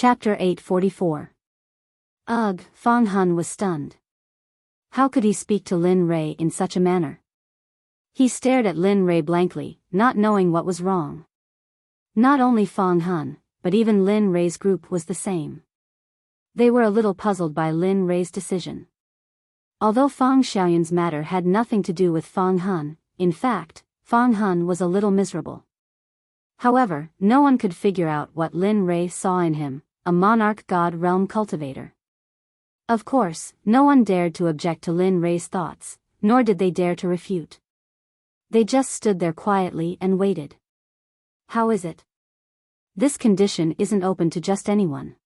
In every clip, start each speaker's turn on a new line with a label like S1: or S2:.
S1: Chapter 844. Ugh, Fang Hun was stunned. How could he speak to Lin Rei in such a manner? He stared at Lin Rei blankly, not knowing what was wrong. Not only Fang Hun, but even Lin Rei's group was the same. They were a little puzzled by Lin Rei's decision. Although Fang Xiaoyun's matter had nothing to do with Fang Hun, in fact, Fang Hun was a little miserable. However, no one could figure out what Lin Rei saw in him, a monarch god realm cultivator. Of course, no one dared to object to Lin Rei's thoughts, nor did they dare to refute. They just stood there quietly and waited. How is it? This condition isn't open to just anyone.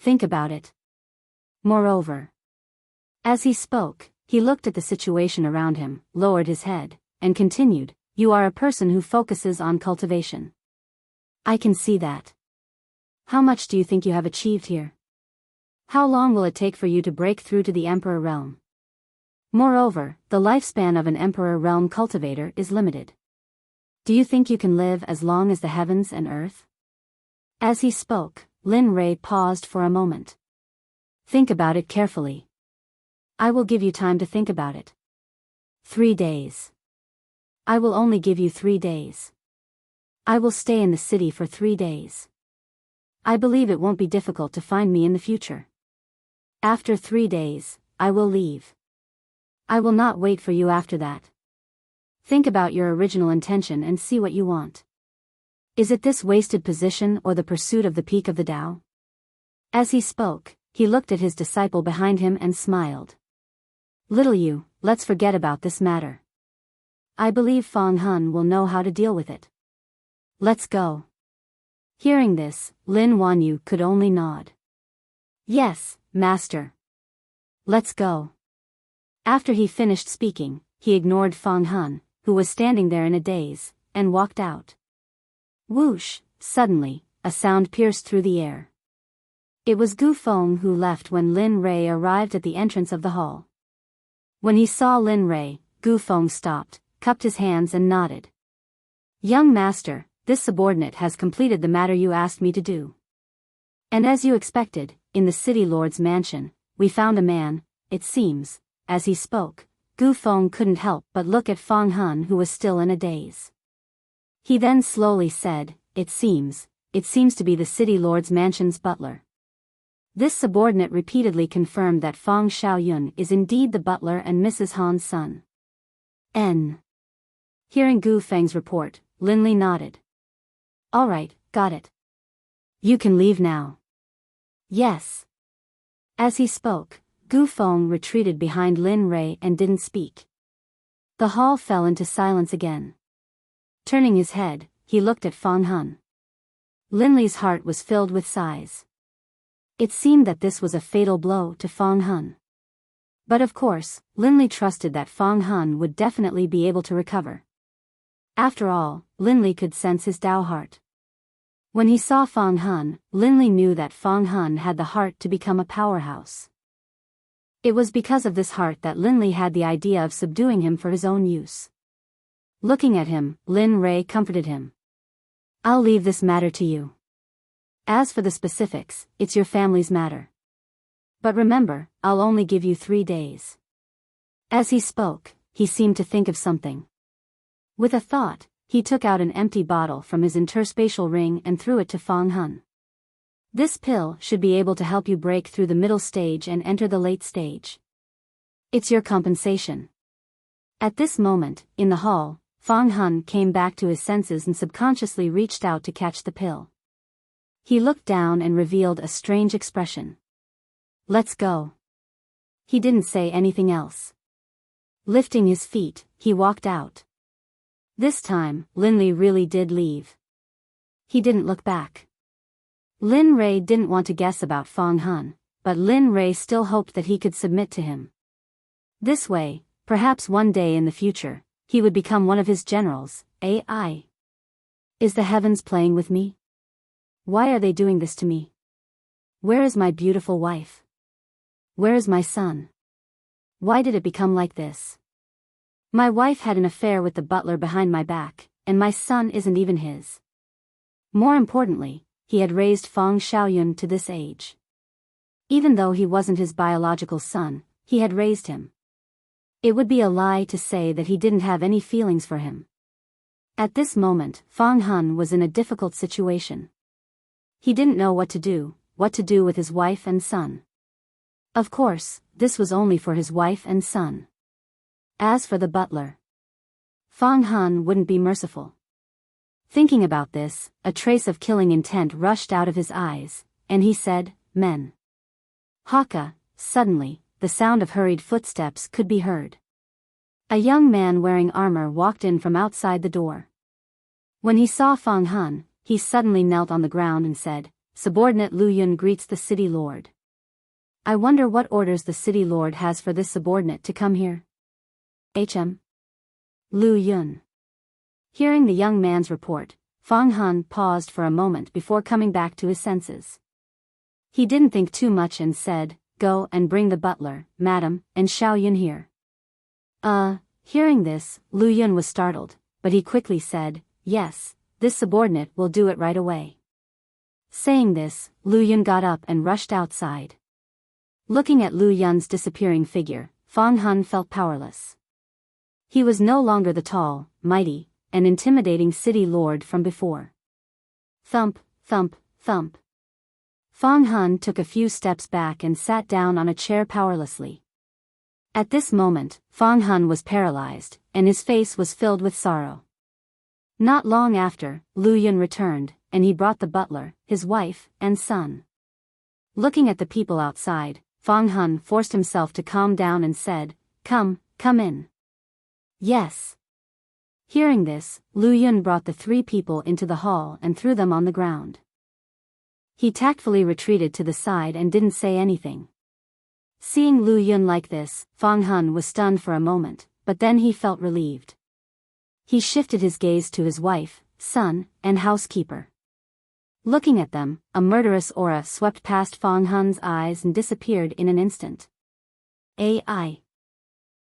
S1: Think about it. Moreover. As he spoke, he looked at the situation around him, lowered his head, and continued, "You are a person who focuses on cultivation. I can see that. How much do you think you have achieved here? How long will it take for you to break through to the Emperor realm? Moreover, the lifespan of an Emperor realm cultivator is limited. Do you think you can live as long as the heavens and earth?" As he spoke, Lin Rei paused for a moment. "Think about it carefully. I will give you time to think about it. 3 days. I will only give you 3 days. I will stay in the city for 3 days. I believe it won't be difficult to find me in the future. After 3 days, I will leave. I will not wait for you after that. Think about your original intention and see what you want. Is it this wasted position or the pursuit of the peak of the Tao?" As he spoke, he looked at his disciple behind him and smiled. "Little you, let's forget about this matter. I believe Fang Hun will know how to deal with it. Let's go." Hearing this, Lin Wanyu could only nod. "Yes, master. Let's go." After he finished speaking, he ignored Fang Hun, who was standing there in a daze, and walked out. Whoosh! Suddenly, a sound pierced through the air. It was Gu Feng who left when Lin Rei arrived at the entrance of the hall. When he saw Lin Rei, Gu Feng stopped, cupped his hands and nodded. "Young master, this subordinate has completed the matter you asked me to do. And as you expected, in the city lord's mansion, we found a man, it seems." As he spoke, Gu Feng couldn't help but look at Fang Hun, who was still in a daze. He then slowly said, it seems to be the city lord's mansion's butler." This subordinate repeatedly confirmed that Fang Xiaoyun is indeed the butler and Mrs. Han's son. Hearing Gu Feng's report, Lin Li nodded. "All right, got it. You can leave now." "Yes." As he spoke, Gu Feng retreated behind Lin Rei and didn't speak. The hall fell into silence again. Turning his head, he looked at Fang Hun. Lin Li's heart was filled with sighs. It seemed that this was a fatal blow to Fang Hun. But of course, Lin Li trusted that Fang Hun would definitely be able to recover. After all, Lin Li could sense his Tao heart. When he saw Fang Hun, Lin Li knew that Fang Hun had the heart to become a powerhouse. It was because of this heart that Lin Li had the idea of subduing him for his own use. Looking at him, Lin Rei comforted him. "I'll leave this matter to you. As for the specifics, it's your family's matter. But remember, I'll only give you 3 days." As he spoke, he seemed to think of something. With a thought, he took out an empty bottle from his interspatial ring and threw it to Fang Hun. "This pill should be able to help you break through the middle stage and enter the late stage. It's your compensation." At this moment, in the hall, Fang Hun came back to his senses and subconsciously reached out to catch the pill. He looked down and revealed a strange expression. "Let's go." He didn't say anything else. Lifting his feet, he walked out. This time, Lin Li really did leave. He didn't look back. Lin Rei didn't want to guess about Fang Hun, but Lin Rei still hoped that he could submit to him. This way, perhaps one day in the future, he would become one of his generals. AI. Is the heavens playing with me? Why are they doing this to me? Where is my beautiful wife? Where is my son? Why did it become like this? My wife had an affair with the butler behind my back, and my son isn't even his. More importantly, he had raised Feng Xiaoyun to this age. Even though he wasn't his biological son, he had raised him. It would be a lie to say that he didn't have any feelings for him. At this moment, Feng Hun was in a difficult situation. He didn't know what to do with his wife and son. Of course, this was only for his wife and son. As for the butler, Feng Hun wouldn't be merciful. Thinking about this, a trace of killing intent rushed out of his eyes, and he said, "Men." Haka, suddenly, the sound of hurried footsteps could be heard. A young man wearing armor walked in from outside the door. When he saw Feng Hun, he suddenly knelt on the ground and said, "Subordinate Lu Yun greets the city lord. I wonder what orders the city lord has for this subordinate to come here." Lu Yun. Hearing the young man's report, Feng Hun paused for a moment before coming back to his senses. He didn't think too much and said, "Go and bring the butler, madam, and Xiaoyun here." Hearing this, Lu Yun was startled, but he quickly said, "Yes, this subordinate will do it right away." Saying this, Lu Yun got up and rushed outside. Looking at Lu Yun's disappearing figure, Feng Hun felt powerless. He was no longer the tall, mighty, and intimidating city lord from before. Thump, thump, thump. Feng Hun took a few steps back and sat down on a chair powerlessly. At this moment, Feng Hun was paralyzed, and his face was filled with sorrow. Not long after, Lu Yun returned, and he brought the butler, his wife, and son. Looking at the people outside, Feng Hun forced himself to calm down and said, Come in." "Yes." Hearing this, Lu Yun brought the three people into the hall and threw them on the ground. He tactfully retreated to the side and didn't say anything. Seeing Lu Yun like this, Feng Hun was stunned for a moment, but then he felt relieved. He shifted his gaze to his wife, son, and housekeeper. Looking at them, a murderous aura swept past Feng Hun's eyes and disappeared in an instant. "Ai.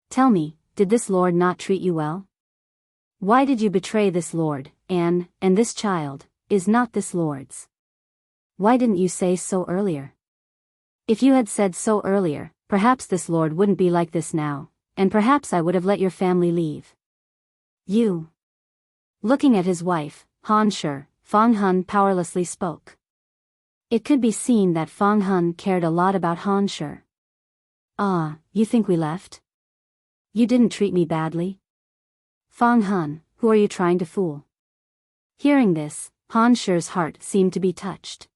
S1: Tell me, did this lord not treat you well? Why did you betray this lord, and this child, is not this lord's? Why didn't you say so earlier? If you had said so earlier, perhaps this lord wouldn't be like this now, and perhaps I would have let your family leave." "You." Looking at his wife, Han Shi, Feng Hun powerlessly spoke. It could be seen that Feng Hun cared a lot about Han Shi. "Ah, you think we left? You didn't treat me badly? Feng Hun, who are you trying to fool?" Hearing this, Han Shi's heart seemed to be touched.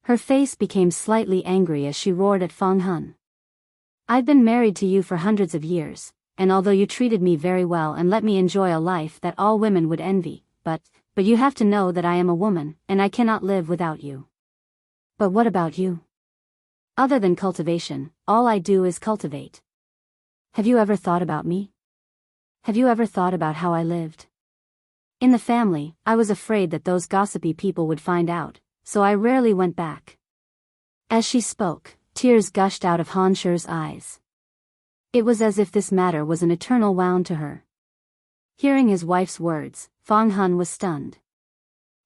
S1: Her face became slightly angry as she roared at Feng Hun. "I've been married to you for hundreds of years, and although you treated me very well and let me enjoy a life that all women would envy, but you have to know that I am a woman, and I cannot live without you." "But what about you? Other than cultivation, all I do is cultivate. Have you ever thought about me? Have you ever thought about how I lived? In the family, I was afraid that those gossipy people would find out, so I rarely went back." As she spoke, tears gushed out of Han Shi's eyes. It was as if this matter was an eternal wound to her. Hearing his wife's words, Feng Hun was stunned.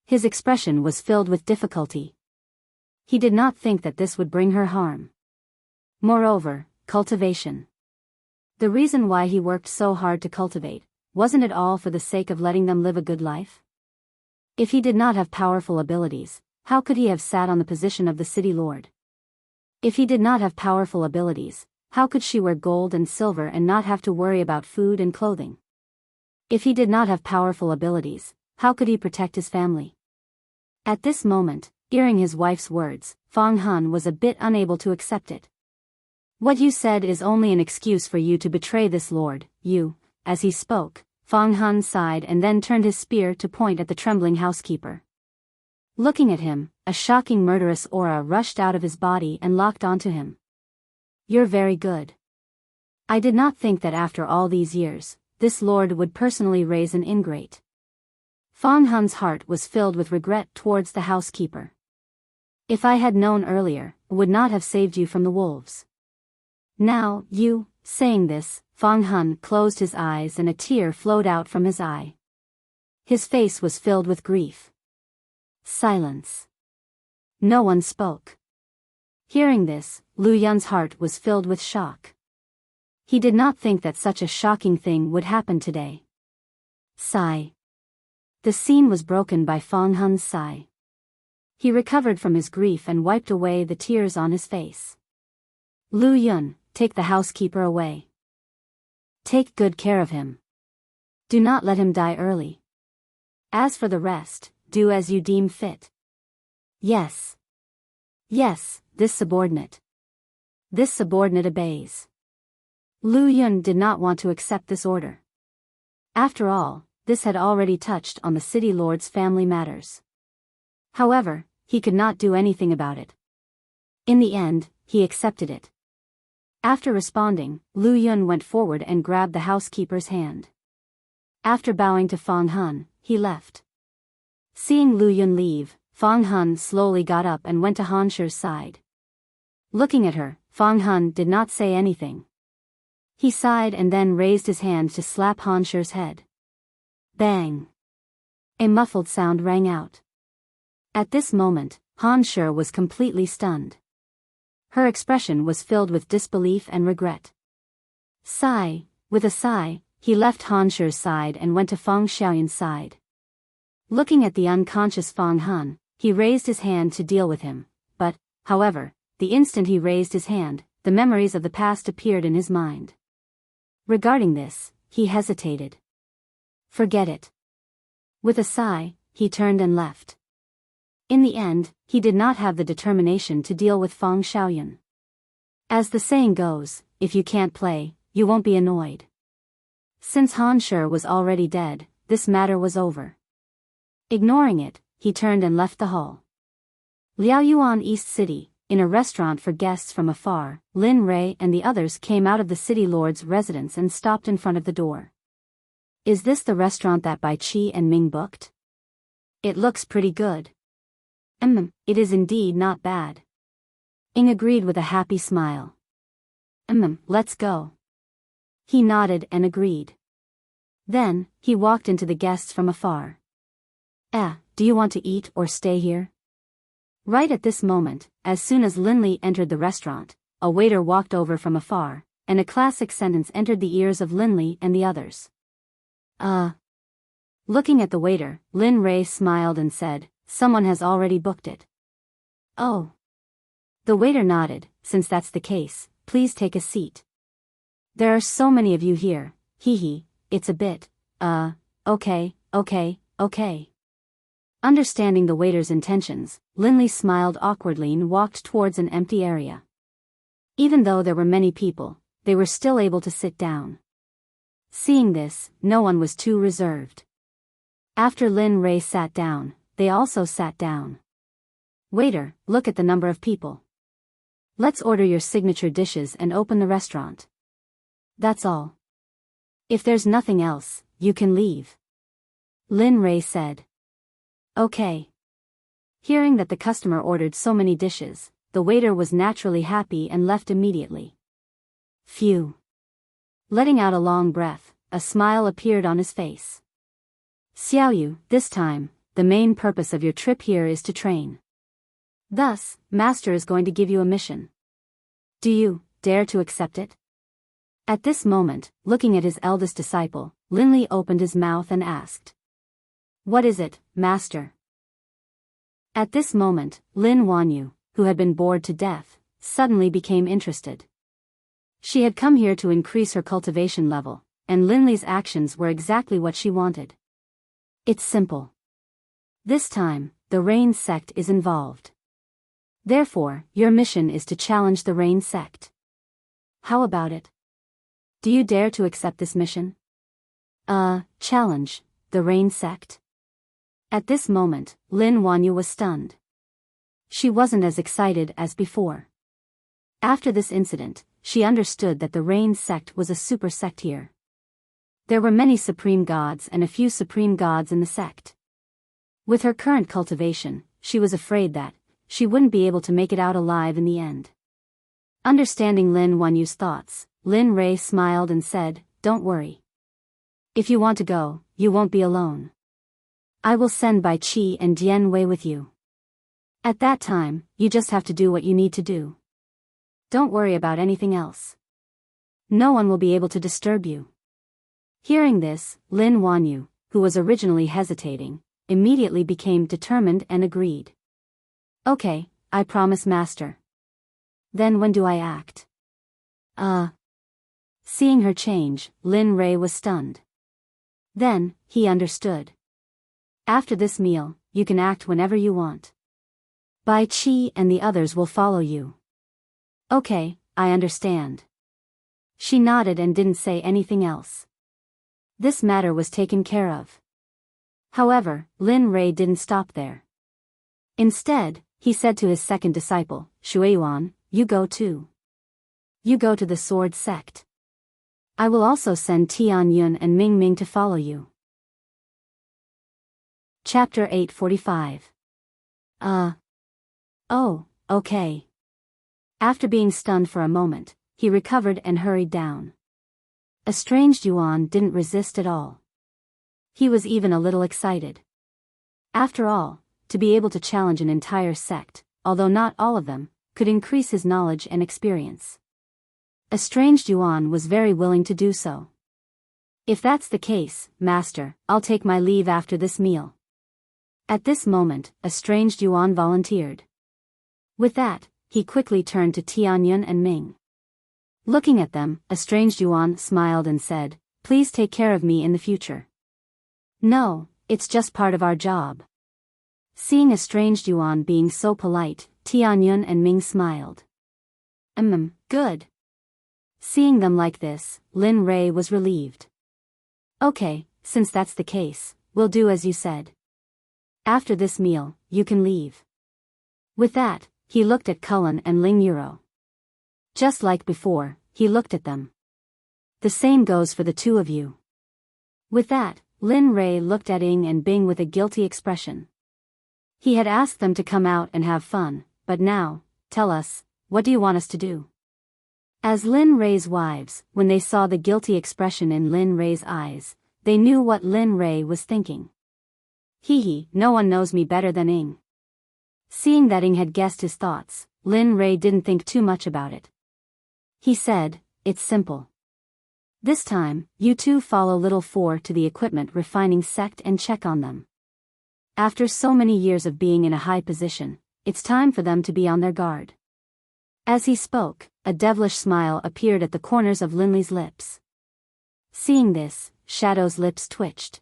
S1: His expression was filled with difficulty. He did not think that this would bring her harm. Moreover, cultivation. The reason why he worked so hard to cultivate, wasn't it all for the sake of letting them live a good life? If he did not have powerful abilities, how could he have sat on the position of the city lord? If he did not have powerful abilities, how could she wear gold and silver and not have to worry about food and clothing? If he did not have powerful abilities, how could he protect his family? At this moment, hearing his wife's words, Feng Hun was a bit unable to accept it. "What you said is only an excuse for you to betray this lord, you." As he spoke, Feng Hun sighed and then turned his spear to point at the trembling housekeeper. Looking at him, a shocking murderous aura rushed out of his body and locked onto him. "You're very good. I did not think that after all these years, this lord would personally raise an ingrate." Feng Hun's heart was filled with regret towards the housekeeper. "If I had known earlier, I would not have saved you from the wolves. Now, you." Saying this, Feng Hun closed his eyes and a tear flowed out from his eye. His face was filled with grief. Silence. No one spoke. Hearing this, Lu Yun's heart was filled with shock. He did not think that such a shocking thing would happen today. Sigh. The scene was broken by Fang Hun's sigh. He recovered from his grief and wiped away the tears on his face. Lu Yun, take the housekeeper away. Take good care of him. Do not let him die early. As for the rest, do as you deem fit. Yes. Yes, this subordinate. This subordinate obeys. Lu Yun did not want to accept this order. After all, this had already touched on the city lord's family matters. However, he could not do anything about it. In the end, he accepted it. After responding, Lu Yun went forward and grabbed the housekeeper's hand. After bowing to Fang Hun, he left. Seeing Lu Yun leave, Fang Hun slowly got up and went to Han Shi's side. Looking at her, Fang Hun did not say anything. He sighed and then raised his hand to slap Han Shi's head. Bang! A muffled sound rang out. At this moment, Han Shi was completely stunned. Her expression was filled with disbelief and regret. Sigh. With a sigh, he left Han Shi's side and went to Fang Xiaoyun's side. Looking at the unconscious Fang Hun, he raised his hand to deal with him, but, however, the instant he raised his hand, the memories of the past appeared in his mind. Regarding this, he hesitated. Forget it. With a sigh, he turned and left. In the end, he did not have the determination to deal with Fang Xiaoyun. As the saying goes, if you can't play, you won't be annoyed. Since Han Shi was already dead, this matter was over. Ignoring it, he turned and left the hall. Liaoyuan East City, in a restaurant for guests from afar, Lin Rei and the others came out of the city lord's residence and stopped in front of the door. Is this the restaurant that Bai Qi and Ming booked? It looks pretty good. It is indeed not bad. Ing agreed with a happy smile. Let's go. He nodded and agreed. Then, he walked into the guests from afar. Do you want to eat or stay here? Right at this moment, as soon as Lin Li entered the restaurant, a waiter walked over from afar, and a classic sentence entered the ears of Lin Li and the others. Looking at the waiter, Lin Rei smiled and said, someone has already booked it. Oh. The waiter nodded, since that's the case, please take a seat. There are so many of you here, it's a bit, okay. Understanding the waiter's intentions, Lin Li smiled awkwardly and walked towards an empty area. Even though there were many people, they were still able to sit down. Seeing this, no one was too reserved. After Lin Rei sat down, they also sat down. Waiter, look at the number of people. Let's order your signature dishes and open the restaurant. That's all. If there's nothing else, you can leave. Lin Rei said. Okay. Hearing that the customer ordered so many dishes, the waiter was naturally happy and left immediately. Phew. Letting out a long breath, a smile appeared on his face. Xiaoyu, this time, the main purpose of your trip here is to train. Thus, Master is going to give you a mission. Do you dare to accept it? At this moment, looking at his eldest disciple, Lin Li opened his mouth and asked. What is it, Master? At this moment, Lin Wanyu, who had been bored to death, suddenly became interested. She had come here to increase her cultivation level, and Lin Li's actions were exactly what she wanted. It's simple. This time, the Rain Sect is involved. Therefore, your mission is to challenge the Rain Sect. How about it? Do you dare to accept this mission? Challenge the Rain Sect? At this moment, Lin Wanyu was stunned. She wasn't as excited as before. After this incident, she understood that the Rain Sect was a super sect here. There were many supreme gods and a few supreme gods in the sect. With her current cultivation, she was afraid that she wouldn't be able to make it out alive in the end. Understanding Lin Wanyu's thoughts, Lin Rei smiled and said, Don't worry. If you want to go, you won't be alone. I will send Bai Qi and Dian Wei with you. At that time, you just have to do what you need to do. Don't worry about anything else. No one will be able to disturb you. Hearing this, Lin Wanyu, who was originally hesitating, immediately became determined and agreed. Okay, I promise, master. Then when do I act? Seeing her change, Lin Rei was stunned. Then, he understood. After this meal, you can act whenever you want. Bai Qi and the others will follow you. Okay, I understand. She nodded and didn't say anything else. This matter was taken care of. However, Lin Rei didn't stop there. Instead, he said to his second disciple, Shueyuan, you go too. You go to the sword sect. I will also send Tianyun and Ming Ming to follow you. Chapter 845. Oh, okay. After being stunned for a moment, he recovered and hurried down. Estranged Yuan didn't resist at all. He was even a little excited. After all, to be able to challenge an entire sect, although not all of them, could increase his knowledge and experience. Estranged Yuan was very willing to do so. If that's the case, master, I'll take my leave after this meal. At this moment, Estranged Yuan volunteered. With that, he quickly turned to Tianyun and Ming. Looking at them, Estranged Yuan smiled and said, please take care of me in the future. No, it's just part of our job. Seeing Estranged Yuan being so polite, Tianyun and Ming smiled. Good. Seeing them like this, Lin Rei was relieved. Okay, since that's the case, we'll do as you said. After this meal, you can leave. With that, he looked at Cullen and Ling Yuro. Just like before, he looked at them. The same goes for the two of you. With that, Lin Rei looked at Ying and Bing with a guilty expression. He had asked them to come out and have fun, but now, tell us, what do you want us to do? As Lin Rei's wives, when they saw the guilty expression in Lin Rei's eyes, they knew what Lin Rei was thinking. No one knows me better than Ying. Seeing that Ying had guessed his thoughts, Lin Rei didn't think too much about it. He said, it's simple. This time, you two follow Little Four to the equipment refining sect and check on them. After so many years of being in a high position, it's time for them to be on their guard. As he spoke, a devilish smile appeared at the corners of Linley's lips. Seeing this, Shadow's lips twitched.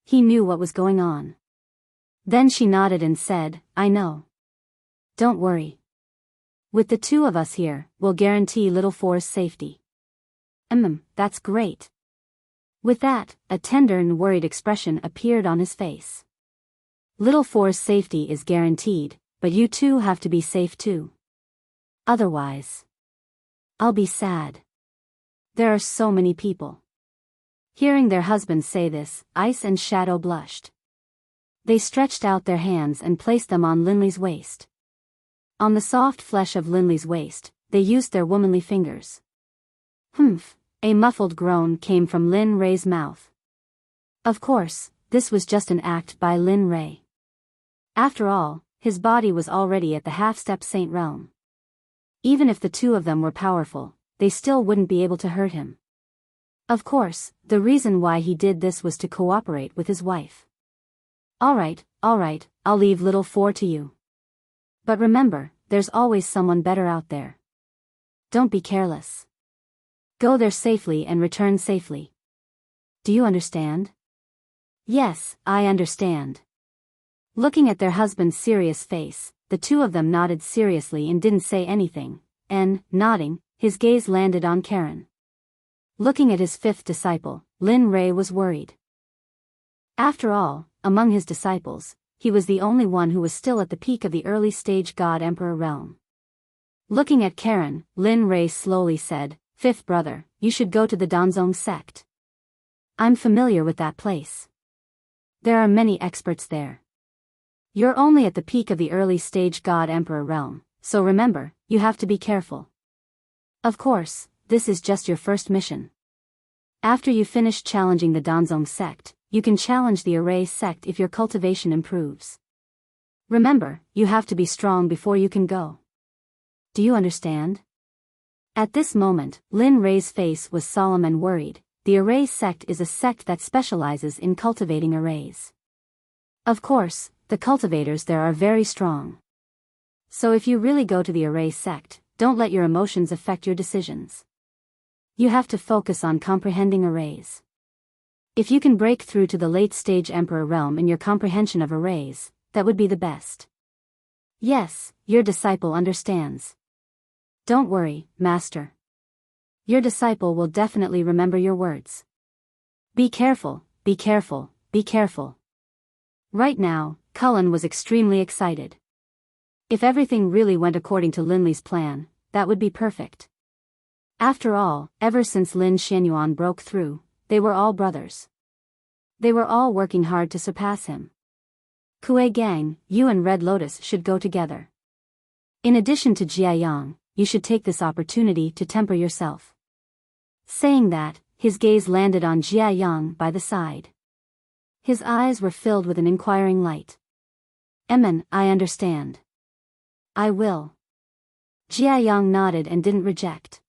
S1: He knew what was going on. Then she nodded and said, I know. Don't worry. With the two of us here, we'll guarantee Little Four's safety. That's great. With that, a tender and worried expression appeared on his face. Little Four's safety is guaranteed, but you two have to be safe too. Otherwise, I'll be sad. There are so many people. Hearing their husbands say this, Ice and Shadow blushed. They stretched out their hands and placed them on Linley's waist. On the soft flesh of Linley's waist, they used their womanly fingers. A muffled groan came from Lin Rei's mouth. Of course, this was just an act by Lin Rei. After all, his body was already at the half-step saint realm. Even if the two of them were powerful, they still wouldn't be able to hurt him. Of course, the reason why he did this was to cooperate with his wife. Alright, I'll leave Little Four to you. But remember, there's always someone better out there. Don't be careless. Go there safely and return safely. Do you understand? Yes, I understand. Looking at their husband's serious face, the two of them nodded seriously and didn't say anything, and, nodding, his gaze landed on Karen. Looking at his fifth disciple, Lin Rei was worried. After all, among his disciples, he was the only one who was still at the peak of the early stage God-Emperor realm. Looking at Karen, Lin Rei slowly said, Fifth brother, you should go to the Danzong sect. I'm familiar with that place. There are many experts there. You're only at the peak of the early stage God-Emperor realm, so remember, you have to be careful. Of course, this is just your first mission. After you finish challenging the Danzong sect, you can challenge the Array sect if your cultivation improves. Remember, you have to be strong before you can go. Do you understand? At this moment, Lin Rei's face was solemn and worried. The Array sect is a sect that specializes in cultivating arrays. Of course, the cultivators there are very strong. So if you really go to the Array sect, don't let your emotions affect your decisions. You have to focus on comprehending arrays. If you can break through to the late-stage Emperor realm in your comprehension of arrays, that would be the best. Yes, your disciple understands. Don't worry, Master. Your disciple will definitely remember your words. Be careful, be careful, be careful. Right now, Cullen was extremely excited. If everything really went according to Linley's plan, that would be perfect. After all, ever since Lin Xianyuan broke through, they were all brothers. They were all working hard to surpass him. Kue Gang, you and Red Lotus should go together. In addition to Jiayang, you should take this opportunity to temper yourself. Saying that, his gaze landed on Jiayang by the side. His eyes were filled with an inquiring light. Emin, I understand. I will. Jiayang nodded and didn't reject.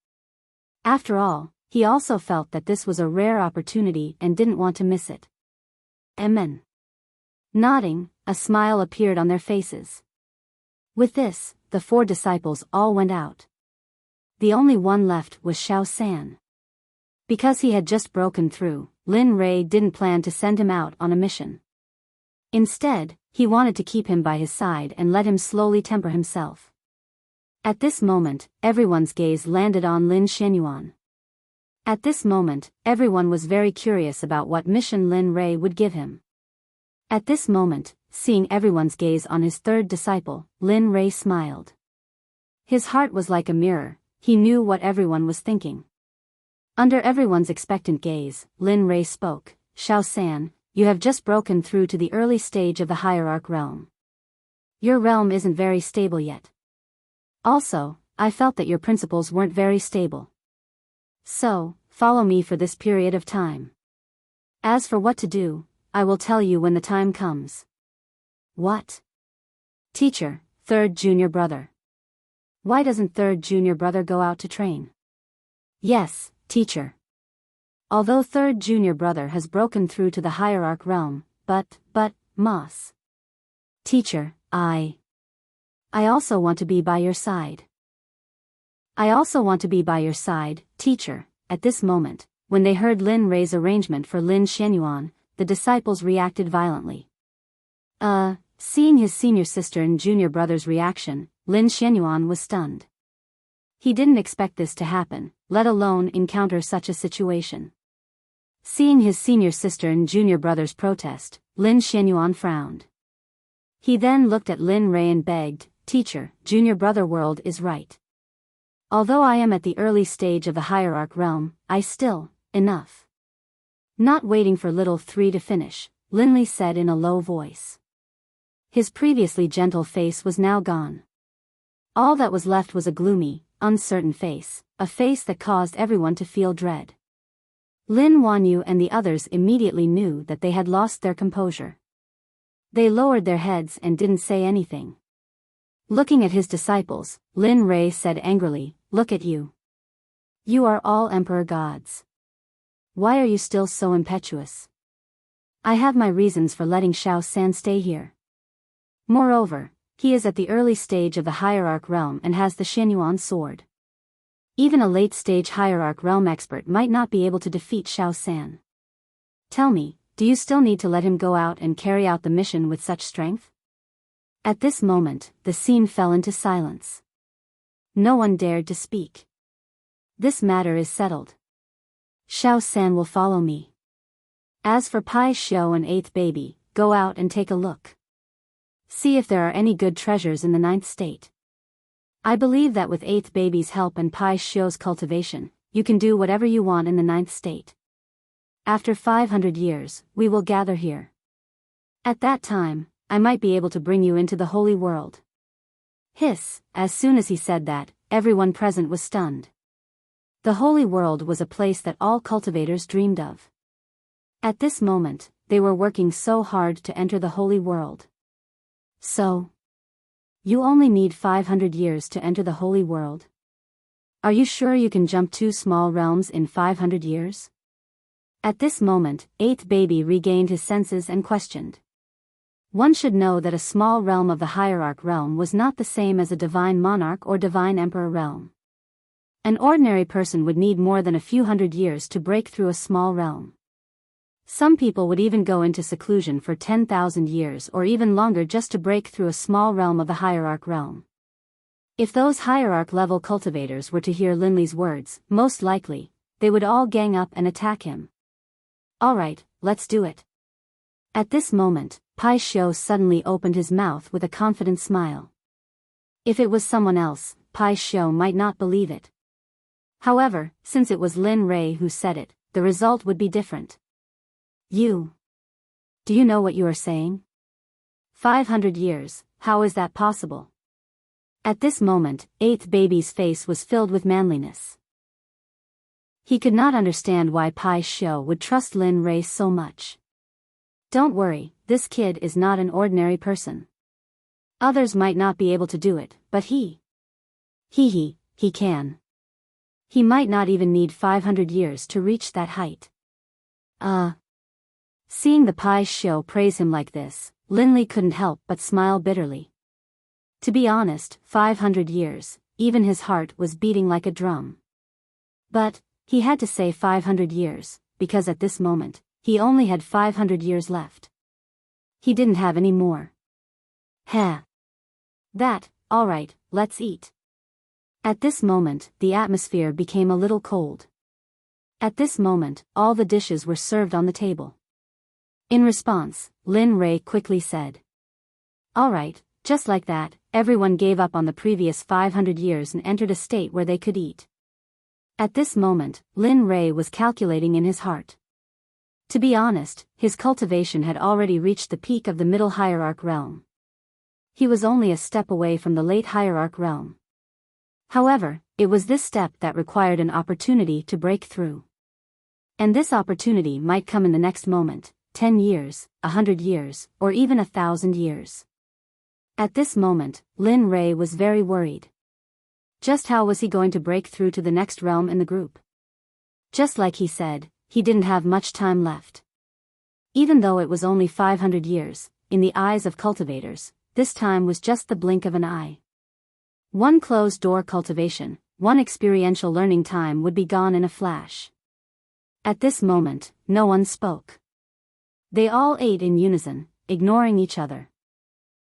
S1: After all, he also felt that this was a rare opportunity and didn't want to miss it. Emin. Nodding, a smile appeared on their faces. With this, the 4 disciples all went out. The only one left was Xiao San. Because he had just broken through, Lin Rei didn't plan to send him out on a mission. Instead, he wanted to keep him by his side and let him slowly temper himself. At this moment, everyone's gaze landed on Lin Xianyuan. At this moment, everyone was very curious about what mission Lin Rei would give him. At this moment, seeing everyone's gaze on his 3rd disciple, Lin Rei smiled. His heart was like a mirror, he knew what everyone was thinking. Under everyone's expectant gaze, Lin Rei spoke, Xiao San, you have just broken through to the early stage of the Hierarch realm. Your realm isn't very stable yet. Also, I felt that your principles weren't very stable. So, follow me for this period of time. As for what to do, I will tell you when the time comes. What? Teacher, 3rd junior brother. Why doesn't 3rd junior brother go out to train? Yes, teacher. Although 3rd junior brother has broken through to the Hierarch realm, but, Moss. Teacher, I also want to be by your side. I also want to be by your side, teacher. At this moment, when they heard Lin Rei's arrangement for Lin Xianyuan, the disciples reacted violently. Seeing his senior sister and junior brother's reaction, Lin Xianyuan was stunned. He didn't expect this to happen, let alone encounter such a situation. Seeing his senior sister and junior brother's protest, Lin Xianyuan frowned. He then looked at Lin Rei and begged, Teacher, junior brother world is right. Although I am at the early stage of the Hierarch realm, I still, enough. Not waiting for little 3 to finish, Linley said in a low voice. His previously gentle face was now gone. All that was left was a gloomy, uncertain face, a face that caused everyone to feel dread. Lin Wanyu and the others immediately knew that they had lost their composure. They lowered their heads and didn't say anything. Looking at his disciples, Lin Rei said angrily, Look at you. You are all emperor gods. Why are you still so impetuous? I have my reasons for letting Xiao San stay here. Moreover, he is at the early stage of the Hierarch realm and has the Xianyuan sword. Even a late-stage Hierarch realm expert might not be able to defeat Xiao San. Tell me, do you still need to let him go out and carry out the mission with such strength? At this moment, the scene fell into silence. No one dared to speak. This matter is settled. Xiao San will follow me. As for Pai Xiao and 8th baby, go out and take a look. See if there are any good treasures in the 9th state. I believe that with 8th baby's help and Pai Xiao's cultivation, you can do whatever you want in the 9th state. After 500 years, we will gather here. At that time, I might be able to bring you into the holy world. Hiss, as soon as he said that, everyone present was stunned. The holy world was a place that all cultivators dreamed of. At this moment, they were working so hard to enter the holy world. So, You only need 500 years to enter the holy world. Are you sure you can jump 2 small realms in 500 years? At this moment, 8th baby regained his senses and questioned. One should know that a small realm of the hierarch realm was not the same as a divine monarch or divine emperor realm. An ordinary person would need more than a few hundred years to break through a small realm. Some people would even go into seclusion for 10,000 years or even longer just to break through a small realm of the hierarch realm. If those hierarch-level cultivators were to hear Linley's words, most likely, they would all gang up and attack him. Alright, let's do it. At this moment, Pai Xiu suddenly opened his mouth with a confident smile. If it was someone else, Pai Xiu might not believe it. However, since it was Lin Rei who said it, the result would be different. Do you know what you are saying? 500 years, how is that possible? At this moment, 8th baby's face was filled with manliness. He could not understand why Pai Xiu would trust Lin Rei so much. Don't worry, this kid is not an ordinary person. Others might not be able to do it, but he can. He might not even need 500 years to reach that height. Seeing the Pai Xiu praise him like this, Linley couldn't help but smile bitterly. To be honest, 500 years, even his heart was beating like a drum. But he had to say 500 years, because at this moment, he only had 500 years left. He didn't have any more. Alright, let's eat. At this moment, the atmosphere became a little cold. At this moment, all the dishes were served on the table. In response, Lin Rei quickly said. Alright, just like that, everyone gave up on the previous 500 years and entered a state where they could eat. At this moment, Lin Rei was calculating in his heart. To be honest, his cultivation had already reached the peak of the middle hierarch realm. He was only a step away from the late hierarch realm. However, it was this step that required an opportunity to break through. And this opportunity might come in the next moment, 10 years, 100 years, or even 1,000 years. At this moment, Lin Rei was very worried. Just how was he going to break through to the next realm in the group? Just like he said, he didn't have much time left. Even though it was only 500 years, in the eyes of cultivators, this time was just the blink of an eye. One closed-door cultivation, one experiential learning time would be gone in a flash. At this moment, no one spoke. They all ate in unison, ignoring each other.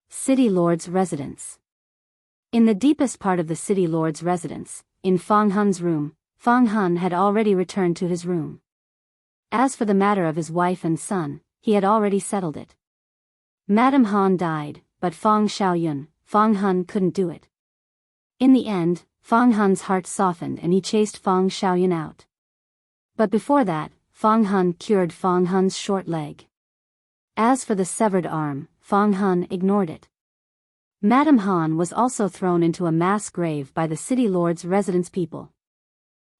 S1: City Lord's residence. In the deepest part of the City Lord's residence, in Fang Hun's room, Fang Hun had already returned to his room. As for the matter of his wife and son, he had already settled it. Madame Han died, but Fang Xiaoyun, Fang Hun couldn't do it. In the end, Fang Hun's heart softened and he chased Fang Xiaoyun out. But before that, Fang Hun cured Fang Hun's short leg. As for the severed arm, Fang Hun ignored it. Madame Han was also thrown into a mass grave by the City Lord's residence people.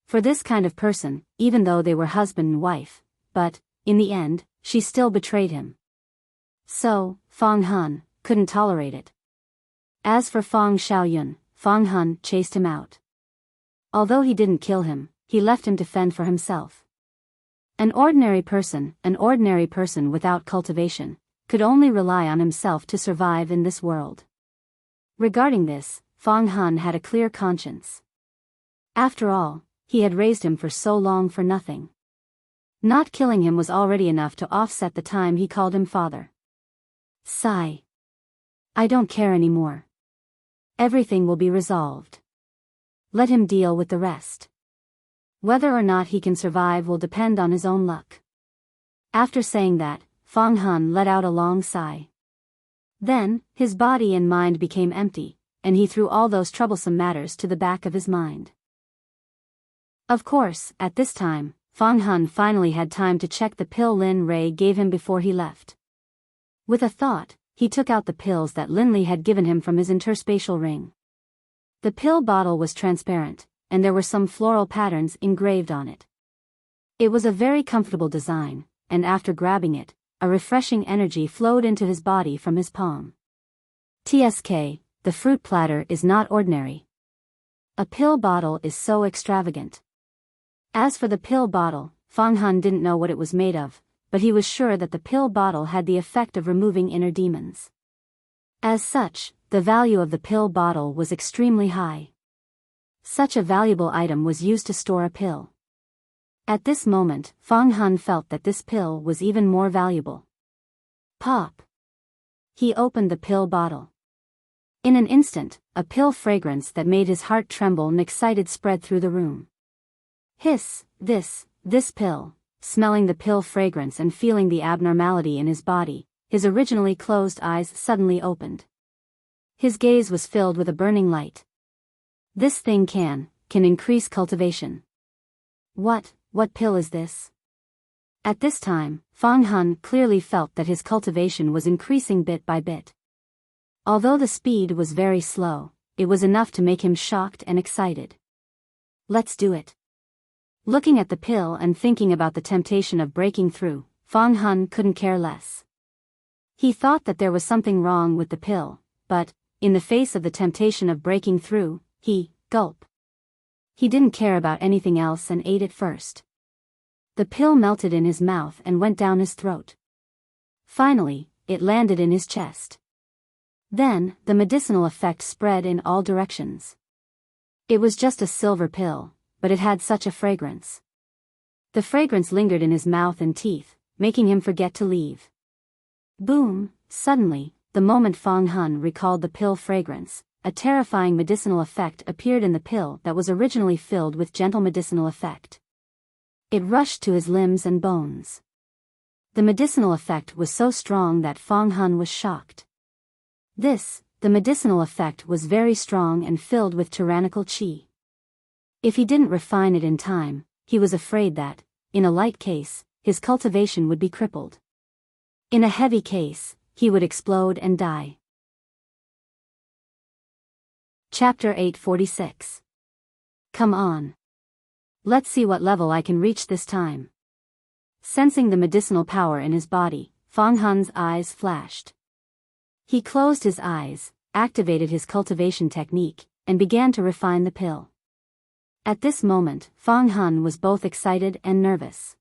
S1: For this kind of person, even though they were husband and wife, but, in the end, she still betrayed him. So, Fang Hun couldn't tolerate it. As for Fang Xiaoyun, Fang Hun chased him out. Although he didn't kill him, he left him to fend for himself. An ordinary person without cultivation, could only rely on himself to survive in this world. Regarding this, Fang Hun had a clear conscience. After all, he had raised him for so long for nothing. Not killing him was already enough to offset the time he called him father. Sigh. I don't care anymore. Everything will be resolved. Let him deal with the rest. Whether or not he can survive will depend on his own luck. After saying that, Fang Hun let out a long sigh. Then, his body and mind became empty, and he threw all those troublesome matters to the back of his mind. Of course, at this time, Fang Hun finally had time to check the pill Lin Rei gave him before he left. With a thought, he took out the pills that Linley had given him from his interspatial ring. The pill bottle was transparent, and there were some floral patterns engraved on it. It was a very comfortable design, and after grabbing it, a refreshing energy flowed into his body from his palm. TSK, the fruit platter is not ordinary. A pill bottle is so extravagant. As for the pill bottle, Fang Han didn't know what it was made of, but he was sure that the pill bottle had the effect of removing inner demons. As such, the value of the pill bottle was extremely high. Such a valuable item was used to store a pill. At this moment, Fang Han felt that this pill was even more valuable. Pop! He opened the pill bottle. In an instant, a pill fragrance that made his heart tremble and excited spread through the room. Hiss, this pill. Smelling the pill fragrance and feeling the abnormality in his body, his originally closed eyes suddenly opened. His gaze was filled with a burning light. This thing can increase cultivation. What pill is this? At this time, Fang Han clearly felt that his cultivation was increasing bit by bit. Although the speed was very slow, it was enough to make him shocked and excited. Let's do it. Looking at the pill and thinking about the temptation of breaking through, Fang Han couldn't care less. He thought that there was something wrong with the pill, but, in the face of the temptation of breaking through, gulp. He didn't care about anything else and ate it first. The pill melted in his mouth and went down his throat. Finally, it landed in his chest. Then, the medicinal effect spread in all directions. It was just a silver pill, but it had such a fragrance. The fragrance lingered in his mouth and teeth, making him forget to leave. Boom! Suddenly, the moment Fang Han recalled the pill fragrance, a terrifying medicinal effect appeared in the pill that was originally filled with gentle medicinal effect. It rushed to his limbs and bones. The medicinal effect was so strong that Fang Han was shocked. The medicinal effect was very strong and filled with tyrannical qi. If he didn't refine it in time, he was afraid that, in a light case, his cultivation would be crippled. In a heavy case, he would explode and die. Chapter 846. Come on. Let's see what level I can reach this time. Sensing the medicinal power in his body, Fang Han's eyes flashed. He closed his eyes, activated his cultivation technique, and began to refine the pill. At this moment, Fang Han was both excited and nervous.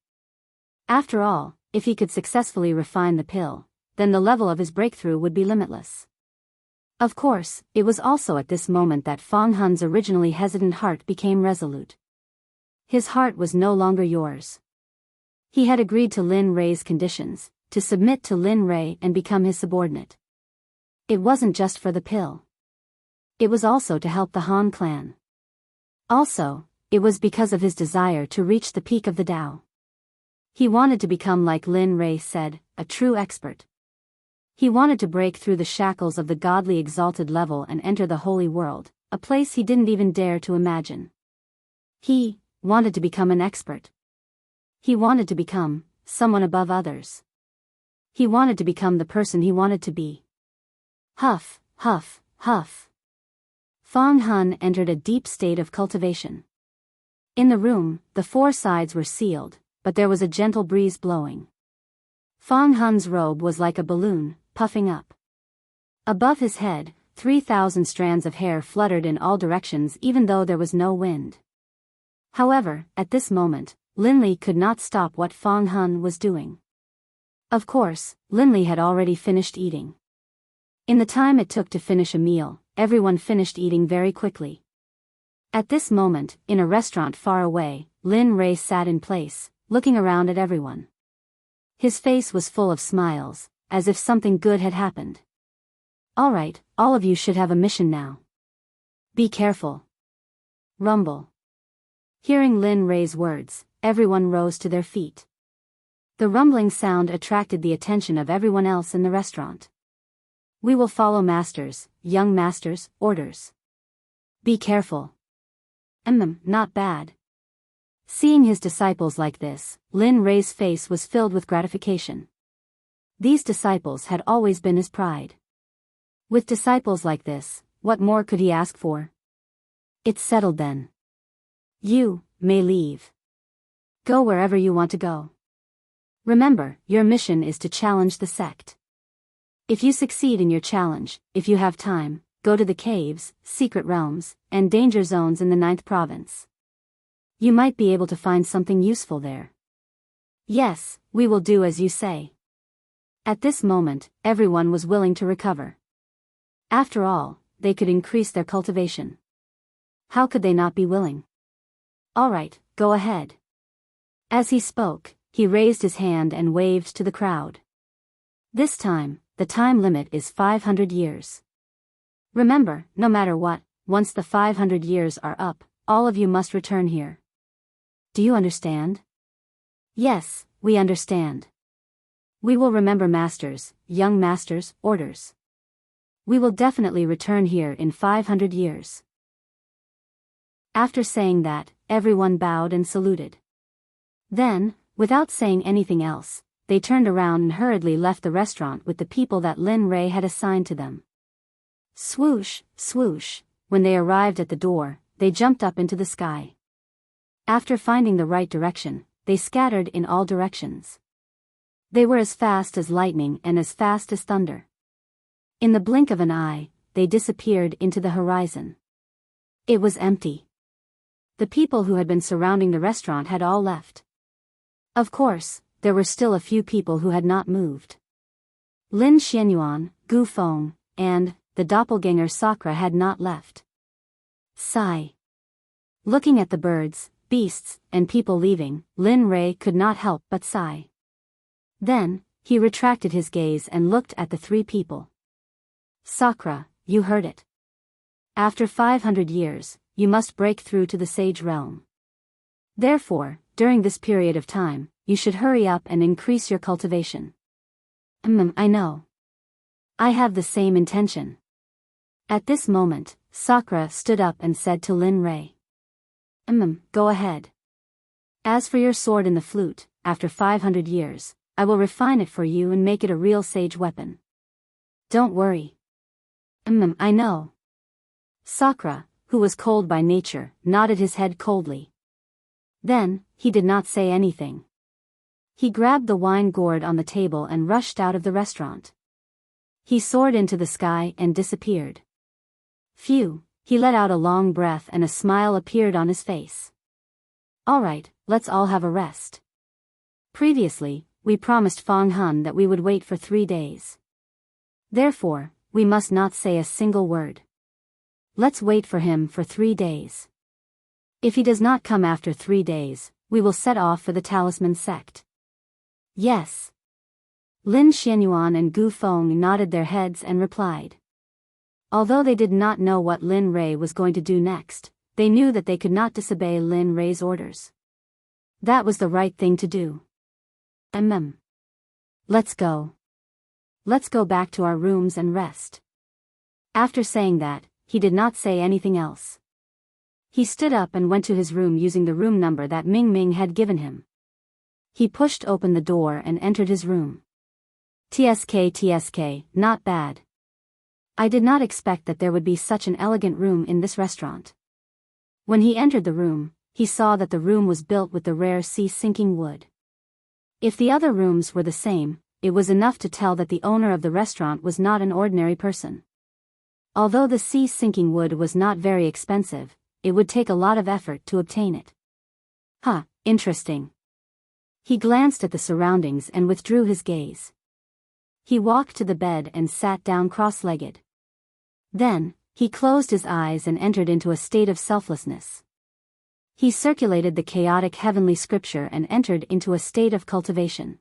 S1: After all, if he could successfully refine the pill, then the level of his breakthrough would be limitless. Of course, it was also at this moment that Fang Han's originally hesitant heart became resolute. His heart was no longer yours. He had agreed to Lin Rei's conditions, to submit to Lin Rei and become his subordinate. It wasn't just for the pill. It was also to help the Han clan. Also, it was because of his desire to reach the peak of the Tao. He wanted to become, like Lin Rei said, a true expert. He wanted to break through the shackles of the godly exalted level and enter the holy world, a place he didn't even dare to imagine. He wanted to become an expert. He wanted to become someone above others. He wanted to become the person he wanted to be. Huff, huff, huff. Fang Han entered a deep state of cultivation. In the room, the four sides were sealed, but there was a gentle breeze blowing. Fang Han's robe was like a balloon, puffing up. Above his head, 3,000 strands of hair fluttered in all directions even though there was no wind. However, at this moment, Lin Li could not stop what Fang Han was doing. Of course, Lin Li had already finished eating. In the time it took to finish a meal, everyone finished eating very quickly. At this moment, in a restaurant far away, Lin Rei sat in place, looking around at everyone. His face was full of smiles, as if something good had happened. All right, all of you should have a mission now. Be careful. Rumble. Hearing Lin Rei's words, everyone rose to their feet. The rumbling sound attracted the attention of everyone else in the restaurant. We will follow masters, young masters, orders. Be careful. Not bad. Seeing his disciples like this, Lin Rei's face was filled with gratification. These disciples had always been his pride. With disciples like this, what more could he ask for? It's settled then. You may leave. Go wherever you want to go. Remember, your mission is to challenge the sect. If you succeed in your challenge, if you have time, go to the caves, secret realms, and danger zones in the 9th province. You might be able to find something useful there. Yes, we will do as you say. At this moment, everyone was willing to recover. After all, they could increase their cultivation. How could they not be willing? All right, go ahead. As he spoke, he raised his hand and waved to the crowd. This time, the time limit is 500 years. Remember, no matter what, once the 500 years are up, all of you must return here. Do you understand? Yes, we understand. We will remember masters, young masters, orders. We will definitely return here in 500 years. After saying that, everyone bowed and saluted. Then, without saying anything else, they turned around and hurriedly left the restaurant with the people that Lin Ray had assigned to them. Swoosh, swoosh, when they arrived at the door, they jumped up into the sky. After finding the right direction, they scattered in all directions. They were as fast as lightning and as fast as thunder. In the blink of an eye, they disappeared into the horizon. It was empty. The people who had been surrounding the restaurant had all left. Of course, there were still a few people who had not moved. Lin Xianyuan, Gu Feng, and the doppelganger Sakura had not left. Sigh. Looking at the birds, beasts, and people leaving, Lin Ray could not help but sigh. Then, he retracted his gaze and looked at the three people. Sakura, you heard it. After 500 years, you must break through to the sage realm. Therefore, during this period of time, you should hurry up and increase your cultivation. I know. I have the same intention. At this moment, Sakura stood up and said to Lin Ray. Go ahead. As for your sword and the flute, after 500 years, I will refine it for you and make it a real sage weapon. Don't worry. I know. Sakura, who was cold by nature, nodded his head coldly. Then, he did not say anything. He grabbed the wine gourd on the table and rushed out of the restaurant. He soared into the sky and disappeared. Phew, he let out a long breath and a smile appeared on his face. All right, let's all have a rest. Previously, we promised Fang Hun that we would wait for 3 days. Therefore, we must not say a single word. Let's wait for him for 3 days. If he does not come after 3 days, we will set off for the Talisman Sect. Yes. Lin Xianyuan and Gu Feng nodded their heads and replied. Although they did not know what Lin Ray was going to do next, they knew that they could not disobey Lin Ray's orders. That was the right thing to do. Let's go. Let's go back to our rooms and rest. After saying that, he did not say anything else. He stood up and went to his room using the room number that Ming Ming had given him. He pushed open the door and entered his room. TSK, not bad. I did not expect that there would be such an elegant room in this restaurant. When he entered the room, he saw that the room was built with the rare sea-sinking wood. If the other rooms were the same, it was enough to tell that the owner of the restaurant was not an ordinary person. Although the sea-sinking wood was not very expensive, it would take a lot of effort to obtain it. Interesting. He glanced at the surroundings and withdrew his gaze. He walked to the bed and sat down cross-legged. Then, he closed his eyes and entered into a state of selflessness. He circulated the chaotic heavenly scripture and entered into a state of cultivation.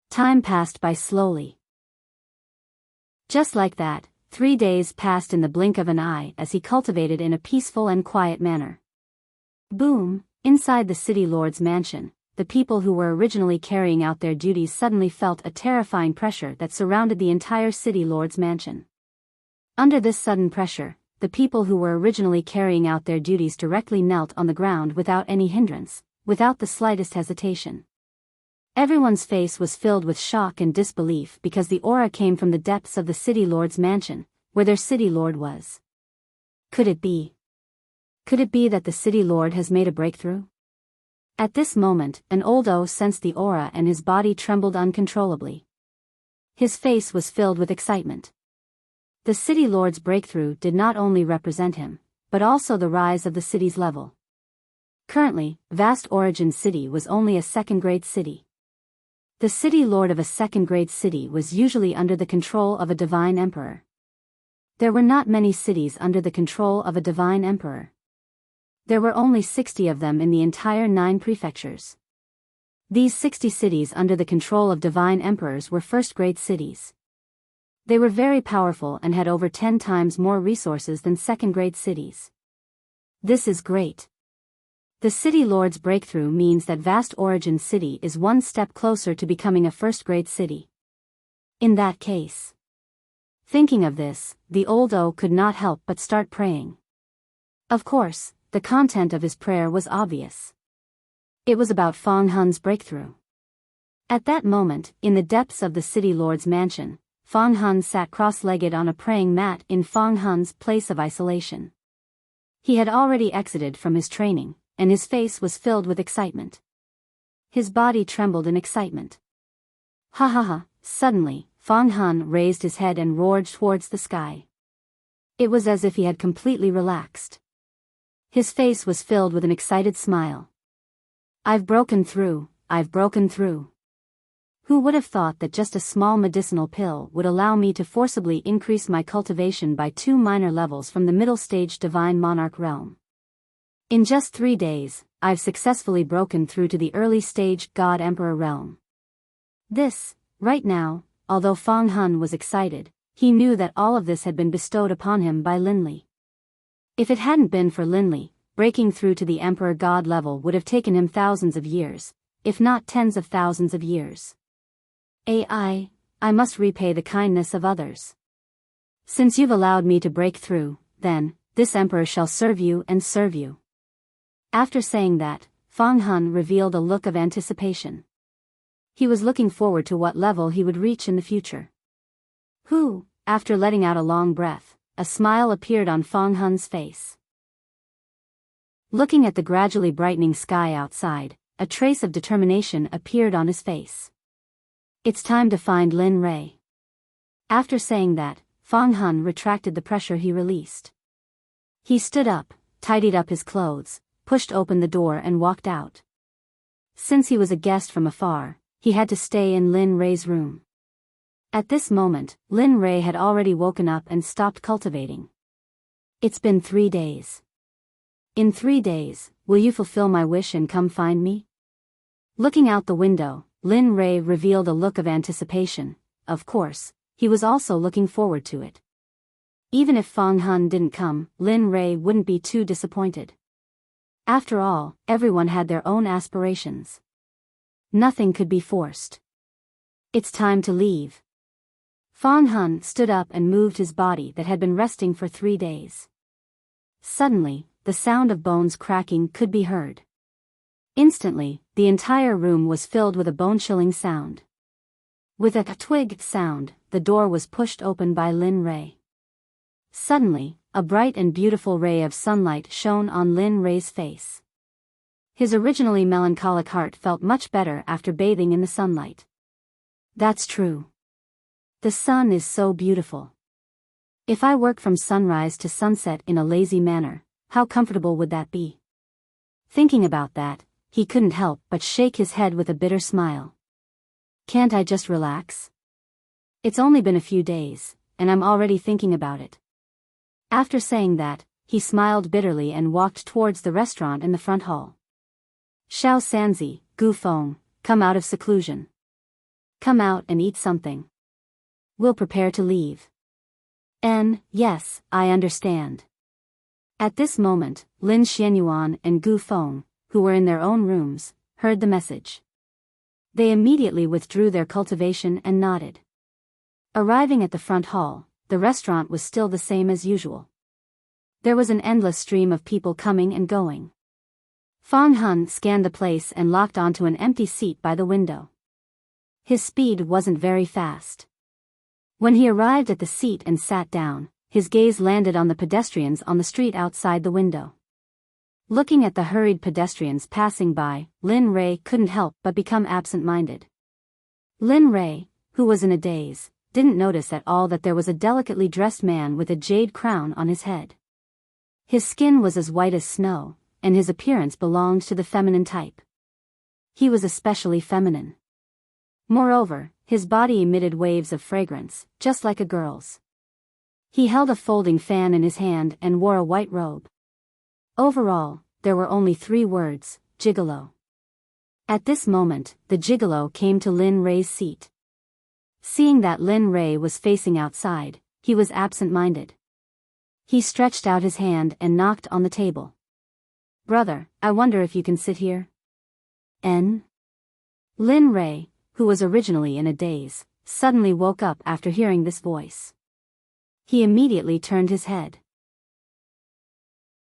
S1: Time passed by slowly. Just like that, 3 days passed in the blink of an eye as he cultivated in a peaceful and quiet manner. Boom, inside the city lord's mansion, the people who were originally carrying out their duties suddenly felt a terrifying pressure that surrounded the entire city lord's mansion. Under this sudden pressure, the people who were originally carrying out their duties directly knelt on the ground without any hindrance, without the slightest hesitation. Everyone's face was filled with shock and disbelief because the aura came from the depths of the city lord's mansion, where their city lord was. Could it be? Could it be that the city lord has made a breakthrough? At this moment, an old O sensed the aura and his body trembled uncontrollably. His face was filled with excitement. The city lord's breakthrough did not only represent him, but also the rise of the city's level. Currently, Vast Origin City was only a second-grade city. The city lord of a second-grade city was usually under the control of a divine emperor. There were not many cities under the control of a divine emperor. There were only 60 of them in the entire 9 prefectures. These 60 cities under the control of divine emperors were first-grade cities. They were very powerful and had over 10 times more resources than second-grade cities. This is great. The city lord's breakthrough means that Vast Origin City is one step closer to becoming a first-grade city. In that case. Thinking of this, the old O could not help but start praying. Of course, the content of his prayer was obvious. It was about Fong Hun's breakthrough. At that moment, in the depths of the city lord's mansion, Fong Hun sat cross-legged on a praying mat in Fong Hun's place of isolation. He had already exited from his training, and his face was filled with excitement. His body trembled in excitement. Ha ha ha! Suddenly, Fong Hun raised his head and roared towards the sky. It was as if he had completely relaxed. His face was filled with an excited smile. I've broken through, I've broken through. Who would have thought that just a small medicinal pill would allow me to forcibly increase my cultivation by 2 minor levels from the middle stage divine monarch realm? In just 3 days, I've successfully broken through to the early stage God Emperor realm. This, right now, although Fong Hun was excited, he knew that all of this had been bestowed upon him by Linley. If it hadn't been for Linley, breaking through to the Emperor God level would have taken him thousands of years, if not tens of thousands of years. I must repay the kindness of others. Since you've allowed me to break through, then, this Emperor shall serve you and serve you. After saying that, Fong Hun revealed a look of anticipation. He was looking forward to what level he would reach in the future. After letting out a long breath, a smile appeared on Fong Hun's face. Looking at the gradually brightening sky outside, a trace of determination appeared on his face. It's time to find Lin Rei. After saying that, Fong Hun retracted the pressure he released. He stood up, tidied up his clothes, pushed open the door and walked out. Since he was a guest from afar, he had to stay in Lin Rei's room. At this moment, Lin Rei had already woken up and stopped cultivating. It's been 3 days. In 3 days, will you fulfill my wish and come find me? Looking out the window, Lin Rei revealed a look of anticipation. Of course, he was also looking forward to it. Even if Fong Hun didn't come, Lin Rei wouldn't be too disappointed. After all, everyone had their own aspirations. Nothing could be forced. It's time to leave. Fong Hun stood up and moved his body that had been resting for 3 days. Suddenly, the sound of bones cracking could be heard. Instantly, the entire room was filled with a bone-chilling sound. With a twig sound, the door was pushed open by Lin Rei. Suddenly, a bright and beautiful ray of sunlight shone on Lin Rei's face. His originally melancholic heart felt much better after bathing in the sunlight. That's true. The sun is so beautiful. If I work from sunrise to sunset in a lazy manner, how comfortable would that be? Thinking about that, he couldn't help but shake his head with a bitter smile. Can't I just relax? It's only been a few days, and I'm already thinking about it. After saying that, he smiled bitterly and walked towards the restaurant in the front hall. Xiao Sanzi, Gu Feng, come out of seclusion. Come out and eat something. We'll prepare to leave. Yes, I understand. At this moment, Lin Xianyuan and Gu Feng, who were in their own rooms, heard the message. They immediately withdrew their cultivation and nodded. Arriving at the front hall, the restaurant was still the same as usual. There was an endless stream of people coming and going. Fong Hun scanned the place and locked onto an empty seat by the window. His speed wasn't very fast. When he arrived at the seat and sat down, his gaze landed on the pedestrians on the street outside the window. Looking at the hurried pedestrians passing by, Lin Rei couldn't help but become absent-minded. Lin Rei, who was in a daze, didn't notice at all that there was a delicately dressed man with a jade crown on his head. His skin was as white as snow, and his appearance belonged to the feminine type. He was especially feminine. Moreover, his body emitted waves of fragrance, just like a girl's. He held a folding fan in his hand and wore a white robe. Overall, there were only 3 words: gigolo. At this moment, the gigolo came to Lin Ray's seat. Seeing that Lin Ray was facing outside, he was absent-minded. He stretched out his hand and knocked on the table. "Brother, I wonder if you can sit here?" Lin Ray, who was originally in a daze, suddenly woke up after hearing this voice. He immediately turned his head.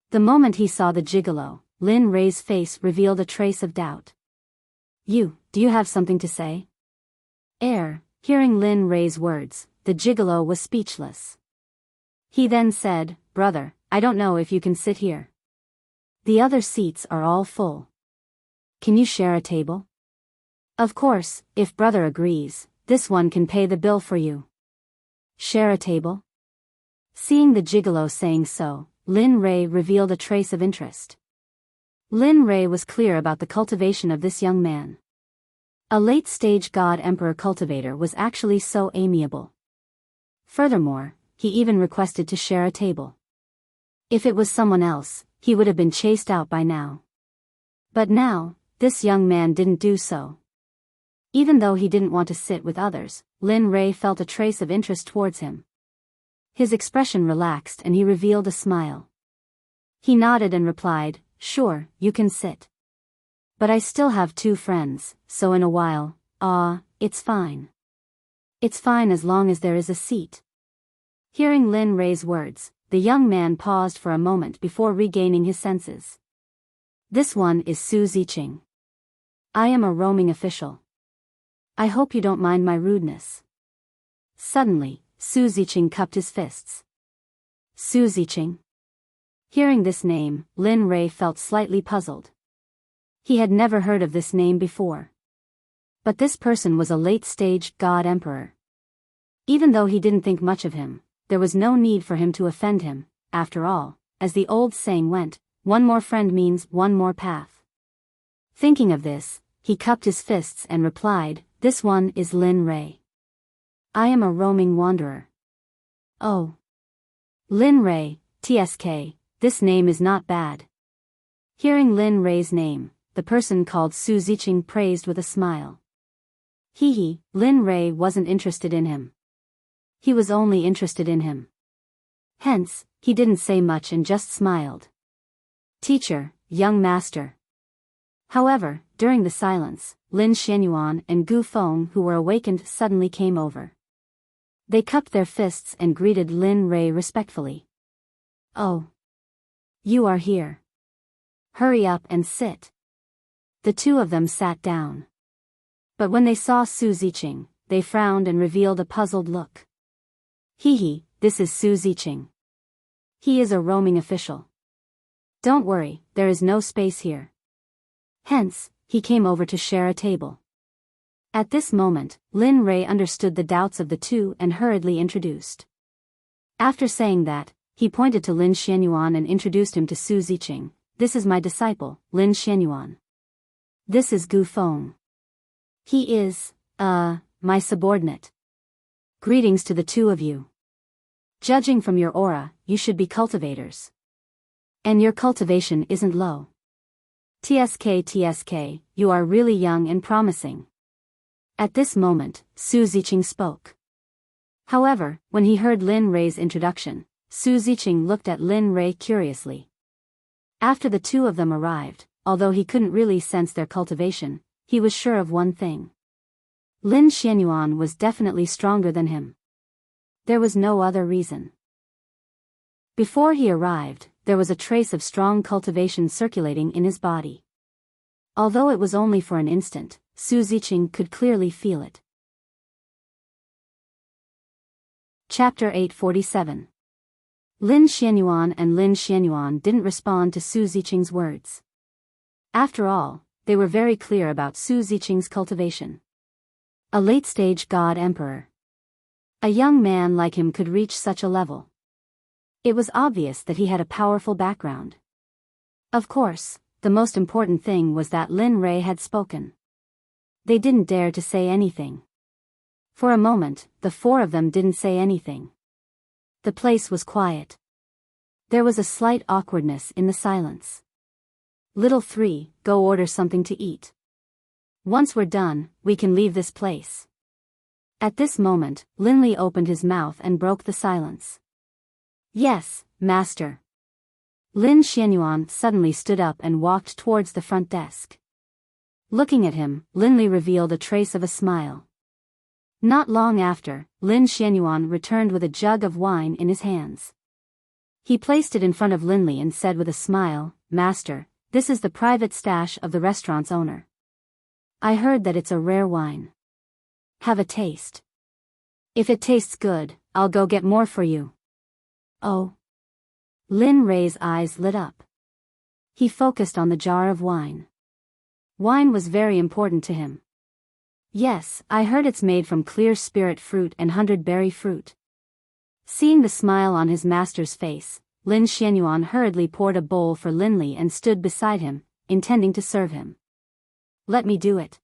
S1: The moment he saw the gigolo, Lin Ray's face revealed a trace of doubt. Do you have something to say?" Hearing Lin Ray's words, the gigolo was speechless. He then said, "Brother, I don't know if you can sit here. The other seats are all full. Can you share a table? Of course, if brother agrees, this one can pay the bill for you." "Share a table?" Seeing the gigolo saying so, Lin Ray revealed a trace of interest. Lin Ray was clear about the cultivation of this young man. A late-stage God Emperor cultivator was actually so amiable. Furthermore, he even requested to share a table. If it was someone else, he would have been chased out by now. But now, this young man didn't do so. Even though he didn't want to sit with others, Lin Ray felt a trace of interest towards him. His expression relaxed and he revealed a smile. He nodded and replied, "Sure, you can sit. But I still have 2 friends, so in a while, it's fine. It's fine as long as there is a seat." Hearing Lin Ray's words, the young man paused for a moment before regaining his senses. "This one is Su Ziqing. I am a roaming official. I hope you don't mind my rudeness." Suddenly, Su Ziqing cupped his fists. Su Ziqing? Hearing this name, Lin Ray felt slightly puzzled. He had never heard of this name before. But this person was a late-stage God Emperor. Even though he didn't think much of him, there was no need for him to offend him. After all, as the old saying went, one more friend means one more path. Thinking of this, he cupped his fists and replied, "This one is Lin Ray. I am a roaming wanderer." "Oh. Lin Ray, TSK, this name is not bad." Hearing Lin Ray's name, the person called Su Ziqing praised with a smile. Lin Ray wasn't interested in him. He was only interested in him. Hence, he didn't say much and just smiled. "Teacher, young master." However, during the silence, Lin Xianyuan and Gu Feng, who were awakened, suddenly came over. They cupped their fists and greeted Lin Ray respectfully. "Oh. You are here. Hurry up and sit." The 2 of them sat down. But when they saw Su Ziqing, they frowned and revealed a puzzled look. This is Su Ziqing. He is a roaming official. Don't worry, there is no space here." Hence, he came over to share a table. At this moment, Lin Ray understood the doubts of the 2 and hurriedly introduced. After saying that, he pointed to Lin Xianyuan and introduced him to Su Ziqing. "This is my disciple, Lin Xianyuan. This is Gu Feng. He is, my subordinate. Greetings to the 2 of you. Judging from your aura, you should be cultivators. And your cultivation isn't low. TSK, you are really young and promising." At this moment, Su Ziqing spoke. However, when he heard Lin Ray's introduction, Su Ziqing looked at Lin Ray curiously. After the 2 of them arrived, although he couldn't really sense their cultivation, he was sure of one thing. Lin Xianyuan was definitely stronger than him. There was no other reason. Before he arrived, there was a trace of strong cultivation circulating in his body. Although it was only for an instant, Su Ziqing could clearly feel it. Chapter 847. Lin Xianyuan and Lin Xianyuan didn't respond to Su Ziqing's words. After all, they were very clear about Su Ziqing's cultivation. A late-stage God Emperor. A young man like him could reach such a level. It was obvious that he had a powerful background. Of course, the most important thing was that Lin Ray had spoken. They didn't dare to say anything. For a moment, the four of them didn't say anything. The place was quiet. There was a slight awkwardness in the silence. Little 3, go order something to eat. Once we're done, we can leave this place. At this moment, Linley opened his mouth and broke the silence. Yes, master. Lin Xianyuan suddenly stood up and walked towards the front desk. Looking at him, Linley revealed a trace of a smile. Not long after, Lin Xianyuan returned with a jug of wine in his hands. He placed it in front of Linley and said with a smile, Master, this is the private stash of the restaurant's owner. I heard that it's a rare wine. Have a taste. If it tastes good, I'll go get more for you. Oh. Lin Ray's eyes lit up. He focused on the jar of wine. Wine was very important to him. Yes, I heard it's made from clear spirit fruit and 100-berry fruit. Seeing the smile on his master's face, Lin Xianyuan hurriedly poured a bowl for Linley and stood beside him, intending to serve him. Let me do it.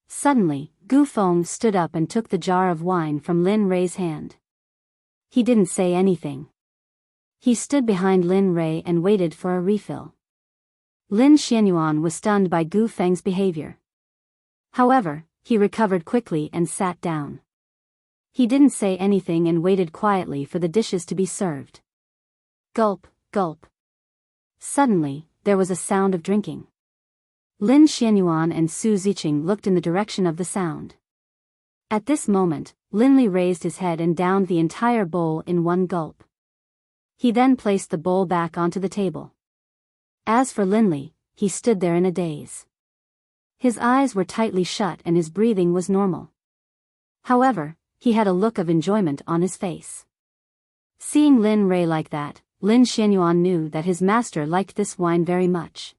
S1: Suddenly, Gu Feng stood up and took the jar of wine from Lin Ray's hand. He didn't say anything. He stood behind Lin Ray and waited for a refill. Lin Xianyuan was stunned by Gu Feng's behavior. However, he recovered quickly and sat down. He didn't say anything and waited quietly for the dishes to be served. Gulp, gulp. Suddenly, there was a sound of drinking. Lin Xianyuan and Su Ziqing looked in the direction of the sound. At this moment, Linley raised his head and downed the entire bowl in one gulp. He then placed the bowl back onto the table. As for Linley, he stood there in a daze. His eyes were tightly shut and his breathing was normal. However, he had a look of enjoyment on his face. Seeing Lin Ray like that, Lin Xianyuan knew that his master liked this wine very much.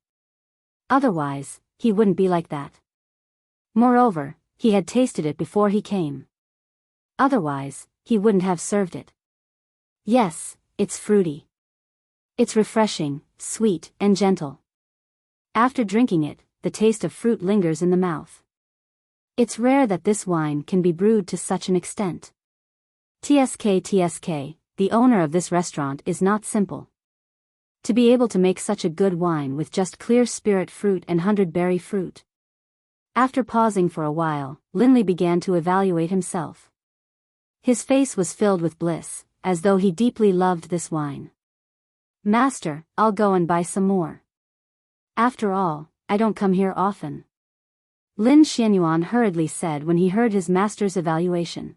S1: Otherwise, he wouldn't be like that. Moreover, he had tasted it before he came. Otherwise, he wouldn't have served it. Yes, it's fruity. It's refreshing, sweet, and gentle. After drinking it, the taste of fruit lingers in the mouth. It's rare that this wine can be brewed to such an extent. TSK, the owner of this restaurant is not simple. To be able to make such a good wine with just clear spirit fruit and 100-berry fruit. After pausing for a while, Linley began to evaluate himself. His face was filled with bliss, as though he deeply loved this wine. Master, I'll go and buy some more. After all, I don't come here often. Lin Xianyuan hurriedly said when he heard his master's evaluation.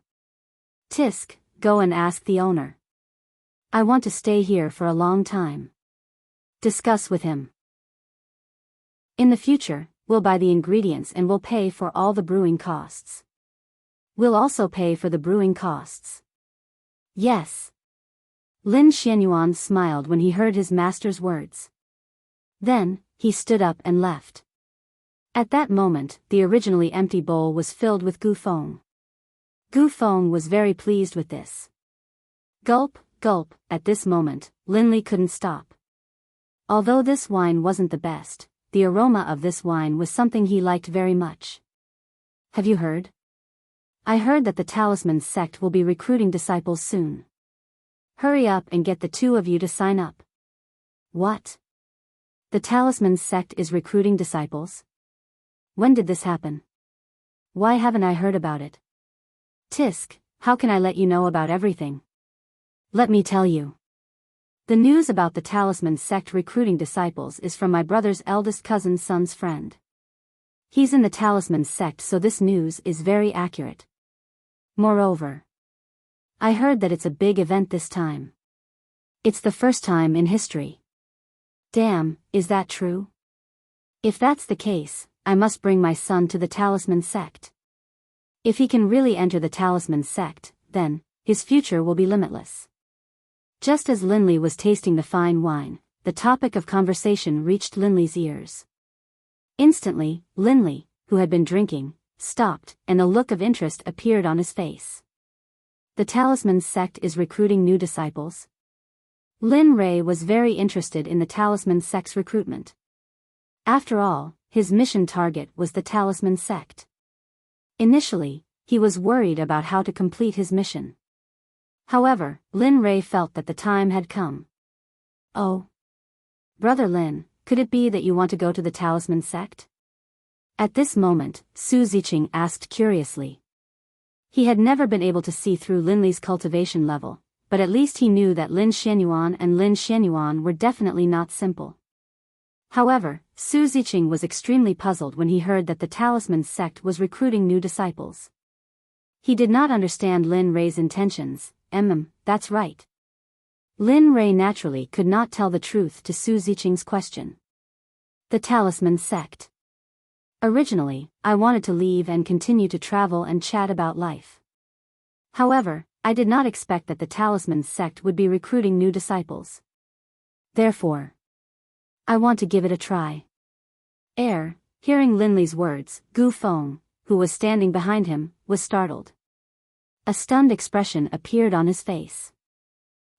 S1: Tisk, go and ask the owner. I want to stay here for a long time. Discuss with him. In the future, we'll buy the ingredients and we'll pay for all the brewing costs. We'll also pay for the brewing costs. Yes. Lin Xianyuan smiled when he heard his master's words. Then, he stood up and left. At that moment, the originally empty bowl was filled with Gu Feng. Gu Feng was very pleased with this. Gulp, gulp, at this moment, Linley couldn't stop. Although this wine wasn't the best, the aroma of this wine was something he liked very much. Have you heard? I heard that the Talisman Sect will be recruiting disciples soon. Hurry up and get the two of you to sign up. What? The Talisman Sect is recruiting disciples? When did this happen? Why haven't I heard about it? Tisk, how can I let you know about everything? Let me tell you. The news about the Talisman Sect recruiting disciples is from my brother's eldest cousin's son's friend. He's in the Talisman Sect, so this news is very accurate. Moreover, I heard that it's a big event this time. It's the first time in history. Damn, is that true? If that's the case, I must bring my son to the Talisman Sect. If he can really enter the Talisman Sect, then his future will be limitless. Just as Linley was tasting the fine wine, the topic of conversation reached Linley's ears. Instantly, Linley, who had been drinking, stopped, and a look of interest appeared on his face. The Talisman Sect is recruiting new disciples. Lin Rei was very interested in the Talisman Sect's recruitment. After all, his mission target was the Talisman Sect. Initially, he was worried about how to complete his mission. However, Lin Rei felt that the time had come. Oh. Brother Lin, could it be that you want to go to the Talisman Sect? At this moment, Su Ziqing asked curiously. He had never been able to see through Lin Li's cultivation level, but at least he knew that Lin Xianyuan and Lin Xianyuan were definitely not simple. However, Su Ziqing was extremely puzzled when he heard that the Talisman Sect was recruiting new disciples. He did not understand Lin Rei's intentions. That's right. Lin Rei naturally could not tell the truth to Su Ziqing's question. The Talisman Sect. Originally, I wanted to leave and continue to travel and chat about life. However, I did not expect that the Talisman Sect would be recruiting new disciples. Therefore, I want to give it a try. Hearing Lin Li's words, Gu Feng, who was standing behind him, was startled. A stunned expression appeared on his face.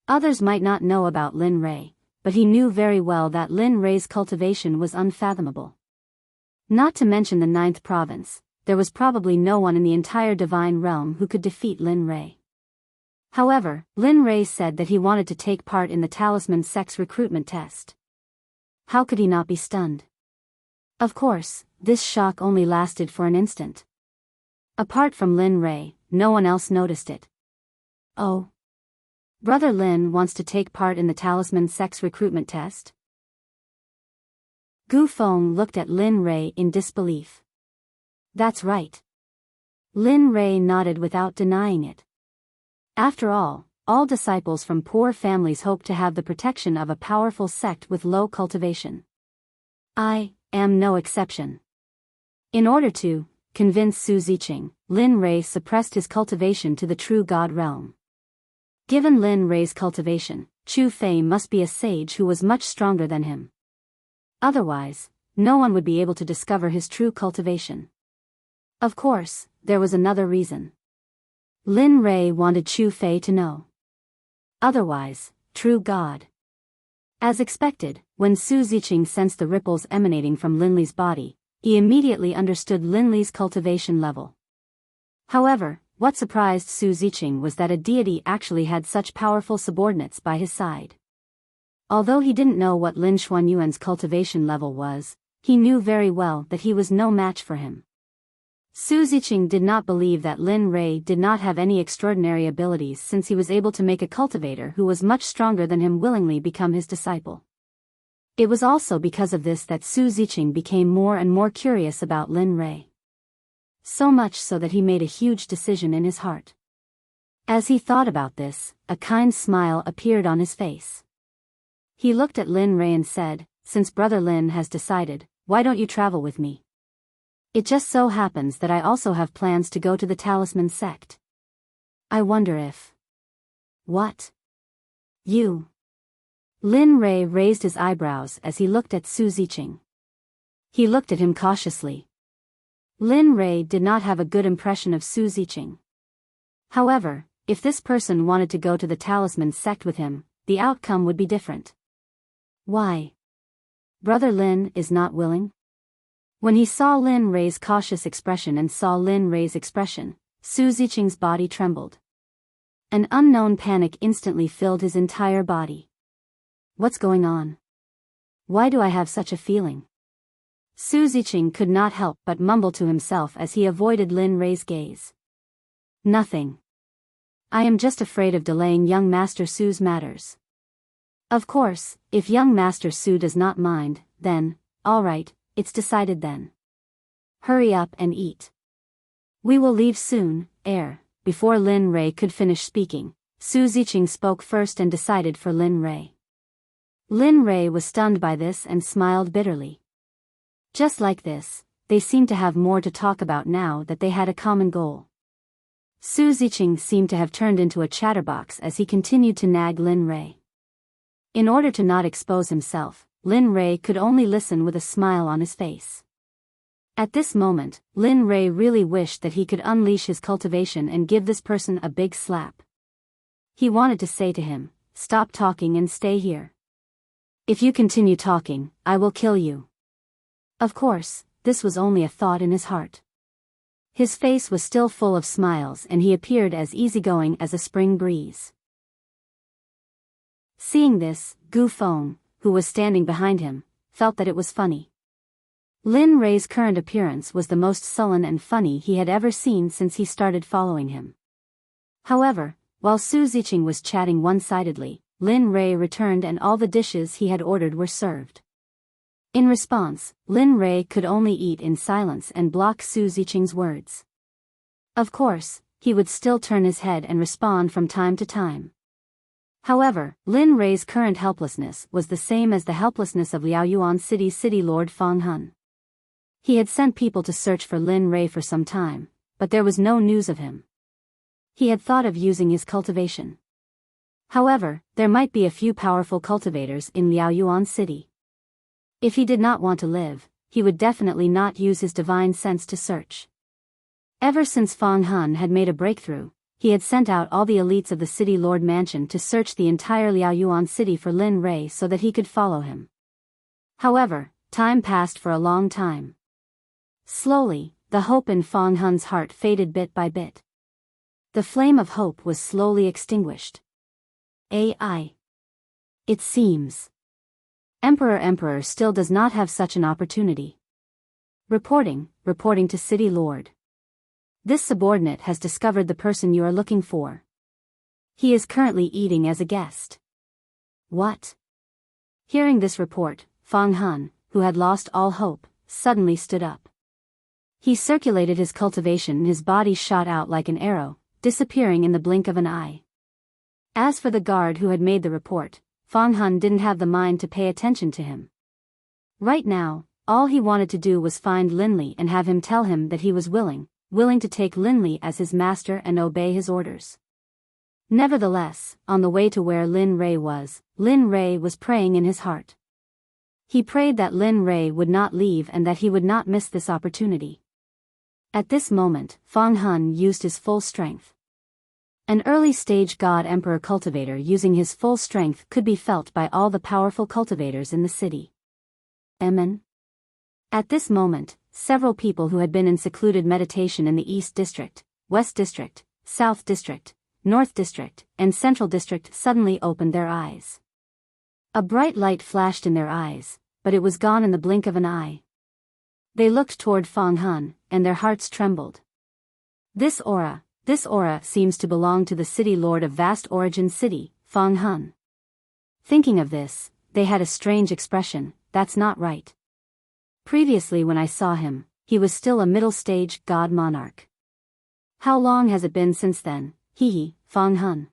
S1: Others might not know about Lin Rei, but he knew very well that Lin Rei's cultivation was unfathomable. Not to mention the 9th province, there was probably no one in the entire divine realm who could defeat Lin Rei. However, Lin Rei said that he wanted to take part in the Talisman Sect's recruitment test. How could he not be stunned? Of course, this shock only lasted for an instant. Apart from Lin Rei, no one else noticed it. Oh. Brother Lin wants to take part in the Talisman Sect's recruitment test? Gu Feng looked at Lin Rei in disbelief. That's right. Lin Rei nodded without denying it. After all disciples from poor families hope to have the protection of a powerful sect with low cultivation. I am no exception. In order to convince Su Ziqing, Lin Rei suppressed his cultivation to the true God realm. Given Lin Rei's cultivation, Chu Fei must be a sage who was much stronger than him. Otherwise, no one would be able to discover his true cultivation. Of course, there was another reason. Lin Rei wanted Chu Fei to know. Otherwise, true God. As expected, when Su Ziqing sensed the ripples emanating from Lin Li's body, he immediately understood Lin Li's cultivation level. However, what surprised Su Ziqing was that a deity actually had such powerful subordinates by his side. Although he didn't know what Lin Xuanyuan's cultivation level was, he knew very well that he was no match for him. Su Ziqing did not believe that Lin Rei did not have any extraordinary abilities since he was able to make a cultivator who was much stronger than him willingly become his disciple. It was also because of this that Su Ziqing became more and more curious about Lin Rei. So much so that he made a huge decision in his heart. As he thought about this, a kind smile appeared on his face. He looked at Lin Rei and said, "Since Brother Lin has decided, why don't you travel with me? It just so happens that I also have plans to go to the Talisman Sect. I wonder if..." "What? You?" Lin Rei raised his eyebrows as he looked at Su Ziqing. He looked at him cautiously. Lin Rei did not have a good impression of Su Ziqing. However, if this person wanted to go to the Talisman Sect with him, the outcome would be different. Why? Brother Lin is not willing? When he saw Lin Rei's cautious expression and saw Lin Rei's expression, Su Ziqing's body trembled. An unknown panic instantly filled his entire body. What's going on? Why do I have such a feeling? Su Ziqing could not help but mumble to himself as he avoided Lin Rei's gaze. Nothing. I am just afraid of delaying young Master Su's matters. Of course, if young Master Su does not mind, then, alright, it's decided then. Hurry up and eat. We will leave soon, Before Lin Rei could finish speaking, Su Ziqing spoke first and decided for Lin Rei. Lin Rei was stunned by this and smiled bitterly. Just like this, they seemed to have more to talk about now that they had a common goal. Su Ziqing seemed to have turned into a chatterbox as he continued to nag Lin Rei. In order to not expose himself, Lin Rei could only listen with a smile on his face. At this moment, Lin Rei really wished that he could unleash his cultivation and give this person a big slap. He wanted to say to him, "Stop talking and stay here. If you continue talking, I will kill you." Of course, this was only a thought in his heart. His face was still full of smiles and he appeared as easygoing as a spring breeze. Seeing this, Gu Feng, who was standing behind him, felt that it was funny. Lin Rei's current appearance was the most sullen and funny he had ever seen since he started following him. However, while Su Ziqing was chatting one-sidedly, Lin Rei returned and all the dishes he had ordered were served. In response, Lin Rei could only eat in silence and block Su Ziqing's words. Of course, he would still turn his head and respond from time to time. However, Lin Rei's current helplessness was the same as the helplessness of Liaoyuan City's city lord Fang Hun. He had sent people to search for Lin Rei for some time, but there was no news of him. He had thought of using his cultivation. However, there might be a few powerful cultivators in Liaoyuan City. If he did not want to live, he would definitely not use his divine sense to search. Ever since Fang Hun had made a breakthrough, he had sent out all the elites of the city lord mansion to search the entire Liaoyuan city for Lin Rei so that he could follow him. However, time passed for a long time. Slowly, the hope in Fang Hun's heart faded bit by bit. The flame of hope was slowly extinguished. It seems. Emperor still does not have such an opportunity. Reporting to City Lord. This subordinate has discovered the person you are looking for. He is currently eating as a guest. What? Hearing this report, Fang Hun, who had lost all hope, suddenly stood up. He circulated his cultivation and his body shot out like an arrow, disappearing in the blink of an eye. As for the guard who had made the report, Fang Hun didn't have the mind to pay attention to him. Right now, all he wanted to do was find Lin Li and have him tell him that he was willing to take Lin Li as his master and obey his orders. Nevertheless, on the way to where Lin Rei was praying in his heart. He prayed that Lin Rei would not leave and that he would not miss this opportunity. At this moment, Fang Hun used his full strength. An early-stage God-Emperor cultivator using his full strength could be felt by all the powerful cultivators in the city. Amen. At this moment, several people who had been in secluded meditation in the East District, West District, South District, North District, and Central District suddenly opened their eyes. A bright light flashed in their eyes, but it was gone in the blink of an eye. They looked toward Fang Hun, and their hearts trembled. This aura seems to belong to the city lord of vast origin city, Fang Hun. Thinking of this, they had a strange expression, "That's not right." Previously when I saw him, he was still a middle-stage god monarch. How long has it been since then? Fang Hun.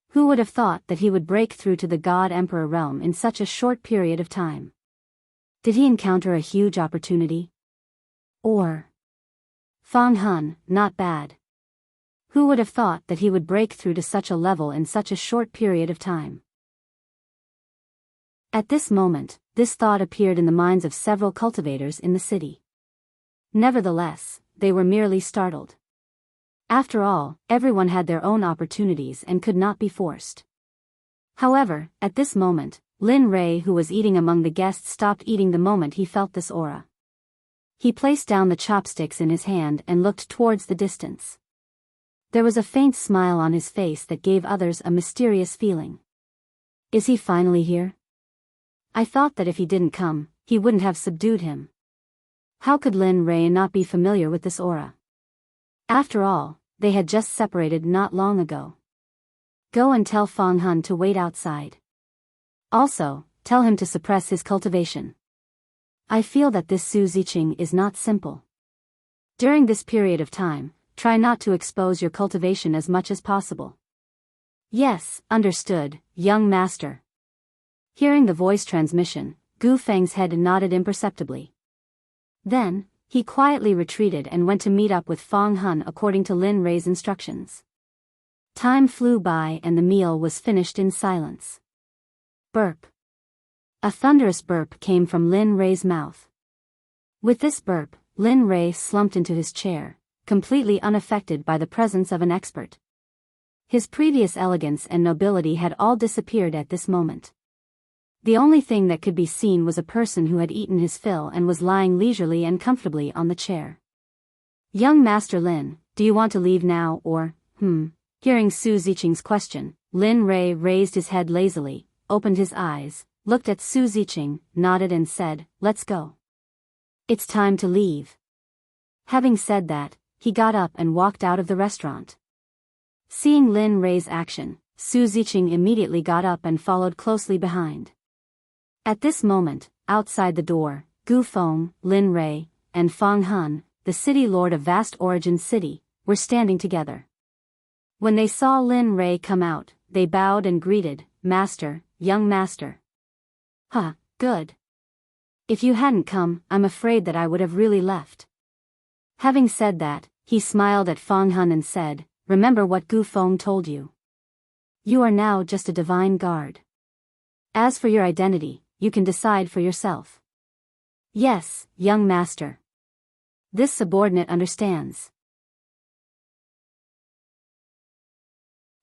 S1: Who would have thought that he would break through to the god-emperor realm in such a short period of time? Did he encounter a huge opportunity? Or Fang Hun, not bad. Who would have thought that he would break through to such a level in such a short period of time? At this moment, this thought appeared in the minds of several cultivators in the city. Nevertheless, they were merely startled. After all, everyone had their own opportunities and could not be forced. However, at this moment, Lin Rei, who was eating among the guests, stopped eating the moment he felt this aura. He placed down the chopsticks in his hand and looked towards the distance. There was a faint smile on his face that gave others a mysterious feeling. Is he finally here? I thought that if he didn't come, he wouldn't have subdued him. How could Lin Rei not be familiar with this aura? After all, they had just separated not long ago. Go and tell Fang Hun to wait outside. Also, tell him to suppress his cultivation. I feel that this Su Ziqing is not simple. During this period of time, try not to expose your cultivation as much as possible. Yes, understood, young master. Hearing the voice transmission, Gu Feng's head nodded imperceptibly. Then, he quietly retreated and went to meet up with Fang Hun according to Lin Rei's instructions. Time flew by and the meal was finished in silence. Burp. A thunderous burp came from Lin Rei's mouth. With this burp, Lin Rei slumped into his chair, completely unaffected by the presence of an expert. His previous elegance and nobility had all disappeared at this moment. The only thing that could be seen was a person who had eaten his fill and was lying leisurely and comfortably on the chair. "Young Master Lin, do you want to leave now or, Hearing Su Ziqing's question, Lin Rei raised his head lazily, opened his eyes, looked at Su Ziqing, nodded and said, "Let's go. It's time to leave." Having said that, he got up and walked out of the restaurant. Seeing Lin Rei's action, Su Ziqing immediately got up and followed closely behind. At this moment, outside the door, Gu Feng, Lin Rei, and Fang Han, the city lord of vast origin city, were standing together. When they saw Lin Rei come out, they bowed and greeted, "Master, young master." "Huh, good. If you hadn't come, I'm afraid that I would have really left." Having said that, he smiled at Fang Han and said, "Remember what Gu Feng told you. You are now just a divine guard. As for your identity, you can decide for yourself." "Yes, young master. This subordinate understands."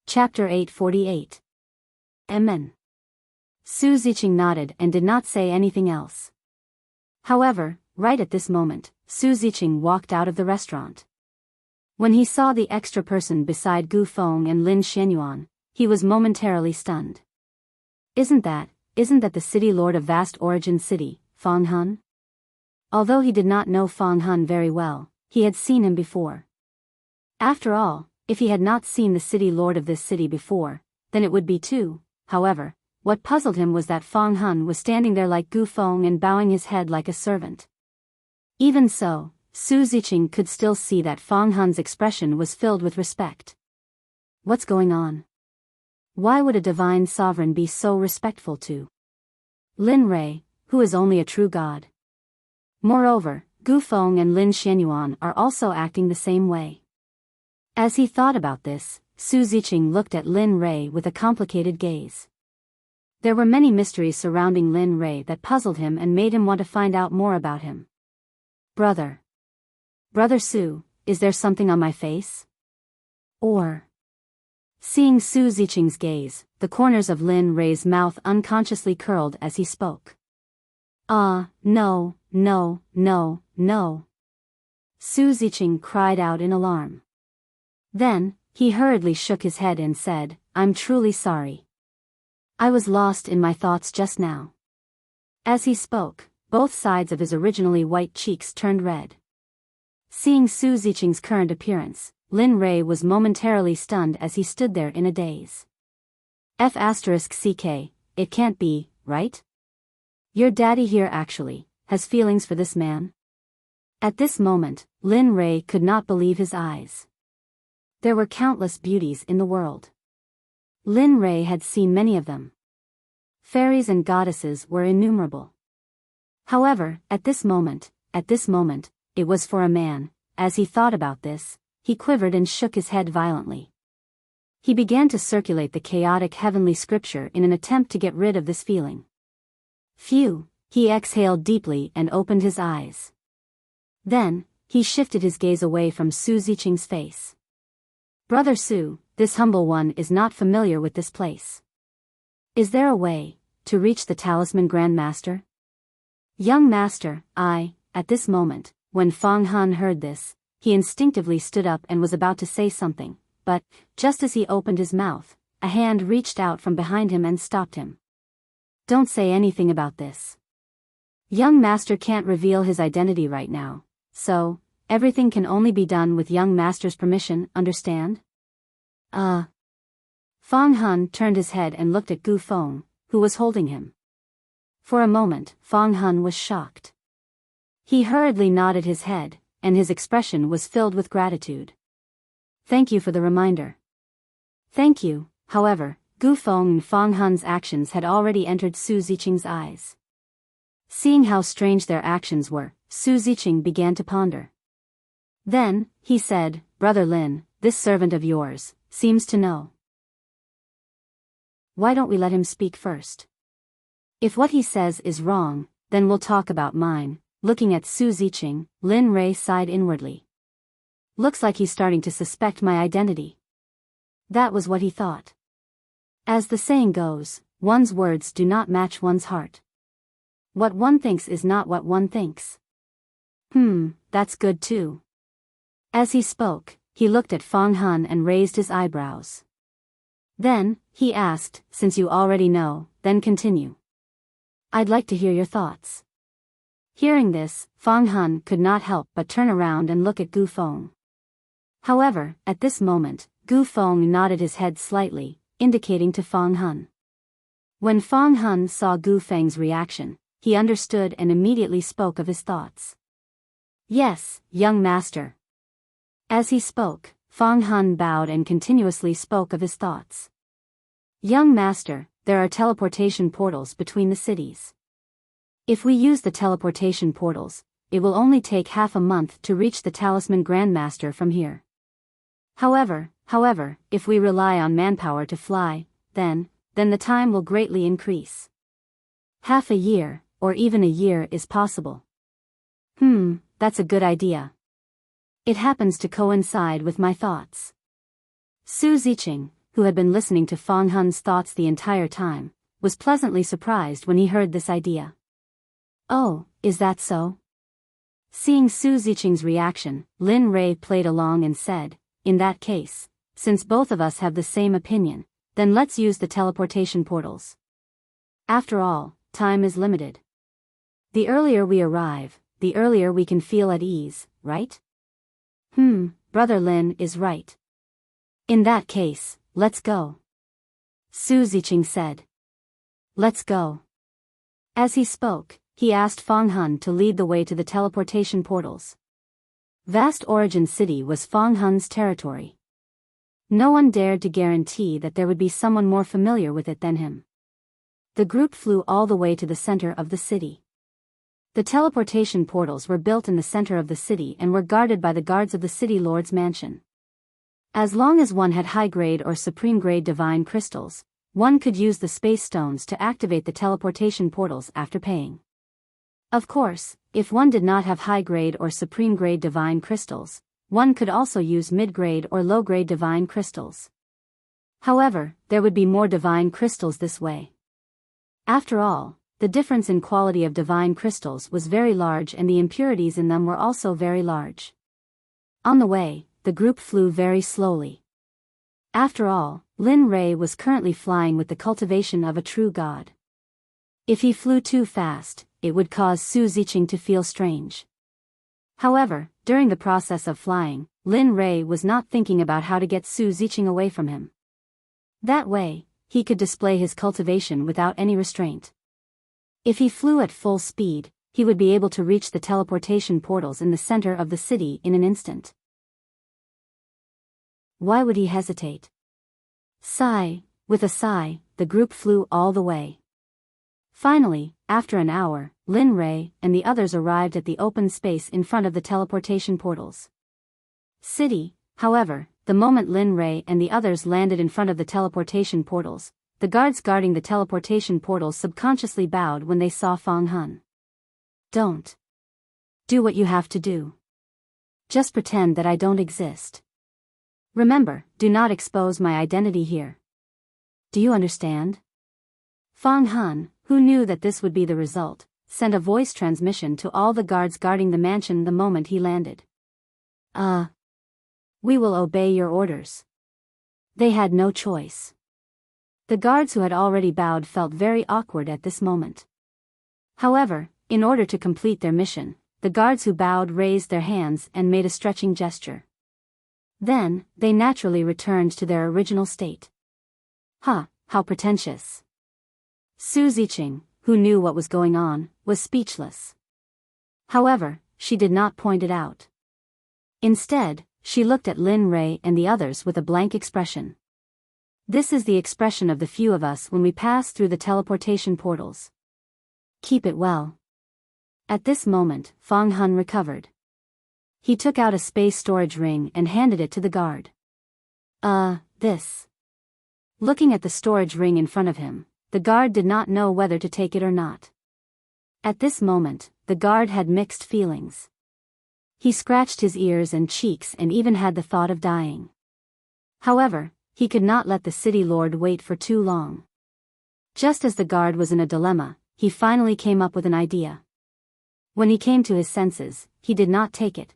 S1: Chapter 848. Amen. Su Ziqing nodded and did not say anything else. However, right at this moment, Su Ziqing walked out of the restaurant. When he saw the extra person beside Gu Feng and Lin Xianyuan, he was momentarily stunned. Isn't that the city lord of vast origin city, Fang Han? Although he did not know Fang Han very well, he had seen him before. After all, if he had not seen the city lord of this city before, then it would be too. However, what puzzled him was that Fang Han was standing there like Gu Feng and bowing his head like a servant. Even so, Su Ziqing could still see that Fang Han's expression was filled with respect. What's going on? Why would a divine sovereign be so respectful to Lin Rei, who is only a true god? Moreover, Gu Feng and Lin Xianyuan are also acting the same way. As he thought about this, Su Ziqing looked at Lin Rei with a complicated gaze. There were many mysteries surrounding Lin Rei that puzzled him and made him want to find out more about him. Brother Su, is there something on my face? Or... Seeing Su Ziqing's gaze, the corners of Lin Rei's mouth unconsciously curled as he spoke. No. Su Ziqing cried out in alarm. Then, he hurriedly shook his head and said, "I'm truly sorry. I was lost in my thoughts just now." As he spoke, both sides of his originally white cheeks turned red. Seeing Su Ziqing's current appearance, Lin Rei was momentarily stunned as he stood there in a daze. *CK, it can't be, right? Your daddy here actually has feelings for this man? At this moment, Lin Rei could not believe his eyes. There were countless beauties in the world. Lin Rei had seen many of them. Fairies and goddesses were innumerable. However, at this moment, it was for a man. As he thought about this, he quivered and shook his head violently. He began to circulate the chaotic heavenly scripture in an attempt to get rid of this feeling. Phew, he exhaled deeply and opened his eyes. Then, he shifted his gaze away from Su Ziqing's face. "Brother Su, this humble one is not familiar with this place. Is there a way to reach the talisman Grand Master?" "Young master, At this moment, when Fang Han heard this, he instinctively stood up and was about to say something, but, just as he opened his mouth, a hand reached out from behind him and stopped him. "Don't say anything about this. Young master can't reveal his identity right now, so, everything can only be done with young master's permission, understand?" Fang Han turned his head and looked at Gu Feng, who was holding him. For a moment, Fang Han was shocked. He hurriedly nodded his head, and his expression was filled with gratitude. "Thank you for the reminder." "Thank you." However, Gu Feng and Fang Han's actions had already entered Su Ziqing's eyes. Seeing how strange their actions were, Su Ziqing began to ponder. Then, he said, "Brother Lin, this servant of yours seems to know. Why don't we let him speak first? If what he says is wrong, then we'll talk about mine." Looking at Su Ziqing, Lin Rei sighed inwardly. "Looks like he's starting to suspect my identity." That was what he thought. As the saying goes, one's words do not match one's heart. What one thinks is not what one thinks. That's good too. As he spoke, he looked at Fang Hun and raised his eyebrows. Then, he asked, since you already know, then continue. I'd like to hear your thoughts. Hearing this, Fang Hun could not help but turn around and look at Gu Feng. However, at this moment, Gu Feng nodded his head slightly, indicating to Fang Hun. When Fang Hun saw Gu Feng's reaction, he understood and immediately spoke of his thoughts. Yes, young master. As he spoke, Fang Hun bowed and continuously spoke of his thoughts. Young master, there are teleportation portals between the cities. If we use the teleportation portals, it will only take half a month to reach the Talisman Grandmaster from here. However, if we rely on manpower to fly, then the time will greatly increase. Half a year, or even a year is possible. That's a good idea. It happens to coincide with my thoughts. Su Ziqing, who had been listening to Fang Hun's thoughts the entire time, was pleasantly surprised when he heard this idea. Oh, is that so? Seeing Su Ziqing's reaction, Lin Rei played along and said, in that case, since both of us have the same opinion, then let's use the teleportation portals. After all, time is limited. The earlier we arrive, the earlier we can feel at ease, right? Brother Lin is right. In that case, let's go. Su Ziqing said. Let's go. As he spoke, he asked Fang Hun to lead the way to the teleportation portals. Vast Origin City was Fang Hun's territory. No one dared to guarantee that there would be someone more familiar with it than him. The group flew all the way to the center of the city. The teleportation portals were built in the center of the city and were guarded by the guards of the city lord's mansion. As long as one had high-grade or supreme-grade divine crystals, one could use the space stones to activate the teleportation portals after paying. Of course, if one did not have high-grade or supreme-grade divine crystals, one could also use mid-grade or low-grade divine crystals. However, there would be more divine crystals this way. After all, the difference in quality of divine crystals was very large and the impurities in them were also very large. On the way, the group flew very slowly. After all, Lin Rei was currently flying with the cultivation of a true god. If he flew too fast, it would cause Su Ziqing to feel strange. However, during the process of flying, Lin Rei was not thinking about how to get Su Ziqing away from him. That way, he could display his cultivation without any restraint. If he flew at full speed, he would be able to reach the teleportation portals in the center of the city in an instant. Why would he hesitate? With a sigh, the group flew all the way. Finally, after an hour, Lin Rei and the others arrived at the open space in front of the teleportation portals. However, the moment Lin Rei and the others landed in front of the teleportation portals, the guards guarding the teleportation portals subconsciously bowed when they saw Fang Hun. Don't do what you have to do. Just pretend that I don't exist. Remember, do not expose my identity here. Do you understand? Fang Hun, who knew that this would be the result, sent a voice transmission to all the guards guarding the mansion the moment he landed. We will obey your orders. They had no choice. The guards who had already bowed felt very awkward at this moment. However, in order to complete their mission, the guards who bowed raised their hands and made a stretching gesture. Then, they naturally returned to their original state. How pretentious. Su Ziqing, who knew what was going on, was speechless. However, she did not point it out. Instead, she looked at Lin Rei and the others with a blank expression. This is the expression of the few of us when we pass through the teleportation portals. Keep it well. At this moment, Fang Hun recovered. He took out a space storage ring and handed it to the guard. This. Looking at the storage ring in front of him, the guard did not know whether to take it or not. At this moment, the guard had mixed feelings. He scratched his ears and cheeks and even had the thought of dying. However, he could not let the city lord wait for too long. Just as the guard was in a dilemma, he finally came up with an idea. When he came to his senses, he did not take it.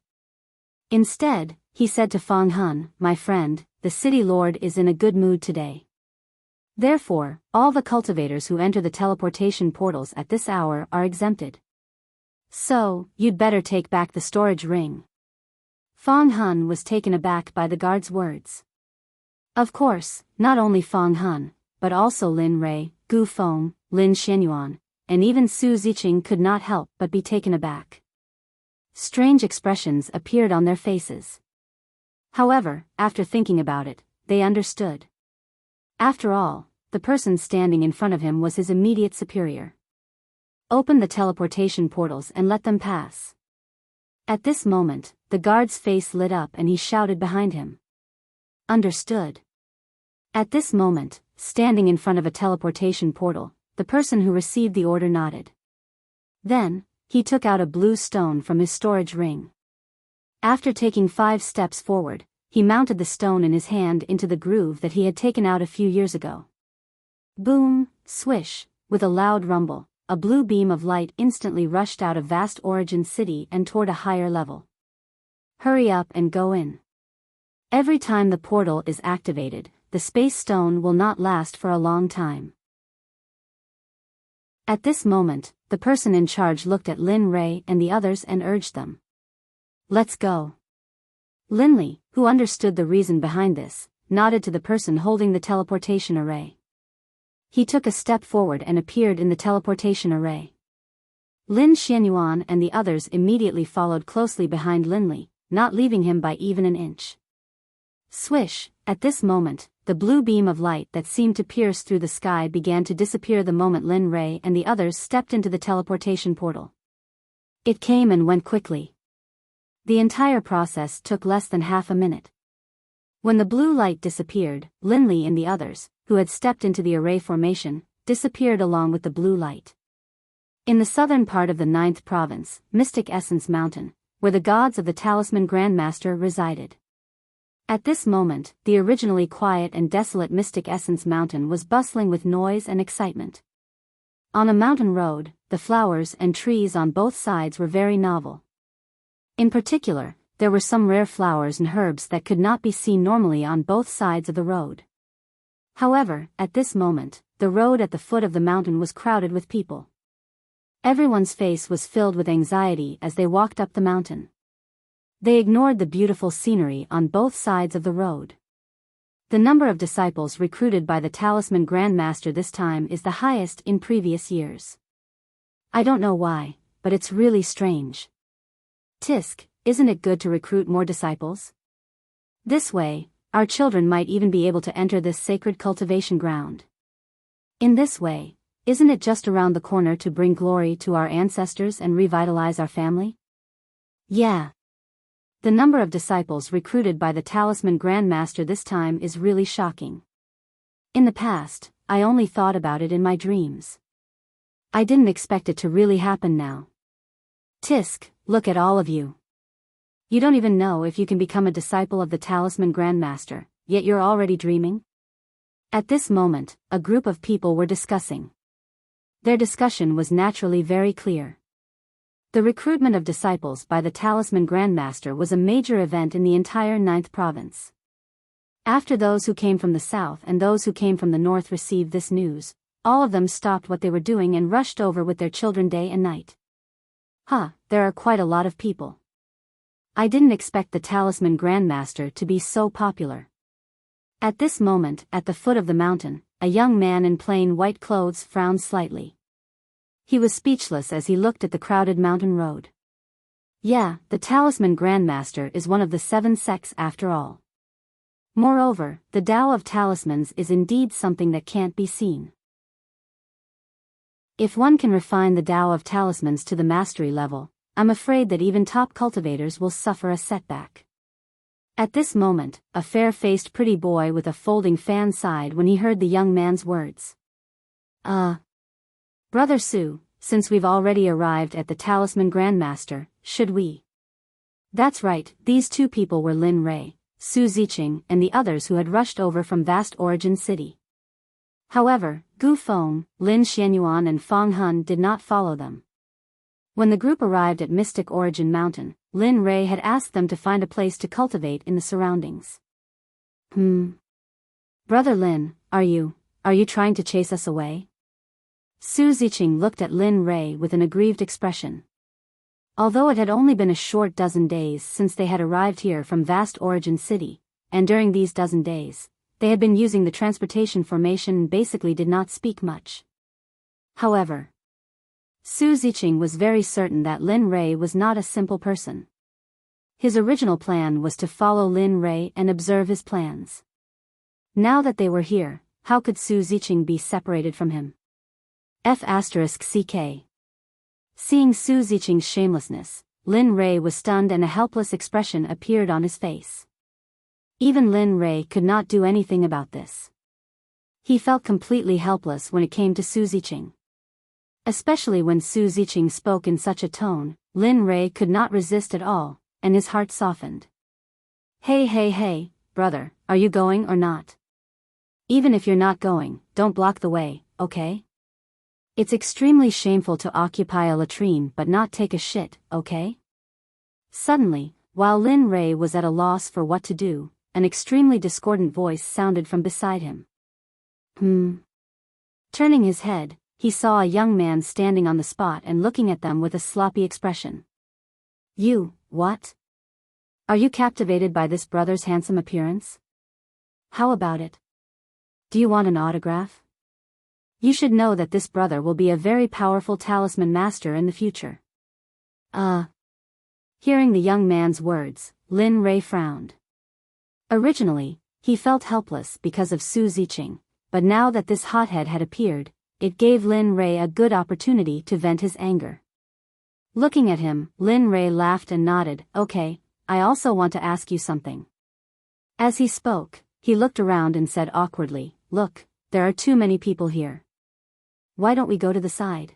S1: Instead, he said to Fang Hun, "My friend, the city lord is in a good mood today. Therefore, all the cultivators who enter the teleportation portals at this hour are exempted. So, you'd better take back the storage ring." Fang Hun was taken aback by the guard's words. Of course, not only Fang Hun, but also Lin Rei, Gu Feng, Lin Xianyuan, and even Su Ziqing could not help but be taken aback. Strange expressions appeared on their faces. However, after thinking about it, they understood. After all, the person standing in front of him was his immediate superior. Open the teleportation portals and let them pass. At this moment, the guard's face lit up and he shouted behind him. Understood. At this moment, standing in front of a teleportation portal, the person who received the order nodded. Then, he took out a blue stone from his storage ring. After taking 5 steps forward, he mounted the stone in his hand into the groove that he had taken out a few years ago. Boom, swish, with a loud rumble, a blue beam of light instantly rushed out of vast origin city and toward a higher level. Hurry up and go in. Every time the portal is activated, the space stone will not last for a long time. At this moment, the person in charge looked at Lin Rei and the others and urged them. Let's go. Linley, who understood the reason behind this, nodded to the person holding the teleportation array. He took a step forward and appeared in the teleportation array. Lin Xianyuan and the others immediately followed closely behind Linley, not leaving him by even an inch. Swish, at this moment, the blue beam of light that seemed to pierce through the sky began to disappear the moment Lin Rei and the others stepped into the teleportation portal. It came and went quickly. The entire process took less than half a minute. When the blue light disappeared, Linley and the others, who had stepped into the array formation, disappeared along with the blue light. In the southern part of the 9th province, Mystic Essence Mountain, where the gods of the Talisman Grandmaster resided. At this moment, the originally quiet and desolate Mystic Essence Mountain was bustling with noise and excitement. On a mountain road, the flowers and trees on both sides were very novel. In particular, there were some rare flowers and herbs that could not be seen normally on both sides of the road. However, at this moment, the road at the foot of the mountain was crowded with people. Everyone's face was filled with anxiety as they walked up the mountain. They ignored the beautiful scenery on both sides of the road. The number of disciples recruited by the Talisman Grandmaster this time is the highest in previous years. I don't know why, but it's really strange. Tisk, isn't it good to recruit more disciples? This way, our children might even be able to enter this sacred cultivation ground. In this way, isn't it just around the corner to bring glory to our ancestors and revitalize our family? Yeah. The number of disciples recruited by the Talisman Grandmaster this time is really shocking. In the past, I only thought about it in my dreams. I didn't expect it to really happen now. Tisk, look at all of you. You don't even know if you can become a disciple of the Talisman Grandmaster, yet you're already dreaming? At this moment, a group of people were discussing. Their discussion was naturally very clear. The recruitment of disciples by the Talisman Grandmaster was a major event in the entire 9th province. After those who came from the south and those who came from the north received this news, all of them stopped what they were doing and rushed over with their children day and night. There are quite a lot of people. I didn't expect the Talisman Grandmaster to be so popular. At this moment, at the foot of the mountain, a young man in plain white clothes frowned slightly. He was speechless as he looked at the crowded mountain road. Yeah, the Talisman Grandmaster is one of the 7 sects after all. Moreover, the Tao of Talismans is indeed something that can't be seen. If one can refine the Tao of Talismans to the mastery level, I'm afraid that even top cultivators will suffer a setback. At this moment, a fair-faced pretty boy with a folding fan sighed when he heard the young man's words. Brother Su, since we've already arrived at the Talisman Grandmaster, should we? That's right, these 2 people were Lin Rei, Su Ziqing, and the others who had rushed over from vast origin city. However, Gu Feng, Lin Xianyuan and Fang Hun did not follow them. When the group arrived at Mystic Origin Mountain, Lin Rei had asked them to find a place to cultivate in the surroundings. Brother Lin, are you trying to chase us away? Su Ziqing looked at Lin Rei with an aggrieved expression. Although it had only been a short dozen days since they had arrived here from vast origin city, and during these dozen days, they had been using the transportation formation and basically did not speak much. However, Su Ziqing was very certain that Lin Rei was not a simple person. His original plan was to follow Lin Rei and observe his plans. Now that they were here, how could Su Ziqing be separated from him? F***ck. Seeing Su Ziqing's shamelessness, Lin Rei was stunned and a helpless expression appeared on his face. Even Lin Rei could not do anything about this. He felt completely helpless when it came to Su Ziqing. Especially when Su Ziqing spoke in such a tone, Lin Rei could not resist at all, and his heart softened. Hey, brother, are you going or not? Even if you're not going, don't block the way, okay? It's extremely shameful to occupy a latrine but not take a shit, okay? Suddenly, while Lin Rei was at a loss for what to do, an extremely discordant voice sounded from beside him. Turning his head, he saw a young man standing on the spot and looking at them with a sloppy expression. You, what? Are you captivated by this brother's handsome appearance? How about it? Do you want an autograph? You should know that this brother will be a very powerful talisman master in the future. Hearing the young man's words, Lin Rei frowned. Originally, he felt helpless because of Su Ziqing, but now that this hothead had appeared, it gave Lin Rei a good opportunity to vent his anger. Looking at him, Lin Rei laughed and nodded. Okay, I also want to ask you something. As he spoke, he looked around and said awkwardly, Look, there are too many people here. Why don't we go to the side?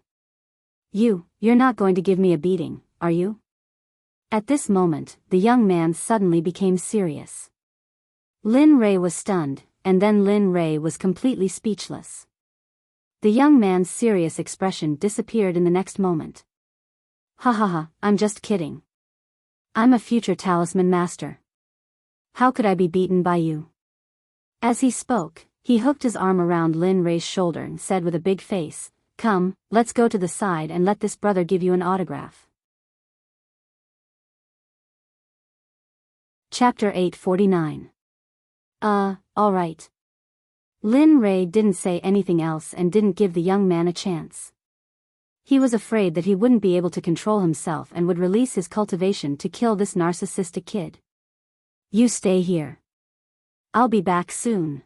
S1: You're not going to give me a beating, are you? At this moment, the young man suddenly became serious. Lin Rei was stunned, and then Lin Rei was completely speechless. The young man's serious expression disappeared in the next moment. I'm just kidding. I'm a future talisman master. How could I be beaten by you? As he spoke, he hooked his arm around Lin Rei's shoulder and said with a big face, Come, let's go to the side and let this brother give you an autograph. Chapter 849. Alright. Lin Rei didn't say anything else and didn't give the young man a chance. He was afraid that he wouldn't be able to control himself and would release his cultivation to kill this narcissistic kid. You stay here. I'll be back soon.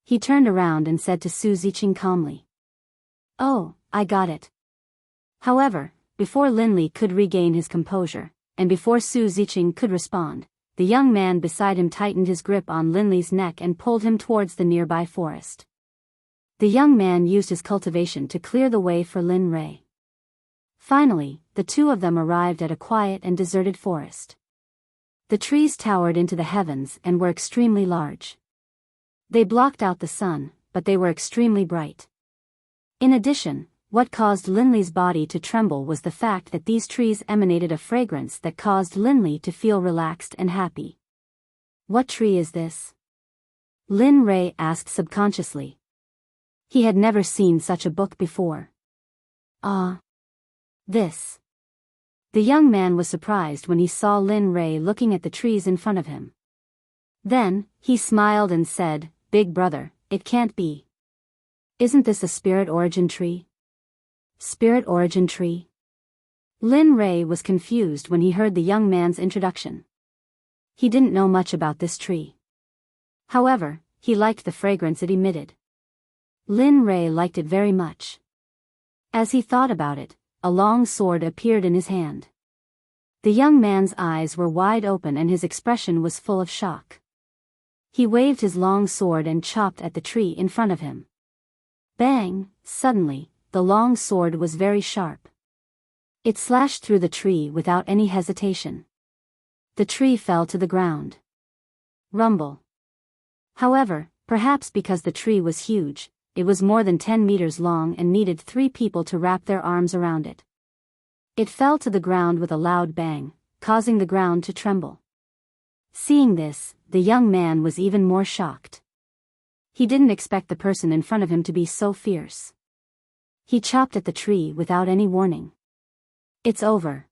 S1: He turned around and said to Su Ziqing calmly. Oh, I got it. However, before Lin Li could regain his composure, and before Su Ziqing could respond, the young man beside him tightened his grip on Lin Li's neck and pulled him towards the nearby forest. The young man used his cultivation to clear the way for Lin Rei. Finally, the two of them arrived at a quiet and deserted forest. The trees towered into the heavens and were extremely large. They blocked out the sun, but they were extremely bright. In addition, what caused Lin Li's body to tremble was the fact that these trees emanated a fragrance that caused Lin Li to feel relaxed and happy. What tree is this? Lin Rei asked subconsciously. He had never seen such a book before. This. The young man was surprised when he saw Lin Rei looking at the trees in front of him. Then, he smiled and said, Big brother, it can't be. Isn't this a spirit origin tree? Spirit origin tree? Lin Rei was confused when he heard the young man's introduction. He didn't know much about this tree. However, he liked the fragrance it emitted. Lin Rei liked it very much. As he thought about it, a long sword appeared in his hand. The young man's eyes were wide open and his expression was full of shock. He waved his long sword and chopped at the tree in front of him. Bang! Suddenly, the long sword was very sharp. It slashed through the tree without any hesitation. The tree fell to the ground. Rumble. However, perhaps because the tree was huge, it was more than 10 meters long and needed 3 people to wrap their arms around it. It fell to the ground with a loud bang, causing the ground to tremble. Seeing this, the young man was even more shocked. He didn't expect the person in front of him to be so fierce. He chopped at the tree without any warning. It's over.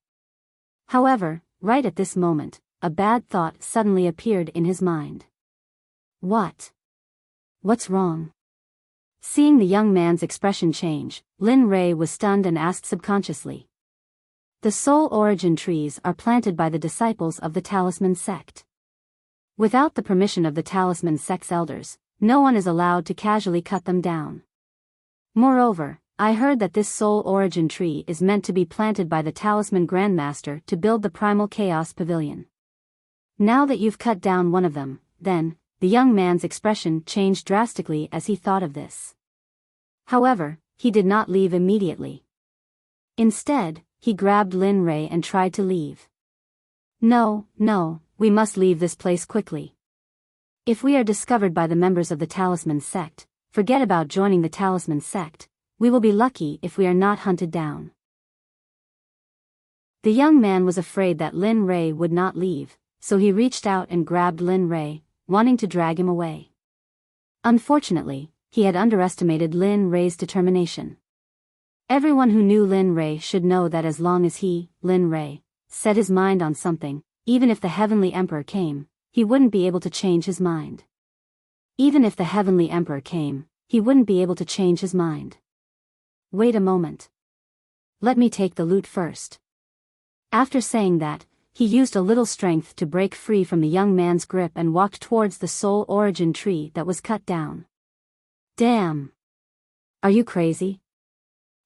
S1: However, right at this moment, a bad thought suddenly appeared in his mind. What? What's wrong? Seeing the young man's expression change, Lin Rei was stunned and asked subconsciously. The soul origin trees are planted by the disciples of the Talisman Sect. Without the permission of the Talisman Sect's elders, no one is allowed to casually cut them down. Moreover, I heard that this soul origin tree is meant to be planted by the Talisman Grandmaster to build the Primal Chaos Pavilion. Now that you've cut down one of them, then, the young man's expression changed drastically as he thought of this. However, he did not leave immediately. Instead, he grabbed Lin Rei and tried to leave. No, we must leave this place quickly. If we are discovered by the members of the Talisman Sect, forget about joining the Talisman Sect, we will be lucky if we are not hunted down. The young man was afraid that Lin Rei would not leave, so he reached out and grabbed Lin Rei, wanting to drag him away. Unfortunately, he had underestimated Lin Rei's determination. Everyone who knew Lin Rei should know that as long as he, Lin Rei, set his mind on something, even if the Heavenly Emperor came, he wouldn't be able to change his mind. Even if the Heavenly Emperor came, he wouldn't be able to change his mind. Wait a moment. Let me take the loot first. After saying that, he used a little strength to break free from the young man's grip and walked towards the soul origin tree that was cut down. Damn! Are you crazy?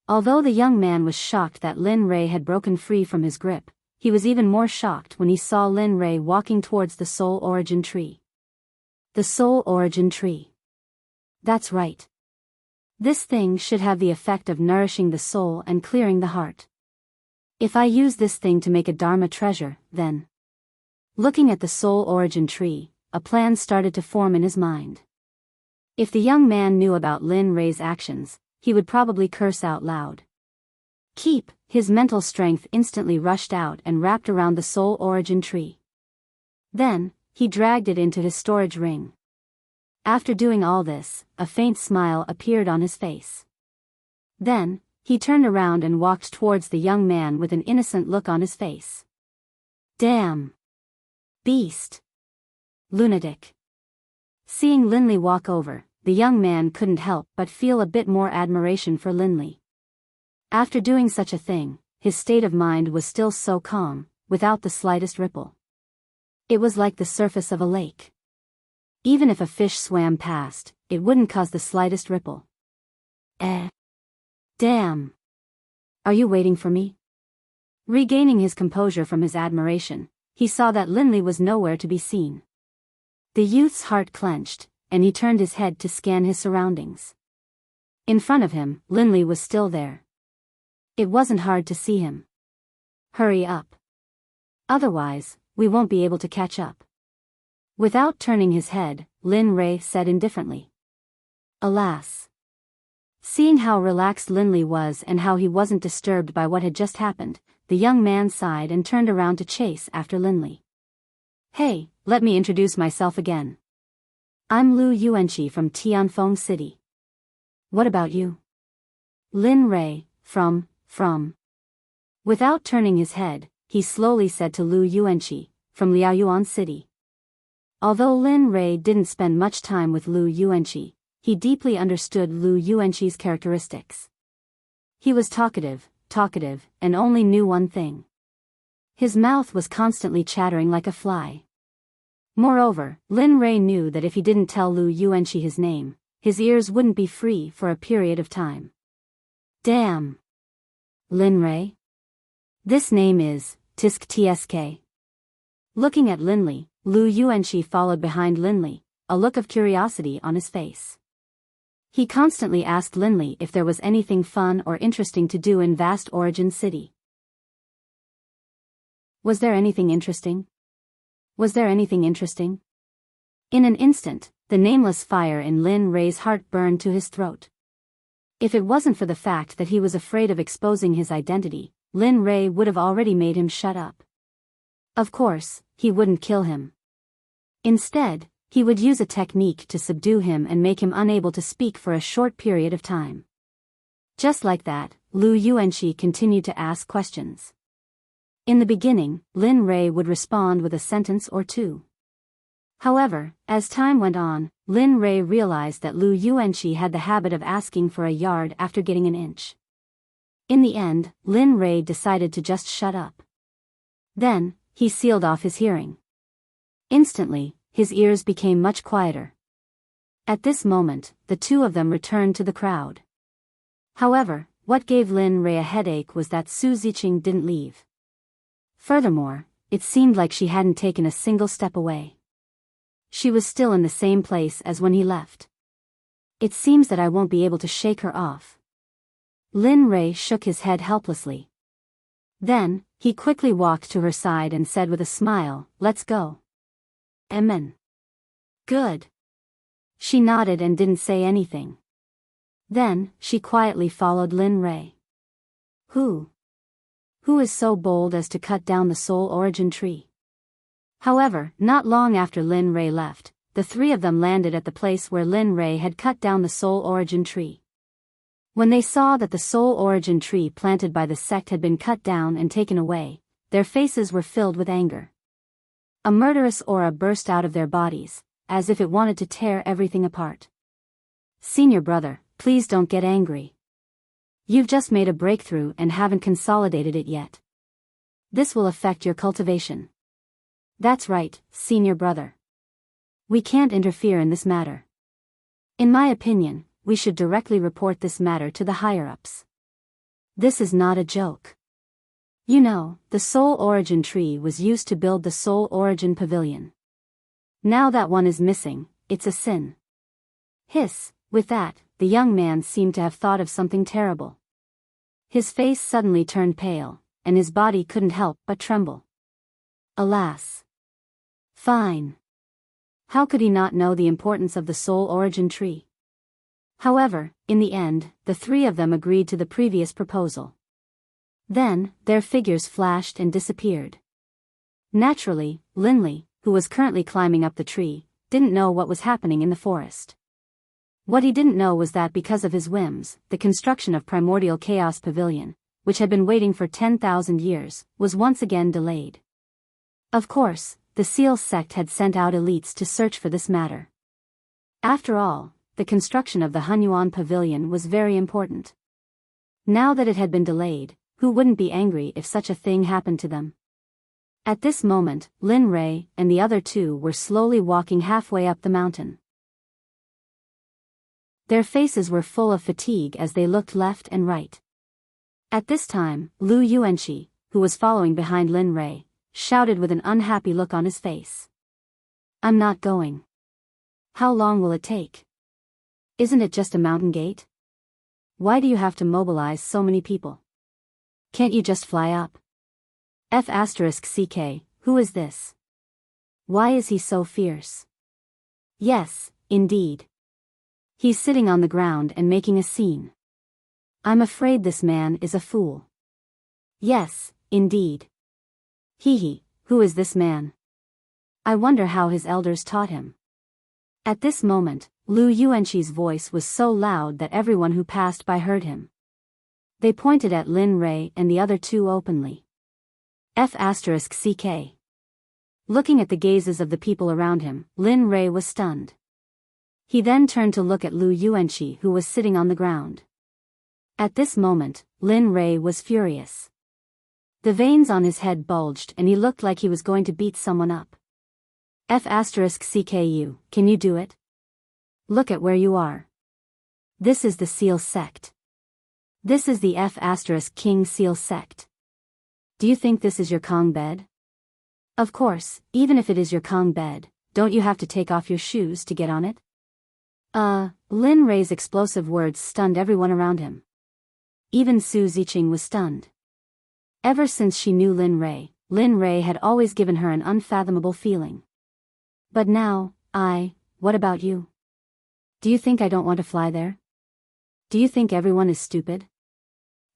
S1: Although the young man was shocked that Lin Rei had broken free from his grip, he was even more shocked when he saw Lin Rei walking towards the soul origin tree. The soul origin tree. That's right. This thing should have the effect of nourishing the soul and clearing the heart. If I use this thing to make a Dharma treasure, then... Looking at the soul origin tree, a plan started to form in his mind. If the young man knew about Lin Rei's actions, he would probably curse out loud. His mental strength instantly rushed out and wrapped around the soul origin tree. Then, he dragged it into his storage ring. After doing all this, a faint smile appeared on his face. Then, he turned around and walked towards the young man with an innocent look on his face. Damn! Beast! Lunatic! Seeing Linley walk over, the young man couldn't help but feel a bit more admiration for Linley. After doing such a thing, his state of mind was still so calm, without the slightest ripple. It was like the surface of a lake. Even if a fish swam past, it wouldn't cause the slightest ripple. Damn! Are you waiting for me? Regaining his composure from his admiration, he saw that Linley was nowhere to be seen. The youth's heart clenched, and he turned his head to scan his surroundings. In front of him, Linley was still there. It wasn't hard to see him. Hurry up. Otherwise, we won't be able to catch up. Without turning his head, Lin Rei said indifferently. Alas. Seeing how relaxed Linley was and how he wasn't disturbed by what had just happened, the young man sighed and turned around to chase after Linley. Hey, let me introduce myself again. I'm Lu Yuanqi from Tianfeng City. What about you? Lin Rei, from. Without turning his head, he slowly said to Lu Yuanqi, from Liaoyuan City. Although Lin Rei didn't spend much time with Lu Yuanqi, he deeply understood Lu Yuanqi's characteristics. He was talkative, and only knew one thing. His mouth was constantly chattering like a fly. Moreover, Lin Rei knew that if he didn't tell Lu Yuanqi his name, his ears wouldn't be free for a period of time. Damn! Lin Rei? This name is Tisk Tsk. Looking at Linley, Lu Yuanqi followed behind Linley, a look of curiosity on his face. He constantly asked Linley if there was anything fun or interesting to do in vast Origin City. Was there anything interesting? In an instant, the nameless fire in Lin Rei's heart burned to his throat. If it wasn't for the fact that he was afraid of exposing his identity, Lin Rei would have already made him shut up. Of course, he wouldn't kill him. Instead, he would use a technique to subdue him and make him unable to speak for a short period of time. Just like that, Lu Yuanqi continued to ask questions. In the beginning, Lin Rei would respond with a sentence or two. However, as time went on, Lin Rei realized that Lu Yuanqi had the habit of asking for a yard after getting an inch. In the end, Lin Rei decided to just shut up. Then, he sealed off his hearing. Instantly, his ears became much quieter. At this moment, the two of them returned to the crowd. However, what gave Lin Rei a headache was that Su Ziqing didn't leave. Furthermore, it seemed like she hadn't taken a single step away. She was still in the same place as when he left. It seems that I won't be able to shake her off. Lin Rei shook his head helplessly. Then, he quickly walked to her side and said with a smile, "Let's go." Amen. Good. She nodded and didn't say anything. Then, she quietly followed Lin Rei. Who is so bold as to cut down the soul origin tree? However, not long after Lin Rei left, the three of them landed at the place where Lin Rei had cut down the soul origin tree. When they saw that the soul origin tree planted by the sect had been cut down and taken away, their faces were filled with anger. A murderous aura burst out of their bodies, as if it wanted to tear everything apart. Senior brother, please don't get angry. You've just made a breakthrough and haven't consolidated it yet. This will affect your cultivation. That's right, senior brother. We can't interfere in this matter. In my opinion, we should directly report this matter to the higher-ups. This is not a joke. You know, the soul origin tree was used to build the soul origin pavilion. Now that one is missing, it's a sin. Hiss. With that, the young man seemed to have thought of something terrible. His face suddenly turned pale, and his body couldn't help but tremble. Alas. Fine. How could he not know the importance of the soul origin tree? However, in the end, the three of them agreed to the previous proposal. Then, their figures flashed and disappeared. Naturally, Linley, who was currently climbing up the tree, didn't know what was happening in the forest. What he didn't know was that because of his whims, the construction of Primordial Chaos Pavilion, which had been waiting for 10,000 years, was once again delayed. Of course, the Seal Sect had sent out elites to search for this matter. After all, the construction of the Hunyuan Pavilion was very important. Now that it had been delayed, who wouldn't be angry if such a thing happened to them? At this moment, Lin Rei and the other two were slowly walking halfway up the mountain. Their faces were full of fatigue as they looked left and right. At this time, Lu Yuanqi, who was following behind Lin Rei, shouted with an unhappy look on his face. I'm not going. How long will it take? Isn't it just a mountain gate? Why do you have to mobilize so many people? Can't you just fly up? F*CK, who is this? Why is he so fierce? Yes, indeed. He's sitting on the ground and making a scene. I'm afraid this man is a fool. Yes, indeed. Who is this man? I wonder how his elders taught him. At this moment, Lu Yuanqi's voice was so loud that everyone who passed by heard him. They pointed at Lin Rei and the other two openly. F*CK. Looking at the gazes of the people around him, Lin Rei was stunned. He then turned to look at Lu Yuanqi, who was sitting on the ground. At this moment, Lin Rei was furious. The veins on his head bulged and he looked like he was going to beat someone up. F*CKU, can you do it? Look at where you are. This is the Seal Sect. This is the F*King Seal Sect. Do you think this is your Kong bed? Of course, even if it is your Kong bed, don't you have to take off your shoes to get on it? Lin Rei's explosive words stunned everyone around him. Even Su Ziqing was stunned. Ever since she knew Lin Rei had always given her an unfathomable feeling. But now, What about you? Do you think I don't want to fly there? Do you think everyone is stupid?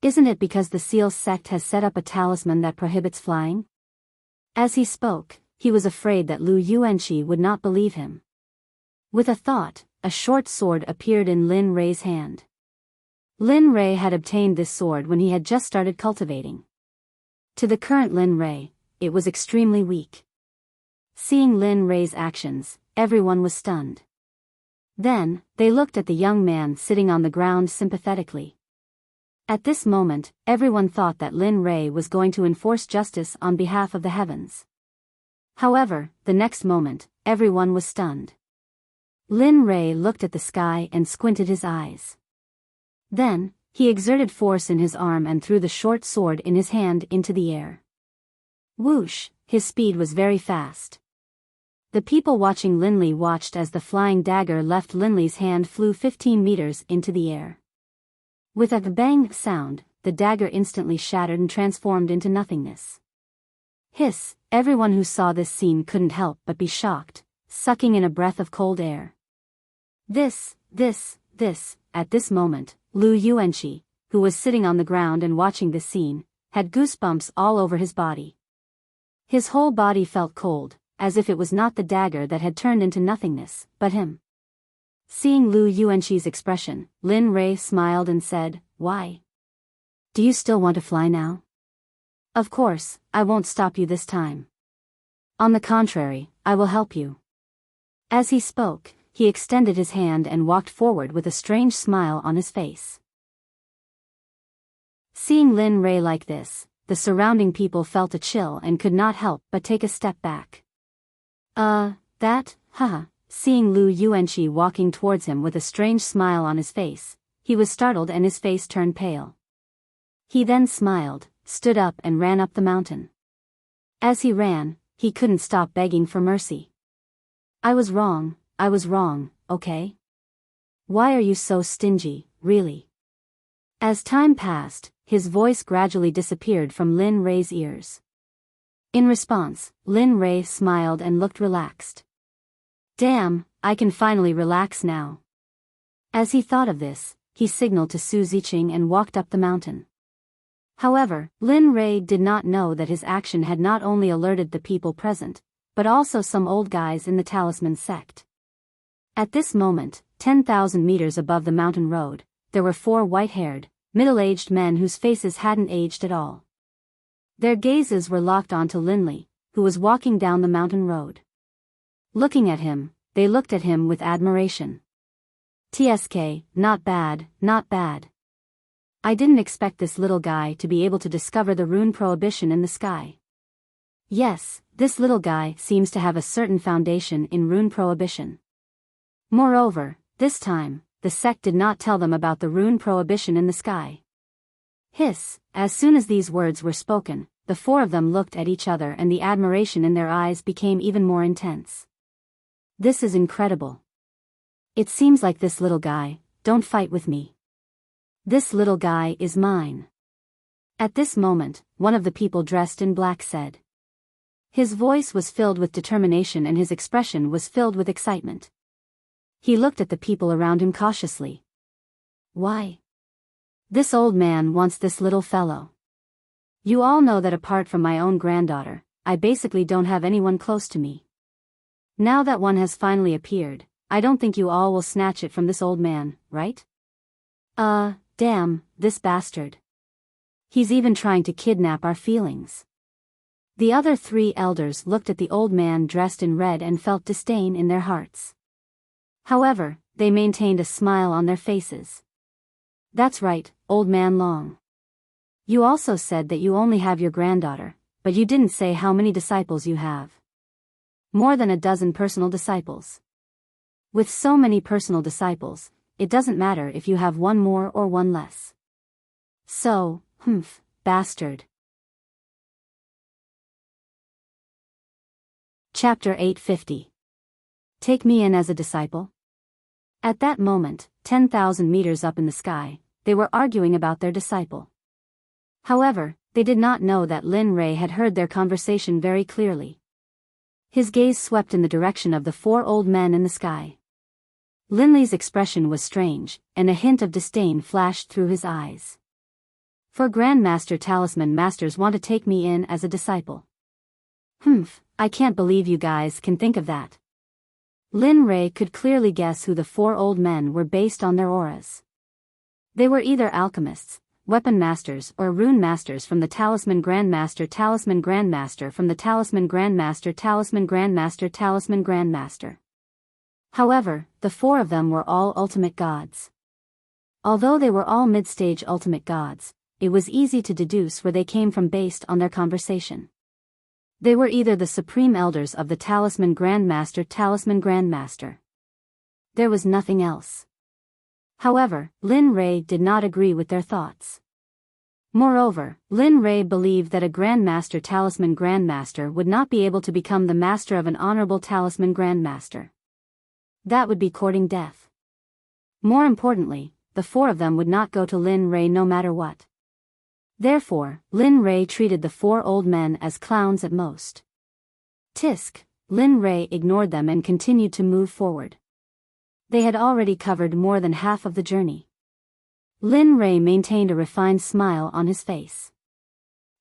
S1: Isn't it because the Seal Sect has set up a talisman that prohibits flying? As he spoke, he was afraid that Lu Yuanqi would not believe him. With a thought, a short sword appeared in Lin Rei's hand. Lin Rei had obtained this sword when he had just started cultivating. To the current Lin Rei, it was extremely weak. Seeing Lin Rei's actions, everyone was stunned. Then, they looked at the young man sitting on the ground sympathetically. At this moment, everyone thought that Lin Rei was going to enforce justice on behalf of the heavens. However, the next moment, everyone was stunned. Lin Rei looked at the sky and squinted his eyes. Then, he exerted force in his arm and threw the short sword in his hand into the air. Whoosh, his speed was very fast. The people watching Linley watched as the flying dagger left Linley's hand flew 15 meters into the air. With a bang sound, the dagger instantly shattered and transformed into nothingness. Hiss, everyone who saw this scene couldn't help but be shocked, sucking in a breath of cold air. This, at this moment, Lu Yuanqi, who was sitting on the ground and watching this scene, had goosebumps all over his body. His whole body felt cold, as if it was not the dagger that had turned into nothingness, but him. Seeing Lu Yuanqi's expression, Lin Rei smiled and said, "Why? Do you still want to fly now? Of course, I won't stop you this time. On the contrary, I will help you." As he spoke, he extended his hand and walked forward with a strange smile on his face. Seeing Lin Rei like this, the surrounding people felt a chill and could not help but take a step back. Seeing Lu Yuanqi walking towards him with a strange smile on his face, he was startled and his face turned pale. He then smiled, stood up and ran up the mountain. As he ran, he couldn't stop begging for mercy. I was wrong, okay? Why are you so stingy, really?" As time passed, his voice gradually disappeared from Lin Rei's ears. In response, Lin Rei smiled and looked relaxed. Damn, I can finally relax now. As he thought of this, he signaled to Su Ziqing and walked up the mountain. However, Lin Rei did not know that his action had not only alerted the people present, but also some old guys in the Talisman Sect. At this moment, 10,000 meters above the mountain road, there were 4 white-haired, middle-aged men whose faces hadn't aged at all. Their gazes were locked onto Linley, who was walking down the mountain road. Looking at him, they looked at him with admiration. "TSK, not bad, not bad. I didn't expect this little guy to be able to discover the rune prohibition in the sky. Yes, this little guy seems to have a certain foundation in rune prohibition. Moreover, this time, the sect did not tell them about the rune prohibition in the sky." Hiss, as soon as these words were spoken, the 4 of them looked at each other and the admiration in their eyes became even more intense. This is incredible. It seems like this little guy, don't fight with me. This little guy is mine. At this moment, one of the people dressed in black said. His voice was filled with determination and his expression was filled with excitement. He looked at the people around him cautiously. Why? This old man wants this little fellow. You all know that apart from my own granddaughter, I basically don't have anyone close to me. Now that one has finally appeared, I don't think you all will snatch it from this old man, right? Damn, this bastard. He's even trying to kidnap our feelings. The other 3 elders looked at the old man dressed in red and felt disdain in their hearts. However, they maintained a smile on their faces. That's right, old man Long. You also said that you only have your granddaughter, but you didn't say how many disciples you have. More than a dozen personal disciples. With so many personal disciples, it doesn't matter if you have one more or one less. So, bastard. Chapter 850. Take me in as a disciple? At that moment, 10,000 meters up in the sky, they were arguing about their disciple. However, they did not know that Lin Rei had heard their conversation very clearly. His gaze swept in the direction of the four old men in the sky. Linley's expression was strange, and a hint of disdain flashed through his eyes. "For Grandmaster Talisman Masters want to take me in as a disciple. Humph, I can't believe you guys can think of that." Lin Rei could clearly guess who the four old men were based on their auras. They were either alchemists, weapon masters, or rune masters from the Talisman Grandmaster from the Talisman Grandmaster. However, the four of them were all ultimate gods. Although they were all mid-stage ultimate gods, it was easy to deduce where they came from based on their conversation. They were either the supreme elders of the Talisman Grandmaster. There was nothing else. However, Lin Rei did not agree with their thoughts. Moreover, Lin Rei believed that a Grandmaster Talisman Grandmaster would not be able to become the master of an honorable Talisman Grandmaster. That would be courting death. More importantly, the four of them would not go to Lin Rei no matter what. Therefore, Lin Rei treated the four old men as clowns at most. Tisk, Lin Rei ignored them and continued to move forward. They had already covered more than half of the journey. Lin Rei maintained a refined smile on his face.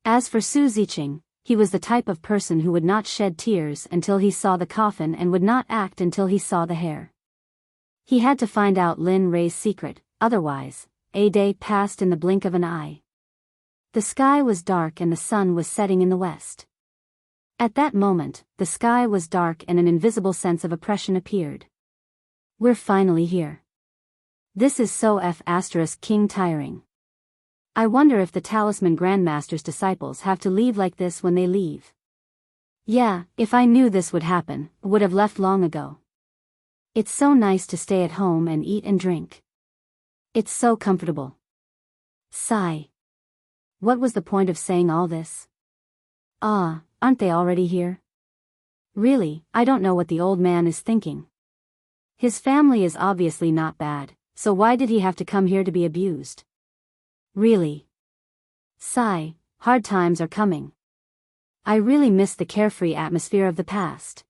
S1: As for Su Ziqing, he was the type of person who would not shed tears until he saw the coffin and would not act until he saw the hair. He had to find out Lin Rei's secret, otherwise, a day passed in the blink of an eye. The sky was dark and the sun was setting in the west. At that moment, the sky was dark and an invisible sense of oppression appeared. "We're finally here. This is so king tiring. I wonder if the Talisman Grandmaster's disciples have to leave like this when they leave. Yeah, if I knew this would happen, I would have left long ago. It's so nice to stay at home and eat and drink. It's so comfortable." Sigh. What was the point of saying all this? Aren't they already here? Really, I don't know what the old man is thinking. His family is obviously not bad, so why did he have to come here to be abused? Really. Sigh, hard times are coming. I really miss the carefree atmosphere of the past.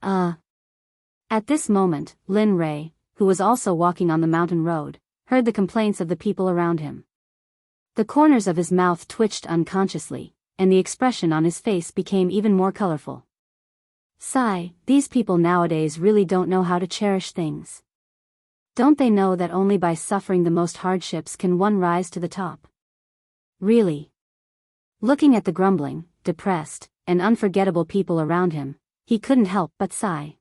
S1: At this moment, Lin Rei, who was also walking on the mountain road, heard the complaints of the people around him. The corners of his mouth twitched unconsciously, and the expression on his face became even more colorful. Sigh, these people nowadays really don't know how to cherish things. Don't they know that only by suffering the most hardships can one rise to the top? Really. Looking at the grumbling, depressed, and unforgettable people around him, he couldn't help but sigh.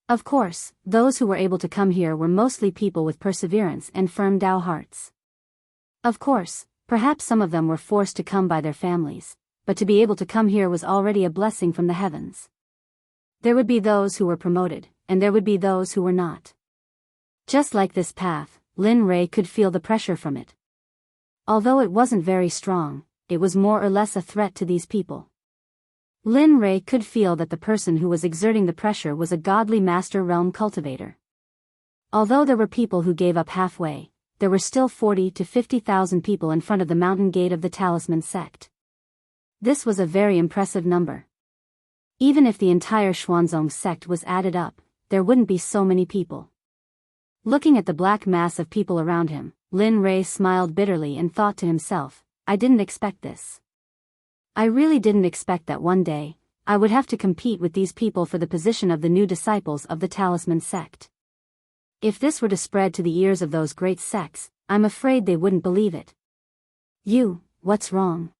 S1: Of course, those who were able to come here were mostly people with perseverance and firm Tao hearts. Of course, perhaps some of them were forced to come by their families, but to be able to come here was already a blessing from the heavens. There would be those who were promoted, and there would be those who were not. Just like this path, Lin Rei could feel the pressure from it. Although it wasn't very strong, it was more or less a threat to these people. Lin Rei could feel that the person who was exerting the pressure was a godly master realm cultivator. Although there were people who gave up halfway, there were still 40 to 50,000 people in front of the mountain gate of the Talisman Sect. This was a very impressive number. Even if the entire Xuanzong sect was added up, there wouldn't be so many people. Looking at the black mass of people around him, Lin Rei smiled bitterly and thought to himself, I didn't expect this. I really didn't expect that one day, I would have to compete with these people for the position of the new disciples of the Talisman Sect. If this were to spread to the ears of those great sects, I'm afraid they wouldn't believe it. What's wrong?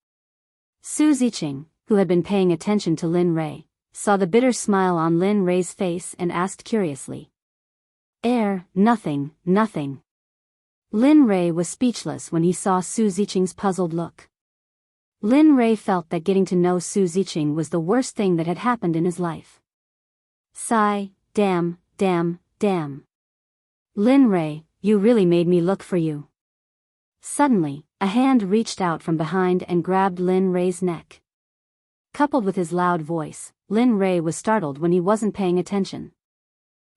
S1: Su Ziqing, who had been paying attention to Lin Rei, saw the bitter smile on Lin Rei's face and asked curiously. Nothing. Lin Rei was speechless when he saw Su Ziqing's puzzled look. Lin Rei felt that getting to know Su Ziqing was the worst thing that had happened in his life. Sigh, damn. Lin Rei, you really made me look for you. Suddenly, a hand reached out from behind and grabbed Lin Rei's neck. Coupled with his loud voice, Lin Rei was startled when he wasn't paying attention.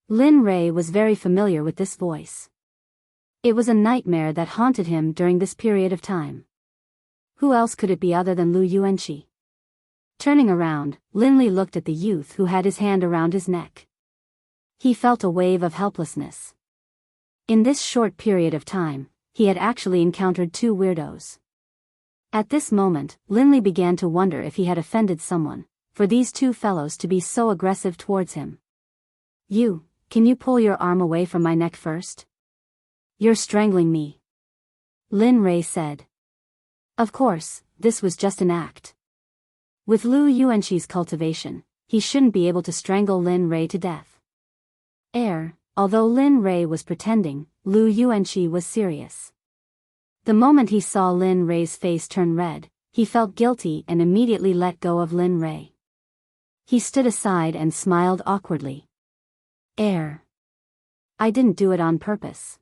S1: Lin Rei was very familiar with this voice. It was a nightmare that haunted him during this period of time. Who else could it be other than Lu Yuanqi? Turning around, Linley looked at the youth who had his hand around his neck. He felt a wave of helplessness. In this short period of time, he had actually encountered two weirdos. At this moment, Linley began to wonder if he had offended someone, for these two fellows to be so aggressive towards him. Can you pull your arm away from my neck first? You're strangling me. Lin Rei said. Of course, this was just an act. With Lu Yuanqi's cultivation, he shouldn't be able to strangle Lin Rei to death. Although Lin Rei was pretending, Lu Yuanqi was serious. The moment he saw Lin Rei's face turn red, he felt guilty and immediately let go of Lin Rei. He stood aside and smiled awkwardly. I didn't do it on purpose.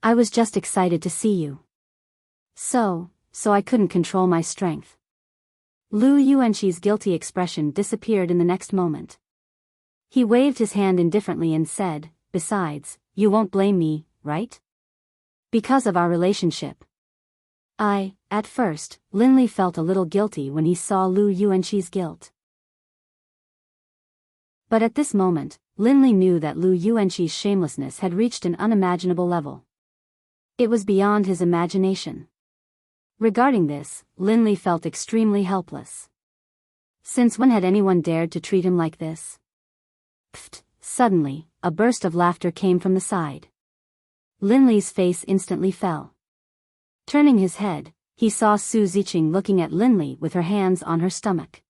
S1: I was just excited to see you. So I couldn't control my strength. Lu Yuanqi's guilty expression disappeared in the next moment. He waved his hand indifferently and said, besides, you won't blame me, right? Because of our relationship. At first, Linley felt a little guilty when he saw Lu Yuanqi's guilt. But at this moment, Linley knew that Lu Yuanqi's shamelessness had reached an unimaginable level. It was beyond his imagination. Regarding this, Linley felt extremely helpless. Since when had anyone dared to treat him like this? Pfft! Suddenly, a burst of laughter came from the side. Linley's face instantly fell. Turning his head, he saw Su Ziqing looking at Linley with her hands on her stomach.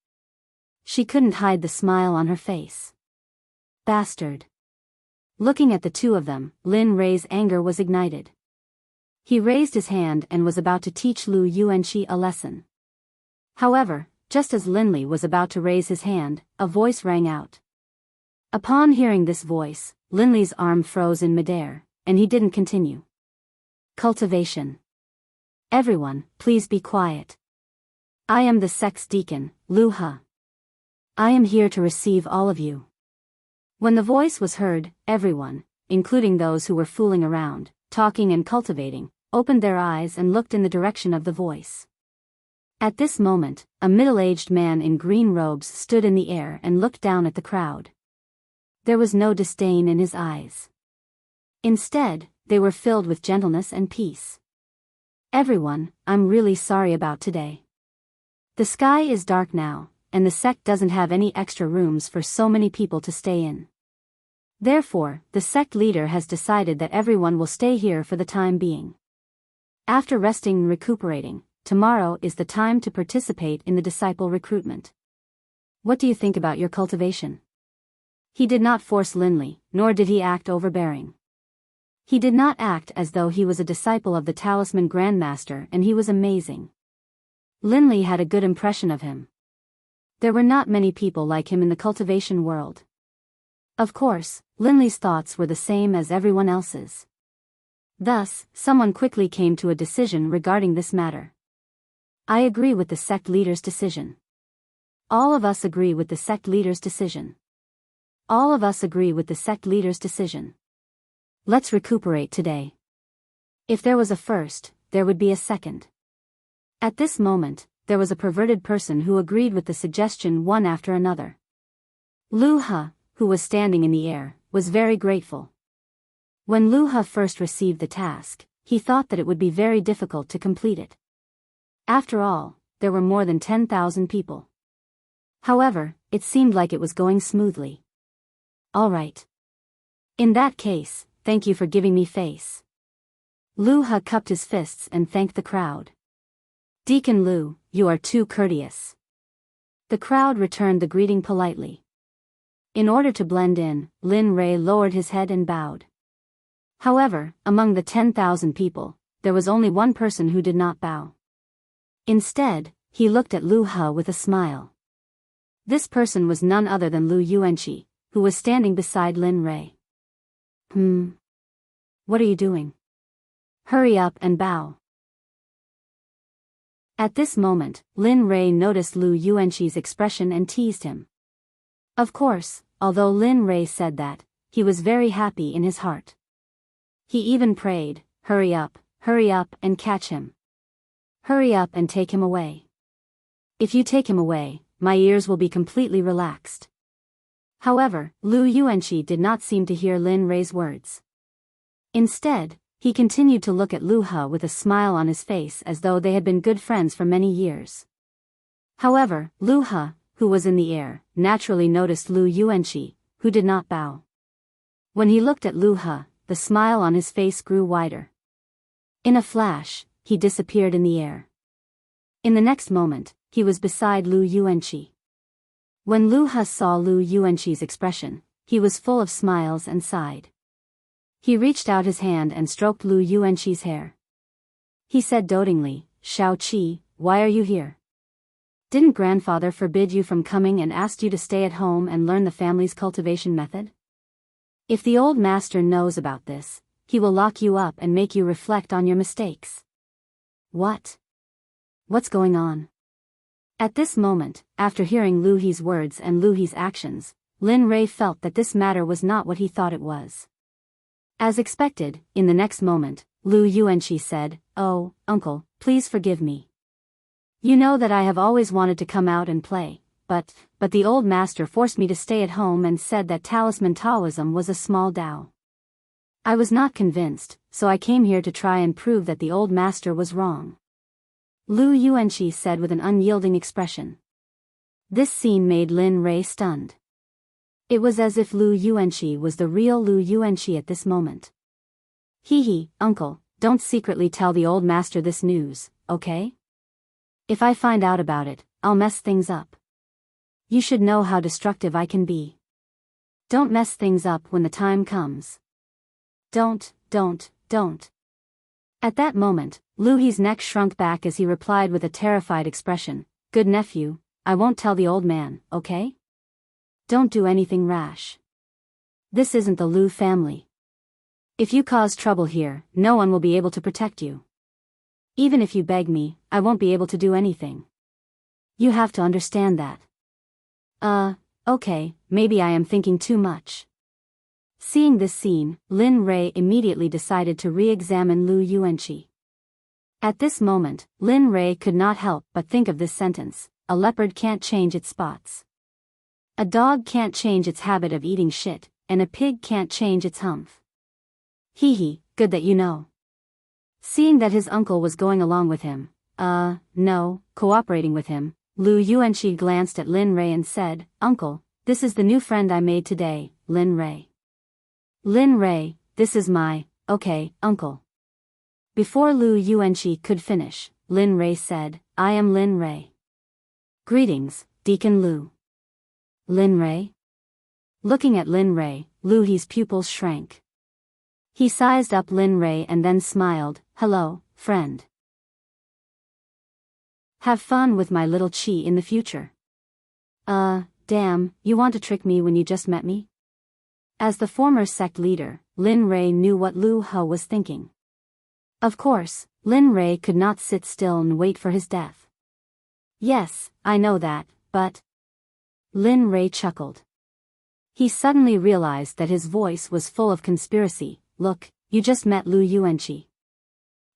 S1: She couldn't hide the smile on her face. Bastard! Looking at the two of them, Lin Rei's anger was ignited. He raised his hand and was about to teach Lu Yuanqi a lesson. However, just as Linley was about to raise his hand, a voice rang out. Upon hearing this voice, Linley's arm froze in midair, and he didn't continue. Cultivation. Everyone, please be quiet. I am the Sect's deacon, Lu He. I am here to receive all of you. When the voice was heard, everyone, including those who were fooling around, talking and cultivating, opened their eyes and looked in the direction of the voice. At this moment, a middle-aged man in green robes stood in the air and looked down at the crowd. There was no disdain in his eyes. Instead, they were filled with gentleness and peace. Everyone, I'm really sorry about today. The sky is dark now, and the sect doesn't have any extra rooms for so many people to stay in. Therefore, the sect leader has decided that everyone will stay here for the time being. After resting and recuperating, tomorrow is the time to participate in the disciple recruitment. What do you think about your cultivation? He did not force Linley, nor did he act overbearing. He did not act as though he was a disciple of the Talisman Grandmaster and he was amazing. Linley had a good impression of him. There were not many people like him in the cultivation world. Of course, Linley's thoughts were the same as everyone else's. Thus, someone quickly came to a decision regarding this matter. I agree with the sect leader's decision. All of us agree with the sect leader's decision. All of us agree with the sect leader's decision. Let's recuperate today. If there was a first, there would be a second. At this moment, there was a perverted person who agreed with the suggestion one after another. Lu He, who was standing in the air, was very grateful. When Lu He first received the task, he thought that it would be very difficult to complete it. After all, there were more than 10,000 people. However, it seemed like it was going smoothly. All right. In that case, thank you for giving me face. Lu He cupped his fists and thanked the crowd. Deacon Lu, you are too courteous. The crowd returned the greeting politely. In order to blend in, Lin Rei lowered his head and bowed. However, among the 10,000 people, there was only one person who did not bow. Instead, he looked at Lu He with a smile. This person was none other than Lu Yuanqi, who was standing beside Lin Rei. What are you doing? Hurry up and bow. At this moment, Lin Rei noticed Lu Yuanqi's expression and teased him. Of course, although Lin Rei said that, he was very happy in his heart. He even prayed, hurry up and catch him. Hurry up and take him away. If you take him away, my ears will be completely relaxed. However, Lu Yuanqi did not seem to hear Lin Rei's words. Instead, he continued to look at Lu He with a smile on his face as though they had been good friends for many years. However, Lu He, who was in the air, naturally noticed Lu Yuanqi, who did not bow. When he looked at Lu He, the smile on his face grew wider. In a flash, he disappeared in the air. In the next moment, he was beside Lu Yuanqi. When Lu He saw Lu Yuanqi's expression, he was full of smiles and sighed. He reached out his hand and stroked Lu Yuanqi's hair. He said dotingly, "Shao Qi, why are you here? Didn't grandfather forbid you from coming and asked you to stay at home and learn the family's cultivation method? If the old master knows about this, he will lock you up and make you reflect on your mistakes." What? What's going on? At this moment, after hearing Lu He's words and Lu He's actions, Lin Rei felt that this matter was not what he thought it was. As expected, in the next moment, Lu Yuanqi said, "Oh, uncle, please forgive me. You know that I have always wanted to come out and play, but the old master forced me to stay at home and said that talisman Taoism was a small Tao. I was not convinced, so I came here to try and prove that the old master was wrong." Lu Yuanqi said with an unyielding expression. This scene made Lin Rei stunned. It was as if Lu Yuanqi was the real Lu Yuanqi at this moment. Hee, uncle, don't secretly tell the old master this news, okay? If I find out about it, I'll mess things up. You should know how destructive I can be. Don't mess things up when the time comes. Don't. At that moment, Lu He's neck shrunk back as he replied with a terrified expression, "Good nephew, I won't tell the old man, okay? Don't do anything rash. This isn't the Lu family. If you cause trouble here, no one will be able to protect you. Even if you beg me, I won't be able to do anything. You have to understand that." Okay, maybe I am thinking too much. Seeing this scene, Lin Rei immediately decided to re-examine Lu Yuanqi. At this moment, Lin Rei could not help but think of this sentence, "A leopard can't change its spots. A dog can't change its habit of eating shit, and a pig can't change its humph." Hee, good that you know. Seeing that his uncle was going along with him, cooperating with him, Lu Yuanqi glanced at Lin Rei and said, "Uncle, this is the new friend I made today, Lin Rei." "Lin Rei, this is my, okay, uncle." Before Lu Yuanqi could finish, Lin Rei said, "I am Lin Rei. Greetings, Deacon Lu." "Lin Rei?" Looking at Lin Rei, Lu He's pupils shrank. He sized up Lin Rei and then smiled, "Hello, friend. Have fun with my little Qi in the future." Damn, you want to trick me when you just met me?" As the former sect leader, Lin Rei knew what Lu He was thinking. Of course, Lin Rei could not sit still and wait for his death. "Yes, I know that, but..." Lin Rei chuckled. He suddenly realized that his voice was full of conspiracy. "Look, you just met Lu Yuanqi.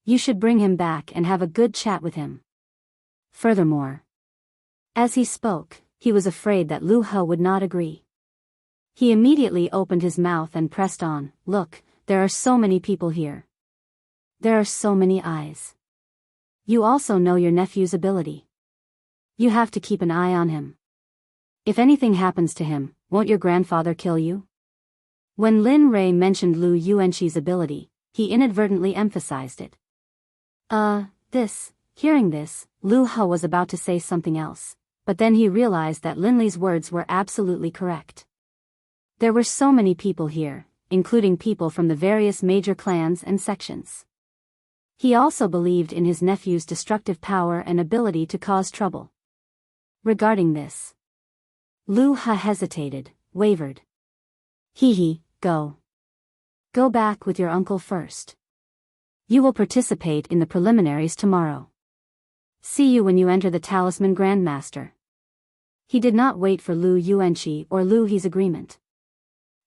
S1: You should bring him back and have a good chat with him. Furthermore..." As he spoke, he was afraid that Lu He would not agree. He immediately opened his mouth and pressed on, "Look, there are so many people here. There are so many eyes. You also know your nephew's ability. You have to keep an eye on him. If anything happens to him, won't your grandfather kill you?" When Lin Rei mentioned Lu Yuanqi's ability, he inadvertently emphasized it. Hearing this, Lu He was about to say something else, but then he realized that Lin Li's words were absolutely correct. There were so many people here, including people from the various major clans and sections. He also believed in his nephew's destructive power and ability to cause trouble. Regarding this, Lu He hesitated, wavered. Hee, go. Go back with your uncle first. You will participate in the preliminaries tomorrow. See you when you enter the Talisman Grandmaster. He did not wait for Lu Yuanqi or Lu He's agreement.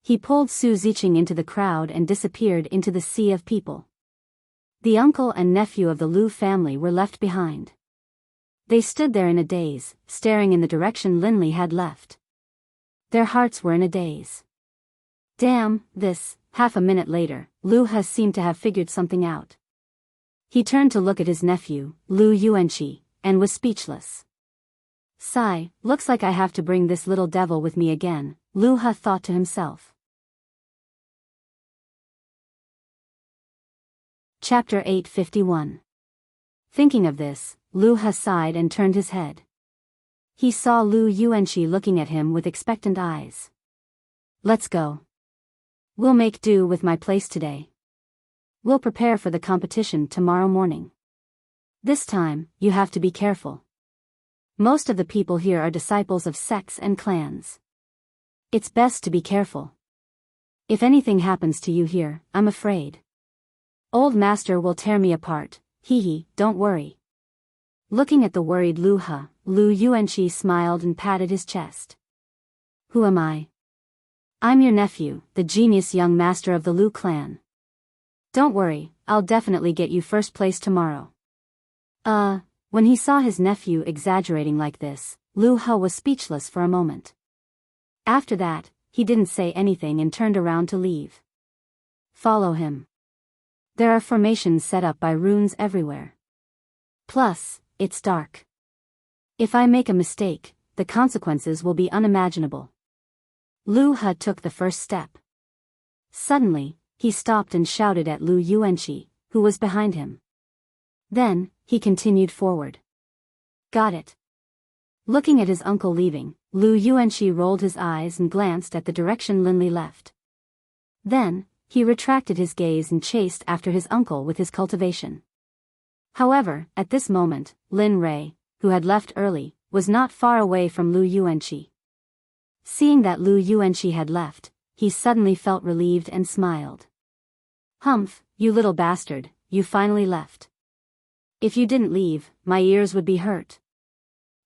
S1: He pulled Su Ziqing into the crowd and disappeared into the sea of people. The uncle and nephew of the Lu family were left behind. They stood there in a daze, staring in the direction Linley had left. Their hearts were in a daze. Damn, this. Half a minute later, Lu He seemed to have figured something out. He turned to look at his nephew, Lu Yuanqi, and was speechless. Sigh, looks like I have to bring this little devil with me again, Lu He thought to himself. Chapter 851. Thinking of this, Lu He sighed and turned his head. He saw Lu Yuanqi looking at him with expectant eyes. Let's go. We'll make do with my place today. We'll prepare for the competition tomorrow morning. This time, you have to be careful. Most of the people here are disciples of sects and clans. It's best to be careful. If anything happens to you here, I'm afraid Old Master will tear me apart. Hee, don't worry. Looking at the worried Lu He, Lu Yuanqi smiled and patted his chest. Who am I? I'm your nephew, the genius young master of the Lu clan. Don't worry, I'll definitely get you first place tomorrow. When he saw his nephew exaggerating like this, Lu He was speechless for a moment. After that, he didn't say anything and turned around to leave. Follow him. There are formations set up by runes everywhere. Plus, it's dark. If I make a mistake, the consequences will be unimaginable. Lu He took the first step. Suddenly, he stopped and shouted at Lu Yuanqi, who was behind him. Then, he continued forward. Got it. Looking at his uncle leaving, Lu Yuanqi rolled his eyes and glanced at the direction Linley left. Then, he retracted his gaze and chased after his uncle with his cultivation. However, at this moment, Lin Rei, who had left early, was not far away from Lu Yuanqi. Seeing that Lu Yuanqi had left, he suddenly felt relieved and smiled. Humph, you little bastard, you finally left. If you didn't leave, my ears would be hurt.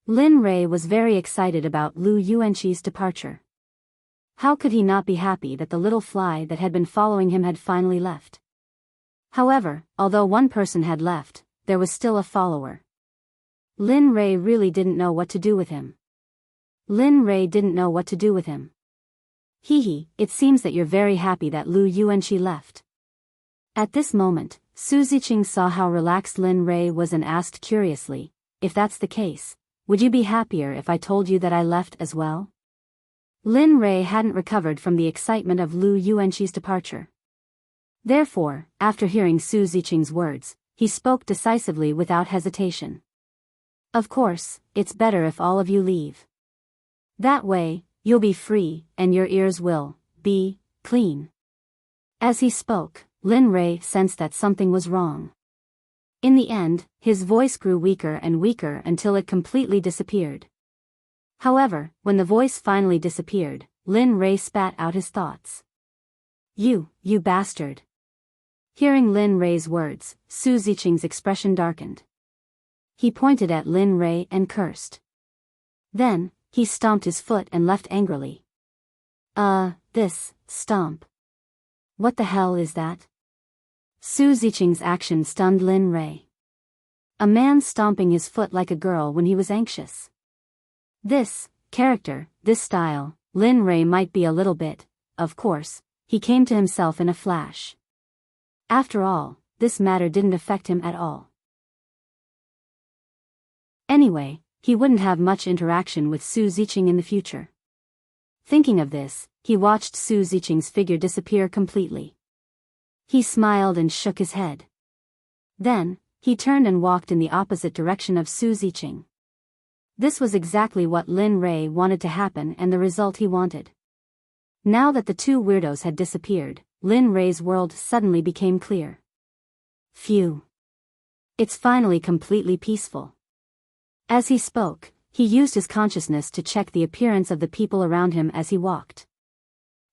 S1: Lin Rei was very excited about Lu Yuanqi's departure. How could he not be happy that the little fly that had been following him had finally left? However, although one person had left, there was still a follower. Lin Rei really didn't know what to do with him. Hee, it seems that you're very happy that Lu Yuanqi left. At this moment, Su Ziqing saw how relaxed Lin Rei was and asked curiously, if that's the case, would you be happier if I told you that I left as well? Lin Rei hadn't recovered from the excitement of Lu Yuanqi's departure. Therefore, after hearing Su Ziqing's words, he spoke decisively without hesitation. Of course, it's better if all of you leave. That way, you'll be free, and your ears will be clean. As he spoke, Lin Rei sensed that something was wrong. In the end, his voice grew weaker and weaker until it completely disappeared. However, when the voice finally disappeared, Lin Rei spat out his thoughts. You bastard. Hearing Lin Rei's words, Su Ziqing's expression darkened. He pointed at Lin Rei and cursed. Then, he stomped his foot and left angrily. This stomp. What the hell is that? Su Ziqing's action stunned Lin Rei. A man stomping his foot like a girl when he was anxious. This character, this style, Lin Rei might be a little bit, of course, he came to himself in a flash. After all, this matter didn't affect him at all. Anyway, he wouldn't have much interaction with Su Ziqing in the future. Thinking of this, he watched Su Ziqing's figure disappear completely. He smiled and shook his head. Then, he turned and walked in the opposite direction of Su Ziqing. This was exactly what Lin Rei wanted to happen and the result he wanted. Now that the two weirdos had disappeared, Lin Rei's world suddenly became clear. Phew. It's finally completely peaceful. As he spoke, he used his consciousness to check the appearance of the people around him as he walked.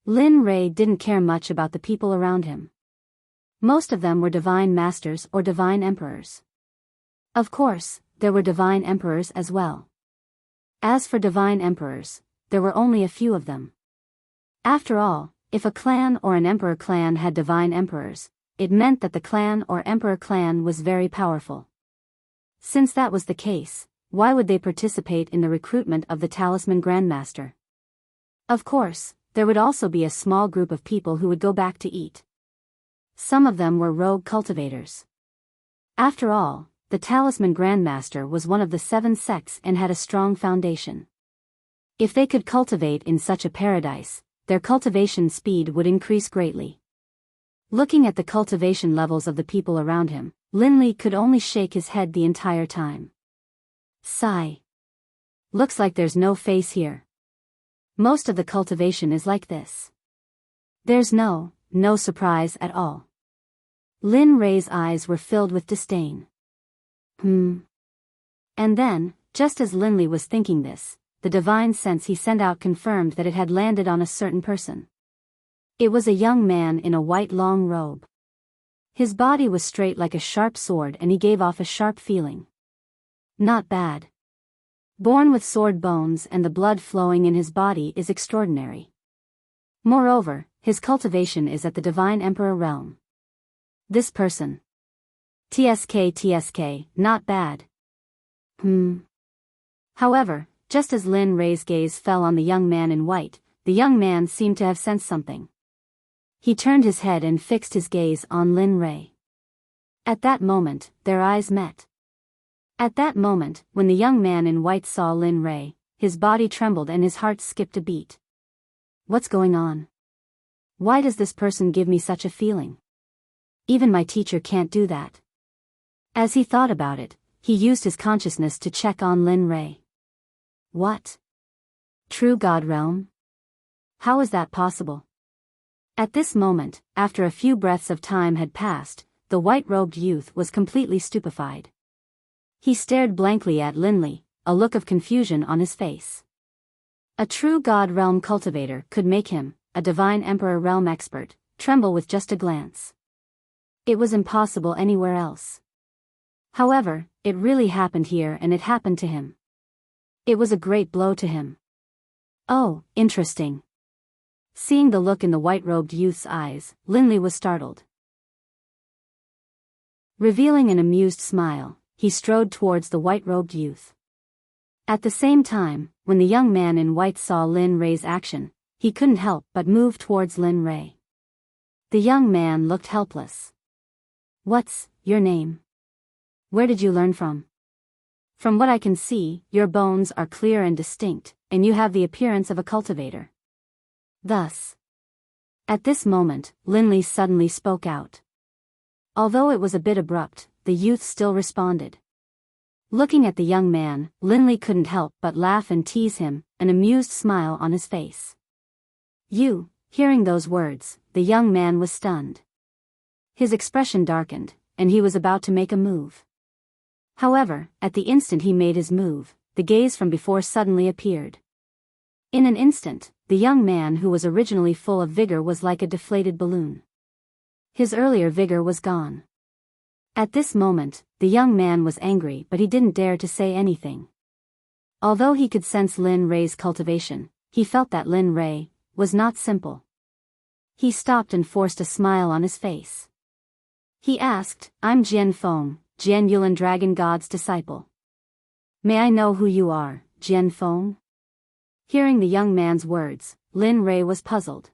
S1: Lin Rei didn't care much about the people around him. Most of them were divine masters or divine emperors. Of course, there were divine emperors as well. As for divine emperors, there were only a few of them. After all, if a clan or an emperor clan had divine emperors, it meant that the clan or emperor clan was very powerful. Since that was the case, why would they participate in the recruitment of the Talisman Grandmaster? Of course, there would also be a small group of people who would go back to eat. Some of them were rogue cultivators. After all, the Talisman Grandmaster was one of the 7 sects and had a strong foundation. If they could cultivate in such a paradise, their cultivation speed would increase greatly. Looking at the cultivation levels of the people around him, Linley could only shake his head the entire time. Sigh. Looks like there's no face here. Most of the cultivation is like this. There's no surprise at all. Lin Ray's eyes were filled with disdain. And then, just as Linley was thinking this, the divine sense he sent out confirmed that it had landed on a certain person. It was a young man in a white long robe. His body was straight like a sharp sword and he gave off a sharp feeling. Not bad. Born with sword bones and the blood flowing in his body is extraordinary. Moreover, his cultivation is at the Divine Emperor realm. This person. TSK, not bad. However, just as Lin Ray's gaze fell on the young man in white, the young man seemed to have sensed something. He turned his head and fixed his gaze on Lin Ray. At that moment, their eyes met. At that moment, when the young man in white saw Lin Ray, his body trembled and his heart skipped a beat. What's going on? Why does this person give me such a feeling? Even my teacher can't do that. As he thought about it, he used his consciousness to check on Lin Ray. What? True God realm? How is that possible? At this moment, after a few breaths of time had passed, the white-robed youth was completely stupefied. He stared blankly at Linley, a look of confusion on his face. A true God realm cultivator could make him, a divine emperor realm expert, tremble with just a glance. It was impossible anywhere else. However, it really happened here and it happened to him. It was a great blow to him. Oh, interesting. Seeing the look in the white-robed youth's eyes, Linley was startled. Revealing an amused smile, he strode towards the white-robed youth. At the same time, when the young man in white saw Lin Ray's action, he couldn't help but move towards Lin Ray. The young man looked helpless. What's your name? Where did you learn from? From what I can see, your bones are clear and distinct, and you have the appearance of a cultivator. Thus. At this moment, Linley suddenly spoke out. Although it was a bit abrupt, the youth still responded. Looking at the young man, Linley couldn't help but laugh and tease him, an amused smile on his face. You, hearing those words, the young man was stunned. His expression darkened, and he was about to make a move. However, at the instant he made his move, the gaze from before suddenly appeared. In an instant, the young man who was originally full of vigor was like a deflated balloon. His earlier vigor was gone. At this moment, the young man was angry but he didn't dare to say anything. Although he could sense Lin Ray's cultivation, he felt that Lin Ray was not simple. He stopped and forced a smile on his face. He asked, I'm Jian Feng, Jian Yulan Dragon God's disciple. May I know who you are, Jian Feng? Hearing the young man's words, Lin Ray was puzzled.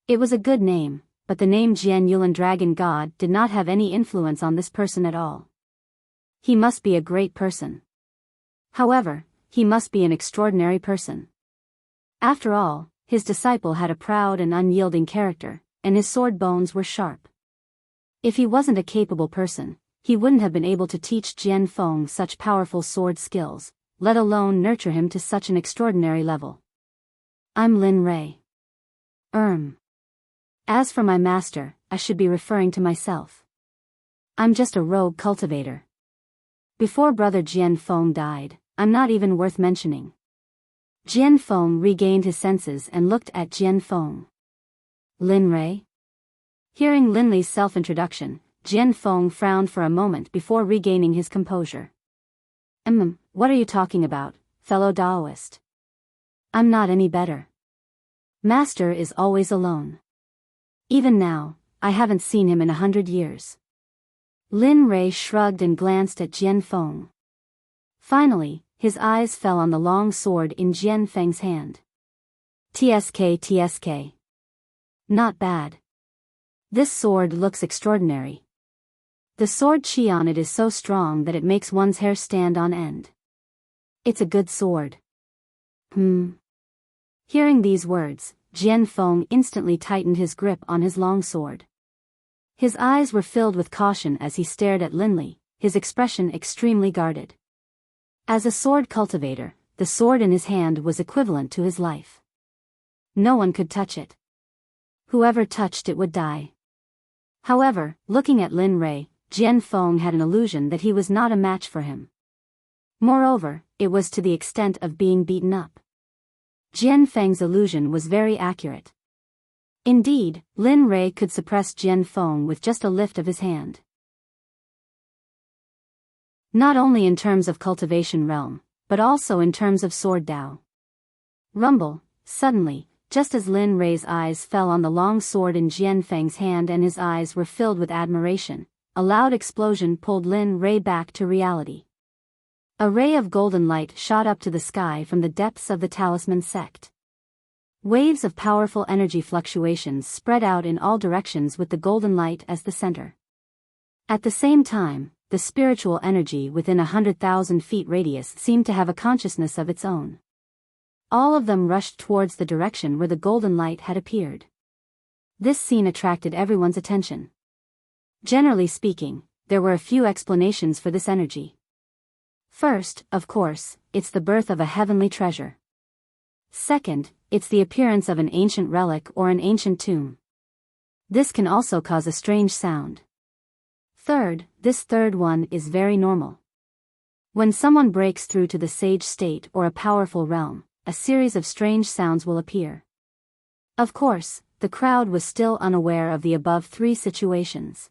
S1: It was a good name, but the name Jian Yulan Dragon God did not have any influence on this person at all. He must be a great person. However, he must be an extraordinary person. After all, his disciple had a proud and unyielding character, and his sword bones were sharp. If he wasn't a capable person, he wouldn't have been able to teach Jian Feng such powerful sword skills, let alone nurture him to such an extraordinary level. I'm Lin Ray. As for my master, I should be referring to myself. I'm just a rogue cultivator. Before Brother Jian Feng died, I'm not even worth mentioning. Jian Feng regained his senses and looked at Jian Feng. Lin Ray? Hearing Linley's self-introduction, Jian Feng frowned for a moment before regaining his composure. What are you talking about, fellow Taoist? I'm not any better. Master is always alone. Even now, I haven't seen him in 100 years. Lin Ray shrugged and glanced at Jian Feng. Finally, his eyes fell on the long sword in Jian Feng's hand. TSK. Not bad. This sword looks extraordinary. The sword chi on it is so strong that it makes one's hair stand on end. It's a good sword. Hearing these words, Jian Feng instantly tightened his grip on his long sword. His eyes were filled with caution as he stared at Lin Li, his expression extremely guarded. As a sword cultivator, the sword in his hand was equivalent to his life. No one could touch it. Whoever touched it would die. However, looking at Lin Rei, Jian Feng had an illusion that he was not a match for him. Moreover, it was to the extent of being beaten up. Jian Feng's illusion was very accurate. Indeed, Lin Rei could suppress Jian Feng with just a lift of his hand. Not only in terms of cultivation realm, but also in terms of sword Dao. Rumble, suddenly, just as Lin Rei's eyes fell on the long sword in Jian Feng's hand and his eyes were filled with admiration, a loud explosion pulled Lin Rei back to reality. A ray of golden light shot up to the sky from the depths of the talisman Sect. Waves of powerful energy fluctuations spread out in all directions with the golden light as the center. At the same time, the spiritual energy within 100,000 feet radius seemed to have a consciousness of its own. All of them rushed towards the direction where the golden light had appeared. This scene attracted everyone's attention. Generally speaking, there were a few explanations for this energy. First, of course, it's the birth of a heavenly treasure. Second, it's the appearance of an ancient relic or an ancient tomb. This can also cause a strange sound. Third, this third one is very normal. When someone breaks through to the sage state or a powerful realm, a series of strange sounds will appear. Of course, the crowd was still unaware of the above three situations.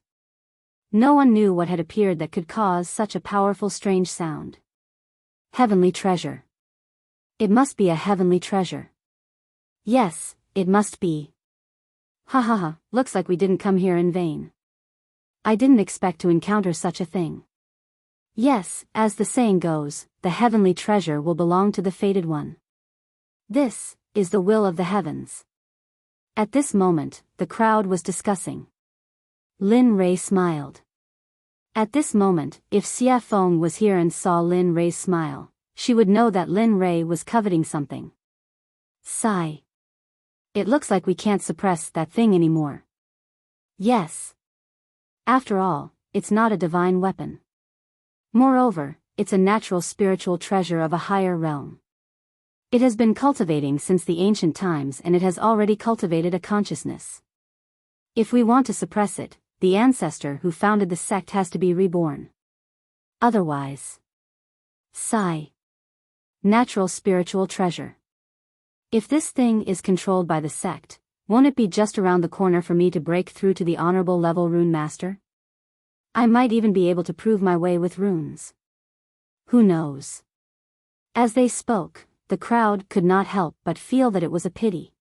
S1: No one knew what had appeared that could cause such a powerful strange sound. Heavenly treasure. It must be a heavenly treasure. Yes, it must be. Ha, looks like we didn't come here in vain. I didn't expect to encounter such a thing. Yes, as the saying goes, the heavenly treasure will belong to the fated one. This is the will of the heavens. At this moment, the crowd was discussing. Lin Rei smiled. At this moment, if Xia Feng was here and saw Lin Rei's smile, she would know that Lin Rei was coveting something. Sigh. It looks like we can't suppress that thing anymore. Yes. After all, it's not a divine weapon. Moreover, it's a natural spiritual treasure of a higher realm. It has been cultivating since the ancient times and it has already cultivated a consciousness. If we want to suppress it, the ancestor who founded the sect has to be reborn. Otherwise. Sigh. Natural spiritual treasure. If this thing is controlled by the sect, won't it be just around the corner for me to break through to the honorable level rune master? I might even be able to prove my way with runes. Who knows? As they spoke, the crowd could not help but feel that it was a pity.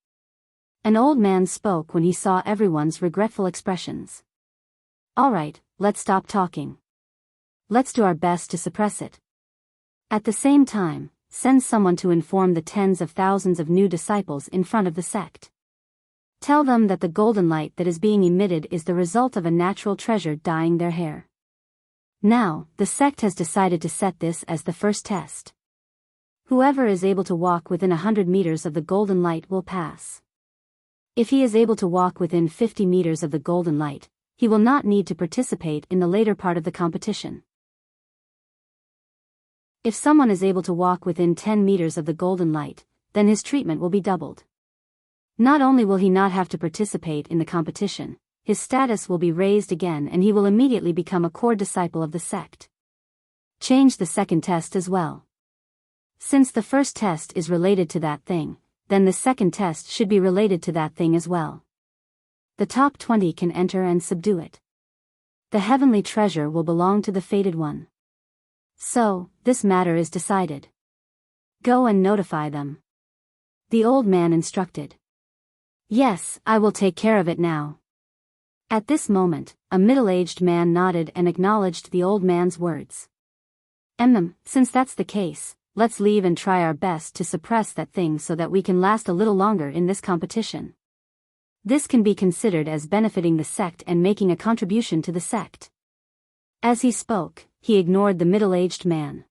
S1: An old man spoke when he saw everyone's regretful expressions. All right, let's stop talking. Let's do our best to suppress it. At the same time, send someone to inform the tens of thousands of new disciples in front of the sect. Tell them that the golden light that is being emitted is the result of a natural treasure dyeing their hair. Now, the sect has decided to set this as the first test. Whoever is able to walk within 100 meters of the golden light will pass. If he is able to walk within 50 meters of the golden light, he will not need to participate in the later part of the competition. If someone is able to walk within 10 meters of the golden light, then his treatment will be doubled. Not only will he not have to participate in the competition, his status will be raised again and he will immediately become a core disciple of the sect. Change the second test as well. Since the first test is related to that thing, then the second test should be related to that thing as well. The top 20 can enter and subdue it. The heavenly treasure will belong to the fated one. So, this matter is decided. Go and notify them. The old man instructed. Yes, I will take care of it now. At this moment, a middle-aged man nodded and acknowledged the old man's words. Since that's the case, let's leave and try our best to suppress that thing so that we can last a little longer in this competition. This can be considered as benefiting the sect and making a contribution to the sect. As he spoke, he ignored the middle-aged man.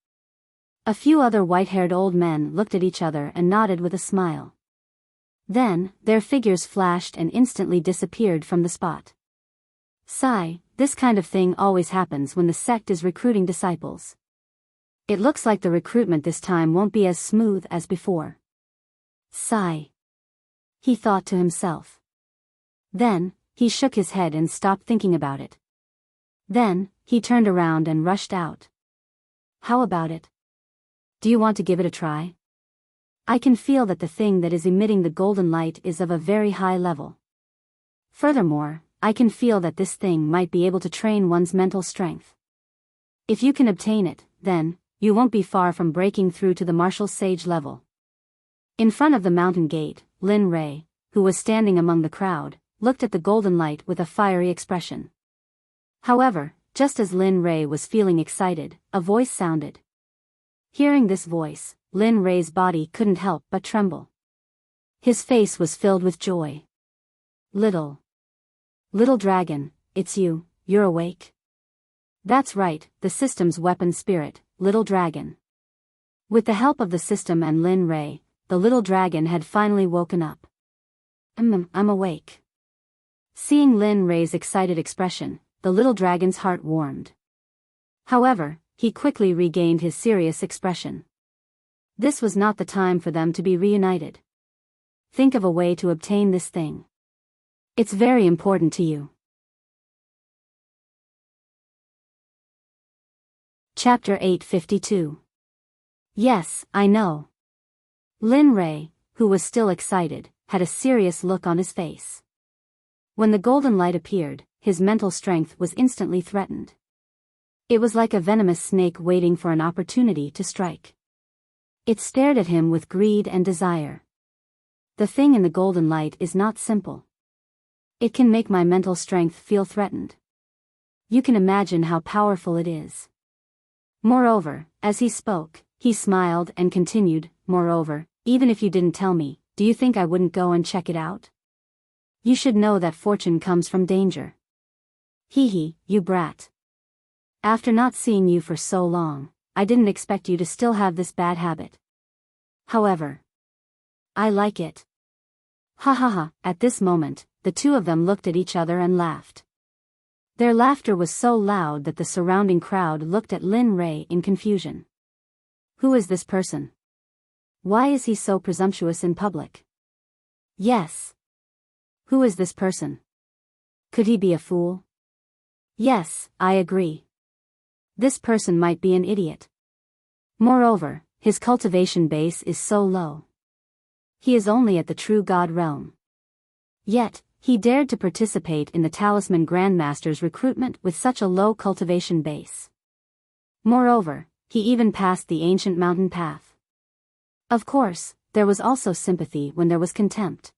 S1: A few other white-haired old men looked at each other and nodded with a smile. Then, their figures flashed and instantly disappeared from the spot. Sigh, this kind of thing always happens when the sect is recruiting disciples. It looks like the recruitment this time won't be as smooth as before. Sigh. He thought to himself. Then, he shook his head and stopped thinking about it. Then, he turned around and rushed out. How about it? Do you want to give it a try? I can feel that the thing that is emitting the golden light is of a very high level. Furthermore, I can feel that this thing might be able to train one's mental strength. If you can obtain it, then, you won't be far from breaking through to the martial sage level. In front of the mountain gate, Lin Rei, who was standing among the crowd, looked at the golden light with a fiery expression. However, just as Lin Rei was feeling excited, a voice sounded. Hearing this voice, Lin Rei's body couldn't help but tremble. His face was filled with joy. Little dragon, it's you, you're awake? That's right, the system's weapon spirit, Little Dragon. With the help of the system and Lin Rei, the little dragon had finally woken up. I'm awake. Seeing Lin Rei's excited expression, the little dragon's heart warmed. However, he quickly regained his serious expression. This was not the time for them to be reunited. Think of a way to obtain this thing. It's very important to you. Chapter 852. Yes, I know. Lin Rei, who was still excited, had a serious look on his face. When the golden light appeared, his mental strength was instantly threatened. It was like a venomous snake waiting for an opportunity to strike. It stared at him with greed and desire. The thing in the golden light is not simple. It can make my mental strength feel threatened. You can imagine how powerful it is. Moreover, as he spoke, he smiled and continued, moreover, even if you didn't tell me, do you think I wouldn't go and check it out? You should know that fortune comes from danger. Hee, you brat. After not seeing you for so long, I didn't expect you to still have this bad habit. However, I like it. Ha ha ha. At this moment, the two of them looked at each other and laughed. Their laughter was so loud that the surrounding crowd looked at Lin Rei in confusion. Who is this person? Why is he so presumptuous in public? Yes. Who is this person? Could he be a fool? Yes, I agree. This person might be an idiot. Moreover, his cultivation base is so low. He is only at the true God realm. Yet, he dared to participate in the Talisman Grandmaster's recruitment with such a low cultivation base. Moreover, he even passed the ancient mountain path. Of course, there was also sympathy when there was contempt.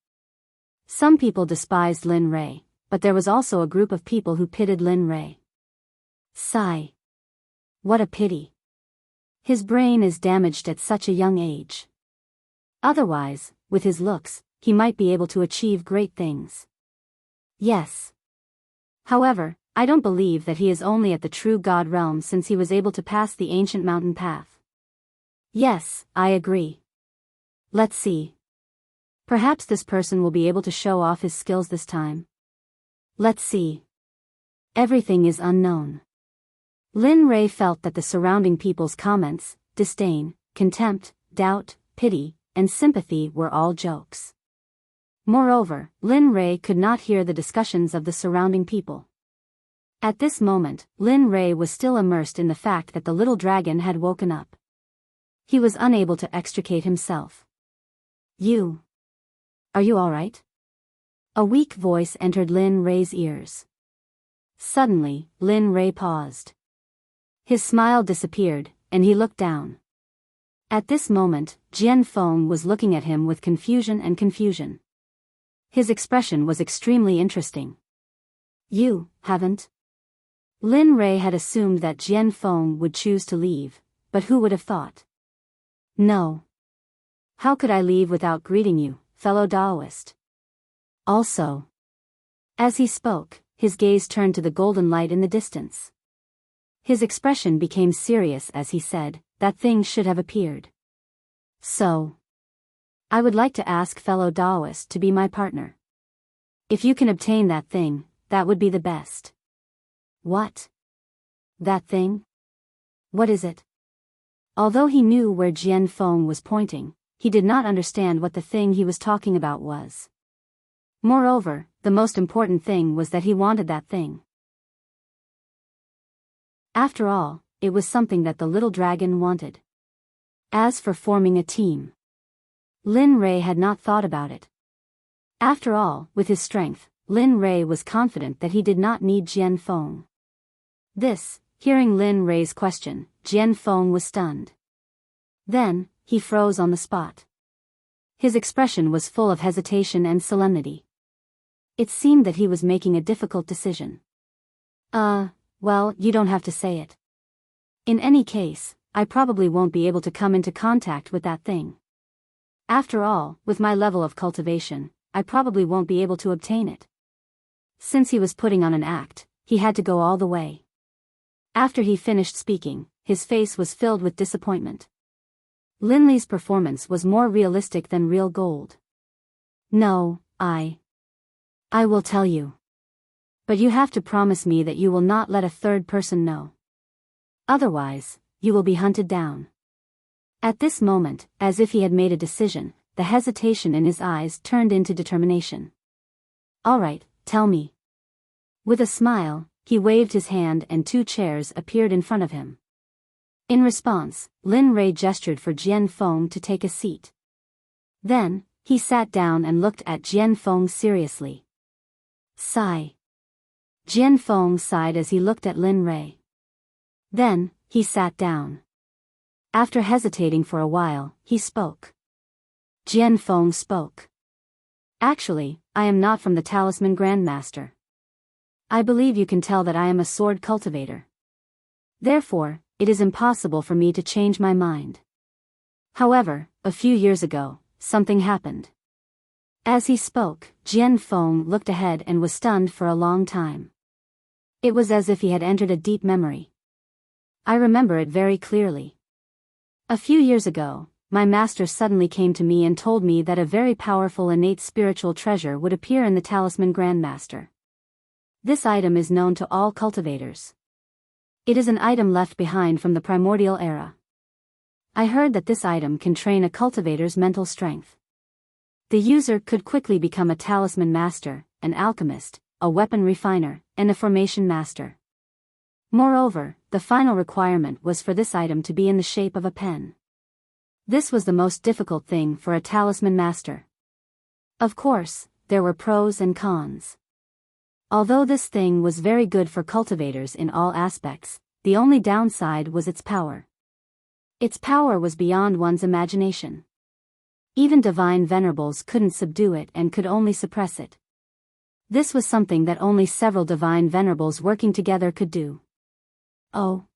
S1: Some people despised Lin Rei, but there was also a group of people who pitied Lin Rei. Sigh. What a pity. His brain is damaged at such a young age. Otherwise, with his looks, he might be able to achieve great things. Yes. However, I don't believe that he is only at the true God realm since he was able to pass the ancient mountain path. Yes, I agree. Let's see. Perhaps this person will be able to show off his skills this time. Let's see. Everything is unknown. Lin Rei felt that the surrounding people's comments, disdain, contempt, doubt, pity, and sympathy were all jokes. Moreover, Lin Rei could not hear the discussions of the surrounding people. At this moment, Lin Rei was still immersed in the fact that the little dragon had woken up. He was unable to extricate himself. Are you alright? A weak voice entered Lin Rei's ears. Suddenly, Lin Rei paused. His smile disappeared, and he looked down. At this moment, Jian Feng was looking at him with confusion. His expression was extremely interesting. You haven't? Lin Rei had assumed that Jian Feng would choose to leave, but who would have thought? No. How could I leave without greeting you, fellow Taoist? Also. As he spoke, his gaze turned to the golden light in the distance. His expression became serious as he said, that thing should have appeared. So. I would like to ask fellow Taoist to be my partner. If you can obtain that thing, that would be the best. What? That thing? What is it? Although he knew where Jian Feng was pointing, he did not understand what the thing he was talking about was. Moreover, the most important thing was that he wanted that thing. After all, it was something that the little dragon wanted. As for forming a team, Lin Rei had not thought about it. After all, with his strength, Lin Rei was confident that he did not need Jian Feng. Hearing Lin Rei's question, Jian Feng was stunned. Then, he froze on the spot. His expression was full of hesitation and solemnity. It seemed that he was making a difficult decision. Well, you don't have to say it. In any case, I probably won't be able to come into contact with that thing. After all, with my level of cultivation, I probably won't be able to obtain it. Since he was putting on an act, he had to go all the way. After he finished speaking, his face was filled with disappointment. Lin Li's performance was more realistic than real gold. No, I will tell you. But you have to promise me that you will not let a third person know. Otherwise, you will be hunted down. At this moment, as if he had made a decision, the hesitation in his eyes turned into determination. All right, tell me. With a smile, he waved his hand and 2 chairs appeared in front of him. In response, Lin Rei gestured for Jian Feng to take a seat. Then, he sat down and looked at Jian Feng seriously. Sigh. Jian Feng sighed as he looked at Lin Rei. Then, he sat down. After hesitating for a while, he spoke. Jian Feng spoke. Actually, I am not from the Talisman Grandmaster. I believe you can tell that I am a sword cultivator. Therefore, it is impossible for me to change my mind. However, a few years ago, something happened. As he spoke, Jian Feng looked ahead and was stunned for a long time. It was as if he had entered a deep memory. I remember it very clearly. A few years ago, my master suddenly came to me and told me that a very powerful innate spiritual treasure would appear in the Talisman Grandmaster. This item is known to all cultivators. It is an item left behind from the primordial era. I heard that this item can train a cultivator's mental strength. The user could quickly become a talisman master, an alchemist, a weapon refiner, and a formation master. Moreover, the final requirement was for this item to be in the shape of a pen. This was the most difficult thing for a talisman master. Of course, there were pros and cons. Although this thing was very good for cultivators in all aspects, the only downside was its power. Its power was beyond one's imagination. Even divine venerables couldn't subdue it and could only suppress it. This was something that only several divine venerables working together could do. Oh.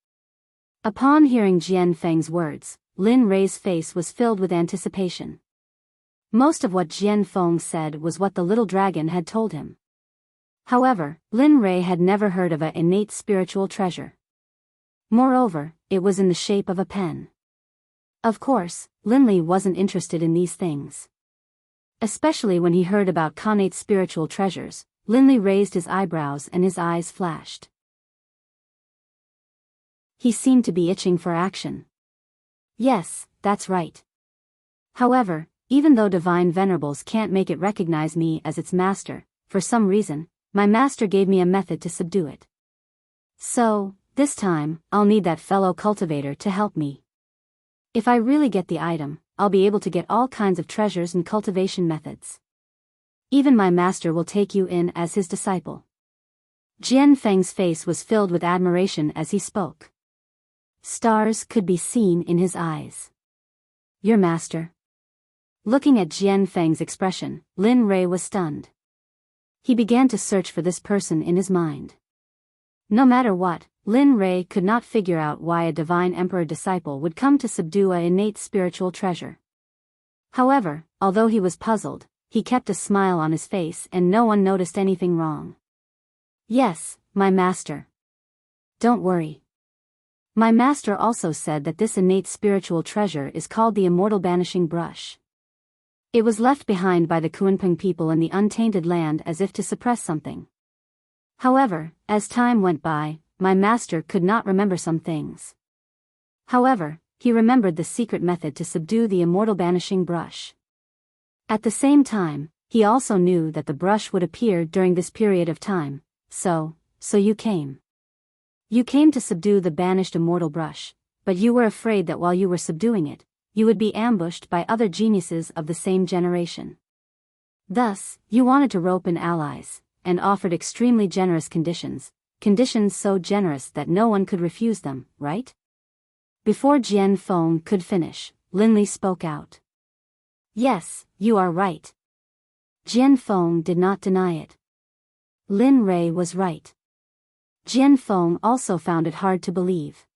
S1: Upon hearing Jian Feng's words, Lin Rei's face was filled with anticipation. Most of what Jian Feng said was what the little dragon had told him. However, Lin Rei had never heard of an innate spiritual treasure. Moreover, it was in the shape of a pen. Of course, Lin Li wasn't interested in these things. Especially when he heard about connate spiritual treasures, Lin Li raised his eyebrows and his eyes flashed. He seemed to be itching for action. Yes, that's right. However, even though divine venerables can't make it recognize me as its master, for some reason, my master gave me a method to subdue it. So, this time, I'll need that fellow cultivator to help me. If I really get the item, I'll be able to get all kinds of treasures and cultivation methods. Even my master will take you in as his disciple. Jian Feng's face was filled with admiration as he spoke. Stars could be seen in his eyes. Your master? Looking at Jian Feng's expression, Lin Rei was stunned. He began to search for this person in his mind. No matter what, Lin Rei could not figure out why a divine emperor disciple would come to subdue an innate spiritual treasure. However, although he was puzzled, he kept a smile on his face and no one noticed anything wrong. Yes, my master. Don't worry. My master also said that this innate spiritual treasure is called the immortal banishing brush. It was left behind by the Kunpeng people in the untainted land as if to suppress something. However, as time went by, my master could not remember some things. However, he remembered the secret method to subdue the immortal banishing brush. At the same time, he also knew that the brush would appear during this period of time, so you came. You came to subdue the banished immortal brush, but you were afraid that while you were subduing it, you would be ambushed by other geniuses of the same generation. Thus, you wanted to rope in allies, and offered extremely generous conditions so generous that no one could refuse them, right? Before Jian Feng could finish, Lin Li spoke out. Yes, you are right. Jian Feng did not deny it. Lin Rei was right. Jian Feng also found it hard to believe.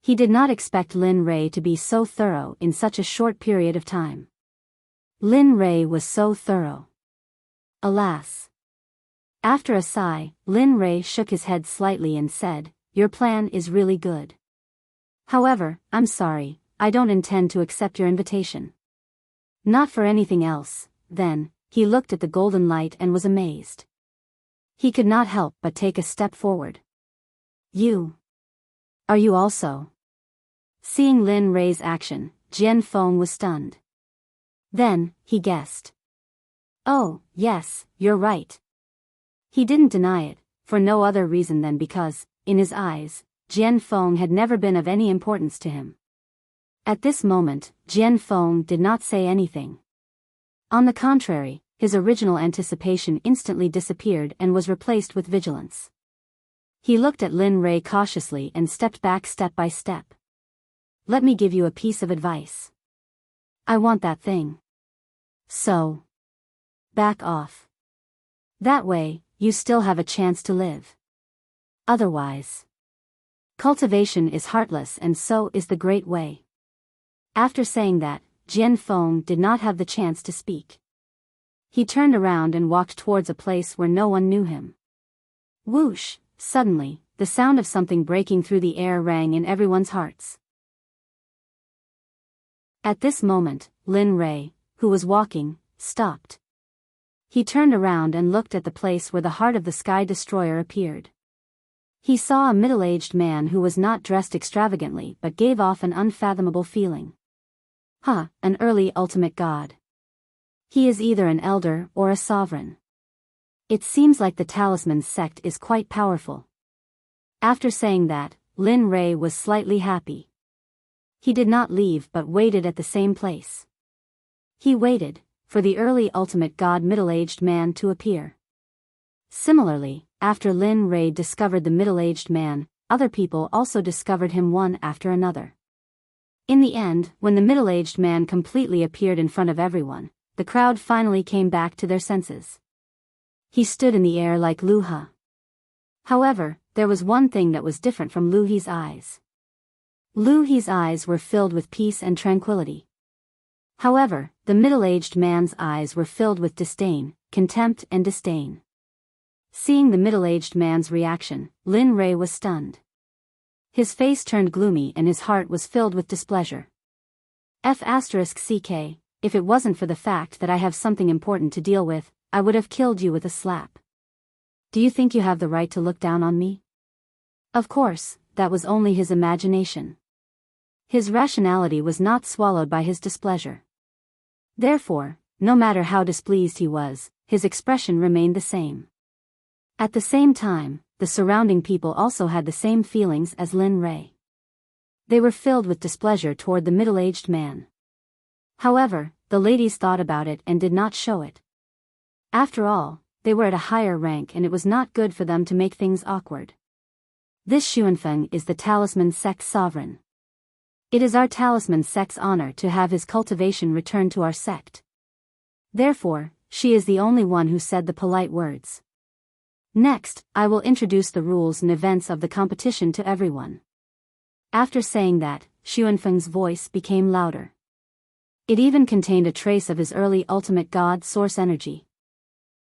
S1: He did not expect Lin Rei to be so thorough in such a short period of time. Lin Rei was so thorough. Alas. After a sigh, Lin Rei shook his head slightly and said, "Your plan is really good. However, I'm sorry, I don't intend to accept your invitation." Not for anything else, then, he looked at the golden light and was amazed. He could not help but take a step forward. You. Are you also? Seeing Lin Rei's action, Jian Feng was stunned. Then, he guessed. Oh, yes, you're right. He didn't deny it, for no other reason than because, in his eyes, Jian Feng had never been of any importance to him. At this moment, Jian Feng did not say anything. On the contrary, his original anticipation instantly disappeared and was replaced with vigilance. He looked at Lin Rei cautiously and stepped back step by step. Let me give you a piece of advice. I want that thing. So. Back off. That way, you still have a chance to live. Otherwise. Cultivation is heartless and so is the great way. After saying that, Jian Feng did not have the chance to speak. He turned around and walked towards a place where no one knew him. Whoosh, suddenly, the sound of something breaking through the air rang in everyone's hearts. At this moment, Lin Rei, who was walking, stopped. He turned around and looked at the place where the heart of the Sky Destroyer appeared. He saw a middle-aged man who was not dressed extravagantly but gave off an unfathomable feeling. An early ultimate god. He is either an elder or a sovereign. It seems like the talisman sect is quite powerful. After saying that, Lin Rei was slightly happy. He did not leave but waited at the same place. He waited for the early ultimate god middle-aged man to appear. Similarly, after Lin Rei discovered the middle-aged man, other people also discovered him one after another. In the end, when the middle-aged man completely appeared in front of everyone, the crowd finally came back to their senses. He stood in the air like Lu He. However, there was one thing that was different from Lu He's eyes. Lu He's eyes were filled with peace and tranquility. However, the middle-aged man's eyes were filled with disdain, contempt and disdain. Seeing the middle-aged man's reaction, Lin Rei was stunned. His face turned gloomy and his heart was filled with displeasure. *CK, if it wasn't for the fact that I have something important to deal with, I would have killed you with a slap. Do you think you have the right to look down on me? Of course, that was only his imagination. His rationality was not swallowed by his displeasure. Therefore, no matter how displeased he was, his expression remained the same. At the same time, the surrounding people also had the same feelings as Lin Rei. They were filled with displeasure toward the middle-aged man. However, the ladies thought about it and did not show it. After all, they were at a higher rank and it was not good for them to make things awkward. This Xuanfeng is the Talisman Sect's sovereign. It is our Talisman Sect's honor to have his cultivation returned to our sect. Therefore, she is the only one who said the polite words. Next, I will introduce the rules and events of the competition to everyone. After saying that, Xuanfeng's voice became louder. It even contained a trace of his early ultimate God source energy.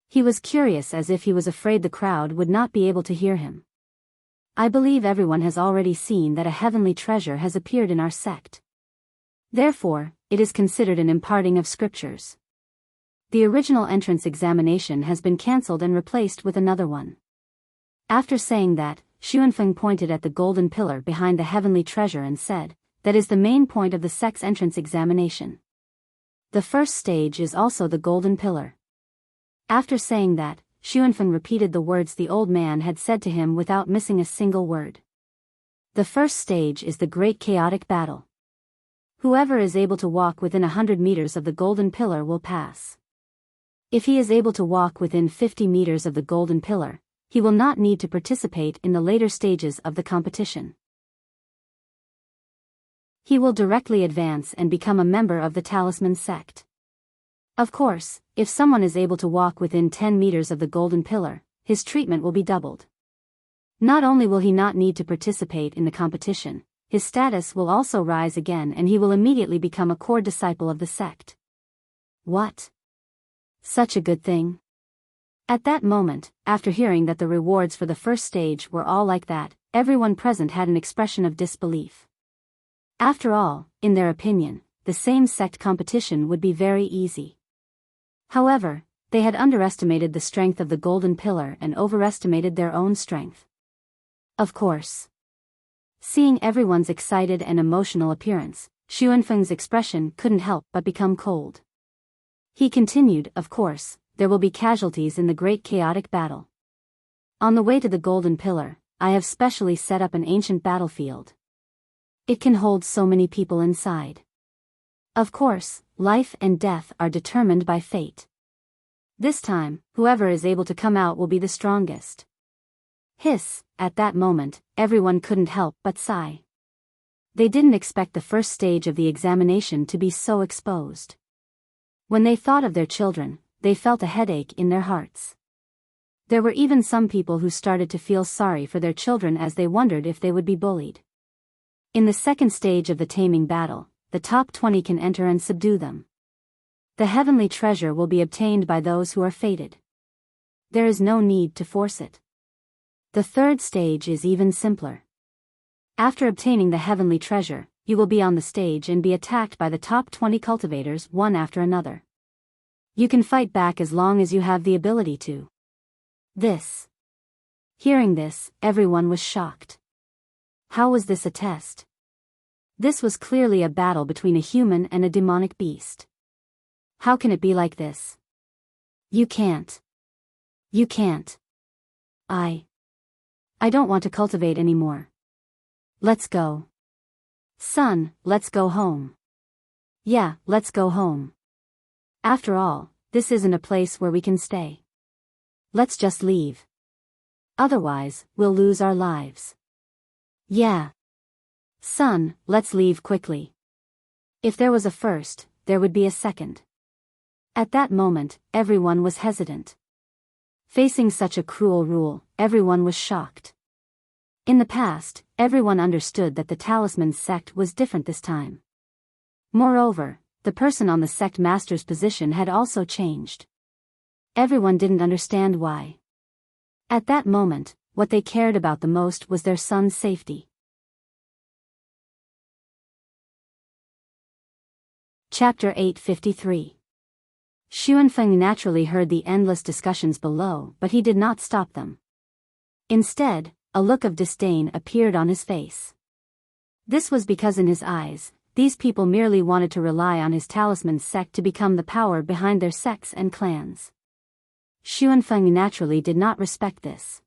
S1: He was curious, as if he was afraid the crowd would not be able to hear him. I believe everyone has already seen that a heavenly treasure has appeared in our sect. Therefore, it is considered an imparting of scriptures. The original entrance examination has been cancelled and replaced with another one. After saying that, Xuanfeng pointed at the golden pillar behind the heavenly treasure and said, "That is the main point of the sect's entrance examination. The first stage is also the golden pillar." After saying that, Xuanfeng repeated the words the old man had said to him without missing a single word. The first stage is the great chaotic battle. Whoever is able to walk within 100 meters of the golden pillar will pass. If he is able to walk within 50 meters of the golden pillar, he will not need to participate in the later stages of the competition. He will directly advance and become a member of the Talisman sect. Of course, if someone is able to walk within 10 meters of the golden pillar, his treatment will be doubled. Not only will he not need to participate in the competition, his status will also rise again and he will immediately become a core disciple of the sect. What? Such a good thing? At that moment, after hearing that the rewards for the first stage were all like that, everyone present had an expression of disbelief. After all, in their opinion, the same sect competition would be very easy. However, they had underestimated the strength of the golden pillar and overestimated their own strength. Of course. Seeing everyone's excited and emotional appearance, Xuanfeng's expression couldn't help but become cold. He continued, "Of course, there will be casualties in the great chaotic battle. On the way to the golden pillar, I have specially set up an ancient battlefield. It can hold so many people inside. Of course, life and death are determined by fate. This time, whoever is able to come out will be the strongest." Hiss, at that moment, everyone couldn't help but sigh. They didn't expect the first stage of the examination to be so exposed. When they thought of their children, they felt a headache in their hearts. There were even some people who started to feel sorry for their children as they wondered if they would be bullied. In the second stage of the taming battle, the top 20 can enter and subdue them. The heavenly treasure will be obtained by those who are fated. There is no need to force it. The third stage is even simpler. After obtaining the heavenly treasure, you will be on the stage and be attacked by the top 20 cultivators one after another. You can fight back as long as you have the ability to. Hearing this, everyone was shocked. How was this a test? This was clearly a battle between a human and a demonic beast. How can it be like this? You can't. I don't want to cultivate anymore. Let's go. Son, let's go home. Yeah, let's go home. After all, this isn't a place where we can stay. Let's just leave. Otherwise, we'll lose our lives. Yeah. Son, let's leave quickly. If there was a first, there would be a second. At that moment, everyone was hesitant. Facing such a cruel rule, everyone was shocked. In the past, everyone understood that the Talisman sect was different this time. Moreover, the person on the sect master's position had also changed. Everyone didn't understand why. At that moment, what they cared about the most was their son's safety. Chapter 853. Xuanfeng naturally heard the endless discussions below, but he did not stop them. Instead, a look of disdain appeared on his face. This was because in his eyes, these people merely wanted to rely on his Talisman sect to become the power behind their sects and clans. Xuanfeng naturally did not respect this.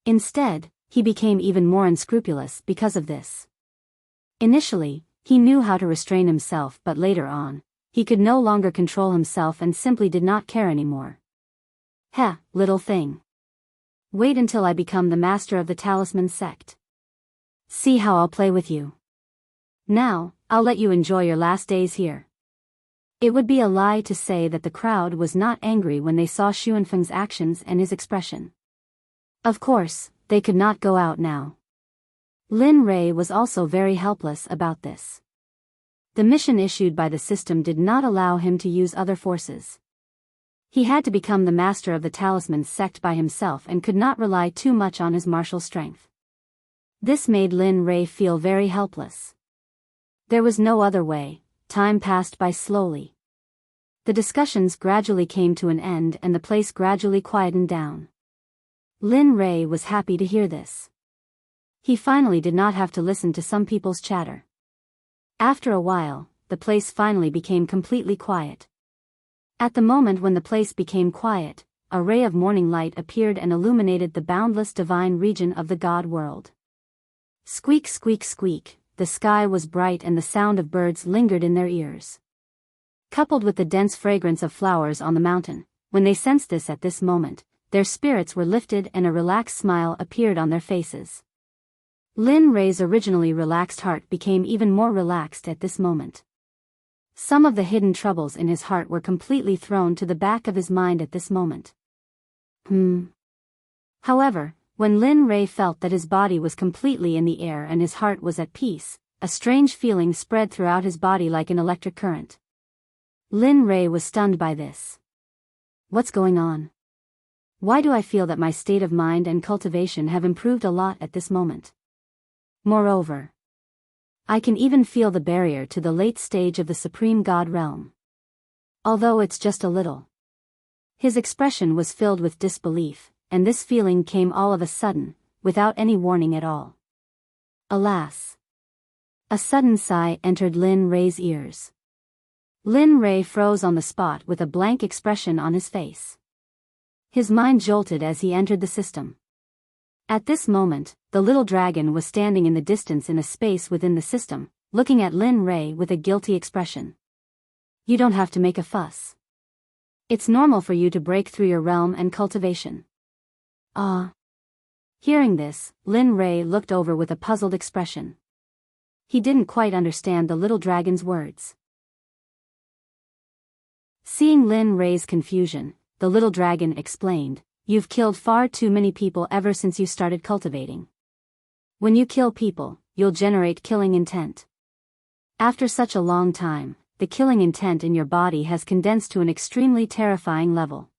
S1: Instead, he became even more unscrupulous because of this. Initially, he knew how to restrain himself, but later on, he could no longer control himself and simply did not care anymore. Heh, little thing. Wait until I become the master of the Talisman sect. See how I'll play with you. Now, I'll let you enjoy your last days here. It would be a lie to say that the crowd was not angry when they saw Xuanfeng's actions and his expression. Of course, they could not go out now. Lin Ray was also very helpless about this. The mission issued by the system did not allow him to use other forces. He had to become the master of the talisman sect by himself and could not rely too much on his martial strength. This made Lin Ray feel very helpless. There was no other way. Time passed by slowly. The discussions gradually came to an end and the place gradually quietened down. Lin Ray was happy to hear this. He finally did not have to listen to some people's chatter. After a while, the place finally became completely quiet. At the moment when the place became quiet, a ray of morning light appeared and illuminated the boundless divine region of the God world. Squeak, squeak, squeak, the sky was bright and the sound of birds lingered in their ears. Coupled with the dense fragrance of flowers on the mountain, when they sensed this at this moment, their spirits were lifted and a relaxed smile appeared on their faces. Lin Ray's originally relaxed heart became even more relaxed at this moment. Some of the hidden troubles in his heart were completely thrown to the back of his mind at this moment. However, when Lin Ray felt that his body was completely in the air and his heart was at peace, a strange feeling spread throughout his body like an electric current. Lin Ray was stunned by this. What's going on? Why do I feel that my state of mind and cultivation have improved a lot at this moment? Moreover, I can even feel the barrier to the late stage of the Supreme God realm. Although it's just a little. His expression was filled with disbelief, and this feeling came all of a sudden, without any warning at all. Alas! A sudden sigh entered Lin Ray's ears. Lin Ray froze on the spot with a blank expression on his face. His mind jolted as he entered the system. At this moment, the little dragon was standing in the distance in a space within the system, looking at Lin Ray with a guilty expression. You don't have to make a fuss. It's normal for you to break through your realm and cultivation. Hearing this, Lin Ray looked over with a puzzled expression. He didn't quite understand the little dragon's words. Seeing Lin Ray's confusion, the little dragon explained, "You've killed far too many people ever since you started cultivating. When you kill people, you'll generate killing intent. After such a long time, the killing intent in your body has condensed to an extremely terrifying level.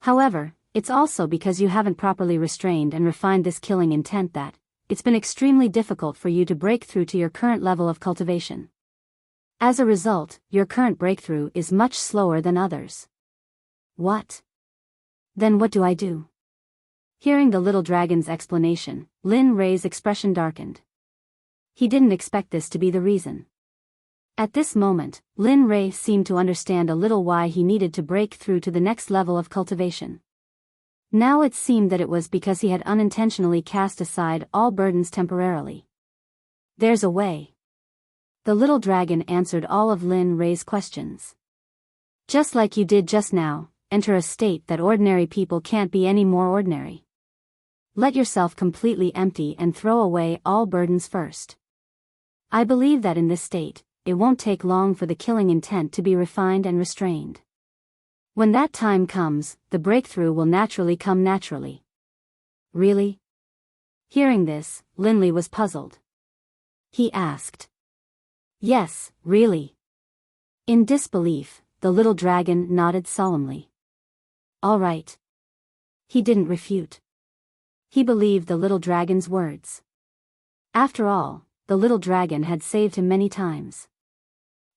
S1: However, it's also because you haven't properly restrained and refined this killing intent that it's been extremely difficult for you to break through to your current level of cultivation. As a result, your current breakthrough is much slower than others." What? Then what do I do? Hearing the little dragon's explanation, Lin Ray's expression darkened. He didn't expect this to be the reason. At this moment, Lin Ray seemed to understand a little why he needed to break through to the next level of cultivation. Now it seemed that it was because he had unintentionally cast aside all burdens temporarily. There's a way. The little dragon answered all of Lin Ray's questions. Just like you did just now, enter a state that ordinary people can't be any more ordinary. Let yourself completely empty and throw away all burdens first. I believe that in this state, it won't take long for the killing intent to be refined and restrained. When that time comes, the breakthrough will naturally come naturally. Really? Hearing this, Linley was puzzled. He asked. Yes, really. In disbelief, the little dragon nodded solemnly. All right. He didn't refute. He believed the little dragon's words. After all, the little dragon had saved him many times.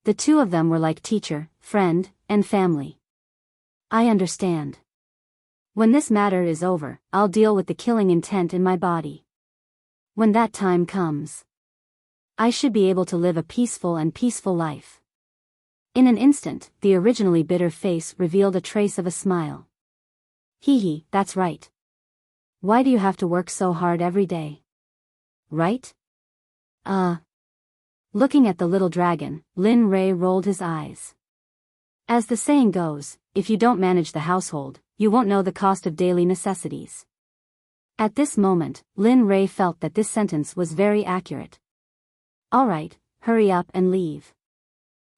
S1: The two of them were like teacher, friend, and family. I understand. When this matter is over, I'll deal with the killing intent in my body. When that time comes, I should be able to live a peaceful life. In an instant, the originally bitter face revealed a trace of a smile. Hee, that's right. Why do you have to work so hard every day? Right? Looking at the little dragon, Lin Ray rolled his eyes. As the saying goes, if you don't manage the household, you won't know the cost of daily necessities. At this moment, Lin Ray felt that this sentence was very accurate. All right, hurry up and leave.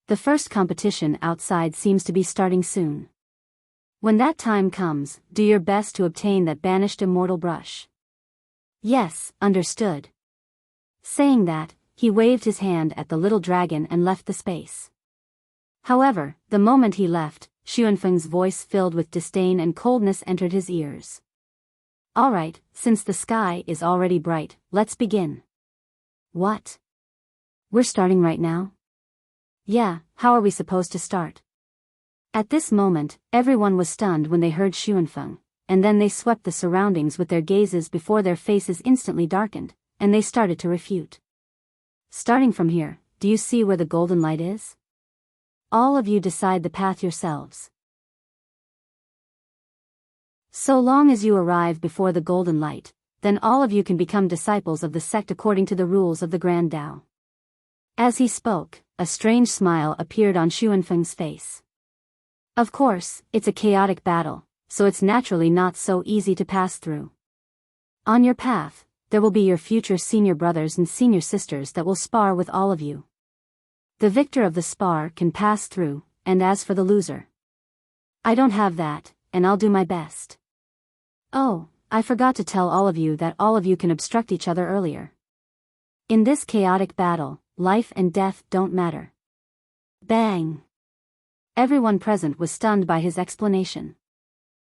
S1: The first competition outside seems to be starting soon. When that time comes, do your best to obtain that banished immortal brush. Yes, understood. Saying that, he waved his hand at the little dragon and left the space. However, the moment he left, Xuanfeng's voice filled with disdain and coldness entered his ears. Alright, since the sky is already bright, let's begin. What? We're starting right now? Yeah, how are we supposed to start? At this moment, everyone was stunned when they heard Xuanfeng, and then they swept the surroundings with their gazes before their faces instantly darkened, and they started to refute. Starting from here, do you see where the golden light is? All of you decide the path yourselves. So long as you arrive before the golden light, then all of you can become disciples of the sect according to the rules of the Grand Tao. As he spoke, a strange smile appeared on Xuanfeng's face. Of course, it's a chaotic battle, so it's naturally not so easy to pass through. On your path, there will be your future senior brothers and senior sisters that will spar with all of you. The victor of the spar can pass through, and as for the loser, I don't have that, and I'll do my best. Oh, I forgot to tell all of you that all of you can obstruct each other earlier. In this chaotic battle, life and death don't matter. Bang! Everyone present was stunned by his explanation.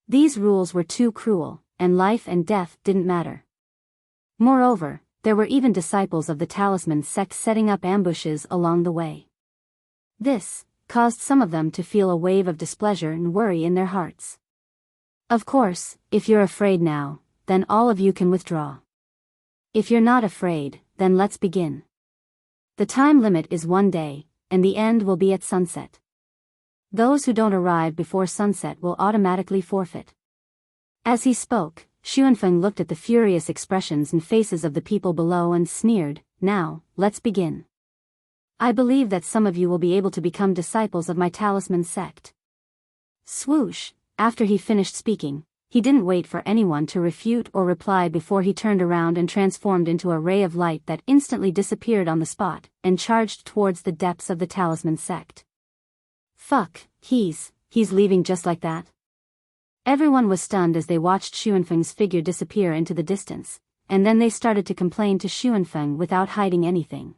S1: These rules were too cruel, and life and death didn't matter. Moreover, there were even disciples of the Talisman sect setting up ambushes along the way. This caused some of them to feel a wave of displeasure and worry in their hearts. Of course, if you're afraid now, then all of you can withdraw. If you're not afraid, then let's begin. The time limit is 1 day, and the end will be at sunset. Those who don't arrive before sunset will automatically forfeit. As he spoke, Xuanfeng looked at the furious expressions and faces of the people below and sneered, "Now, let's begin. I believe that some of you will be able to become disciples of my Talisman sect." Swoosh! After he finished speaking, he didn't wait for anyone to refute or reply before he turned around and transformed into a ray of light that instantly disappeared on the spot, and charged towards the depths of the Talisman sect. Fuck, he's leaving just like that? Everyone was stunned as they watched Xuanfeng's figure disappear into the distance, and then they started to complain to Xuanfeng without hiding anything.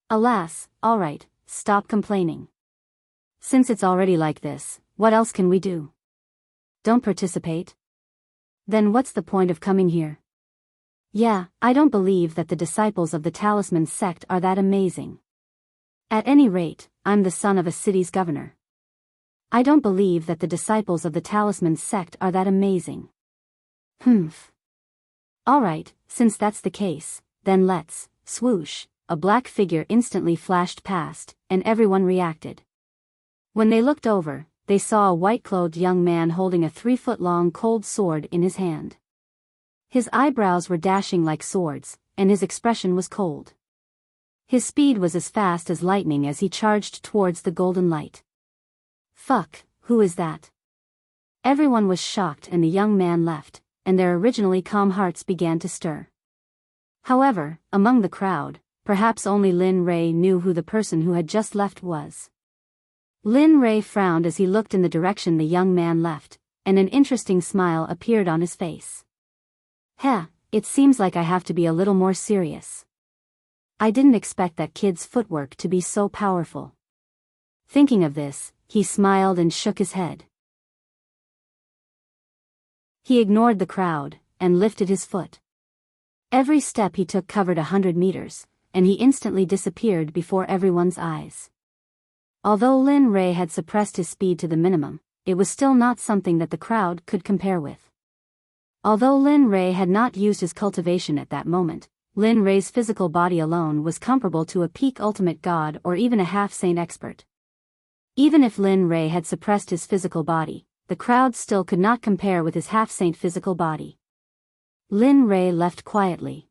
S1: Alas, alright, stop complaining. Since it's already like this, what else can we do? Don't participate? Then what's the point of coming here? Yeah, I don't believe that the disciples of the Talisman sect are that amazing. At any rate, I'm the son of a city's governor. I don't believe that the disciples of the Talisman sect are that amazing. Humph. Alright, since that's the case, then let's, swoosh, a black figure instantly flashed past, and everyone reacted. When they looked over, they saw a white-clothed young man holding a 3-foot-long cold sword in his hand. His eyebrows were dashing like swords, and his expression was cold. His speed was as fast as lightning as he charged towards the golden light. Fuck, who is that? Everyone was shocked and the young man left, and their originally calm hearts began to stir. However, among the crowd, perhaps only Lin Rei knew who the person who had just left was. Lin Rei frowned as he looked in the direction the young man left, and an interesting smile appeared on his face. Heh, it seems like I have to be a little more serious. I didn't expect that kid's footwork to be so powerful. Thinking of this, he smiled and shook his head. He ignored the crowd, and lifted his foot. Every step he took covered 100 meters, and he instantly disappeared before everyone's eyes. Although Lin Rei had suppressed his speed to the minimum, it was still not something that the crowd could compare with. Although Lin Rei had not used his cultivation at that moment, Lin Rei's physical body alone was comparable to a peak ultimate god or even a half-saint expert. Even if Lin Rei had suppressed his physical body, the crowd still could not compare with his half-saint physical body. Lin Rei left quietly.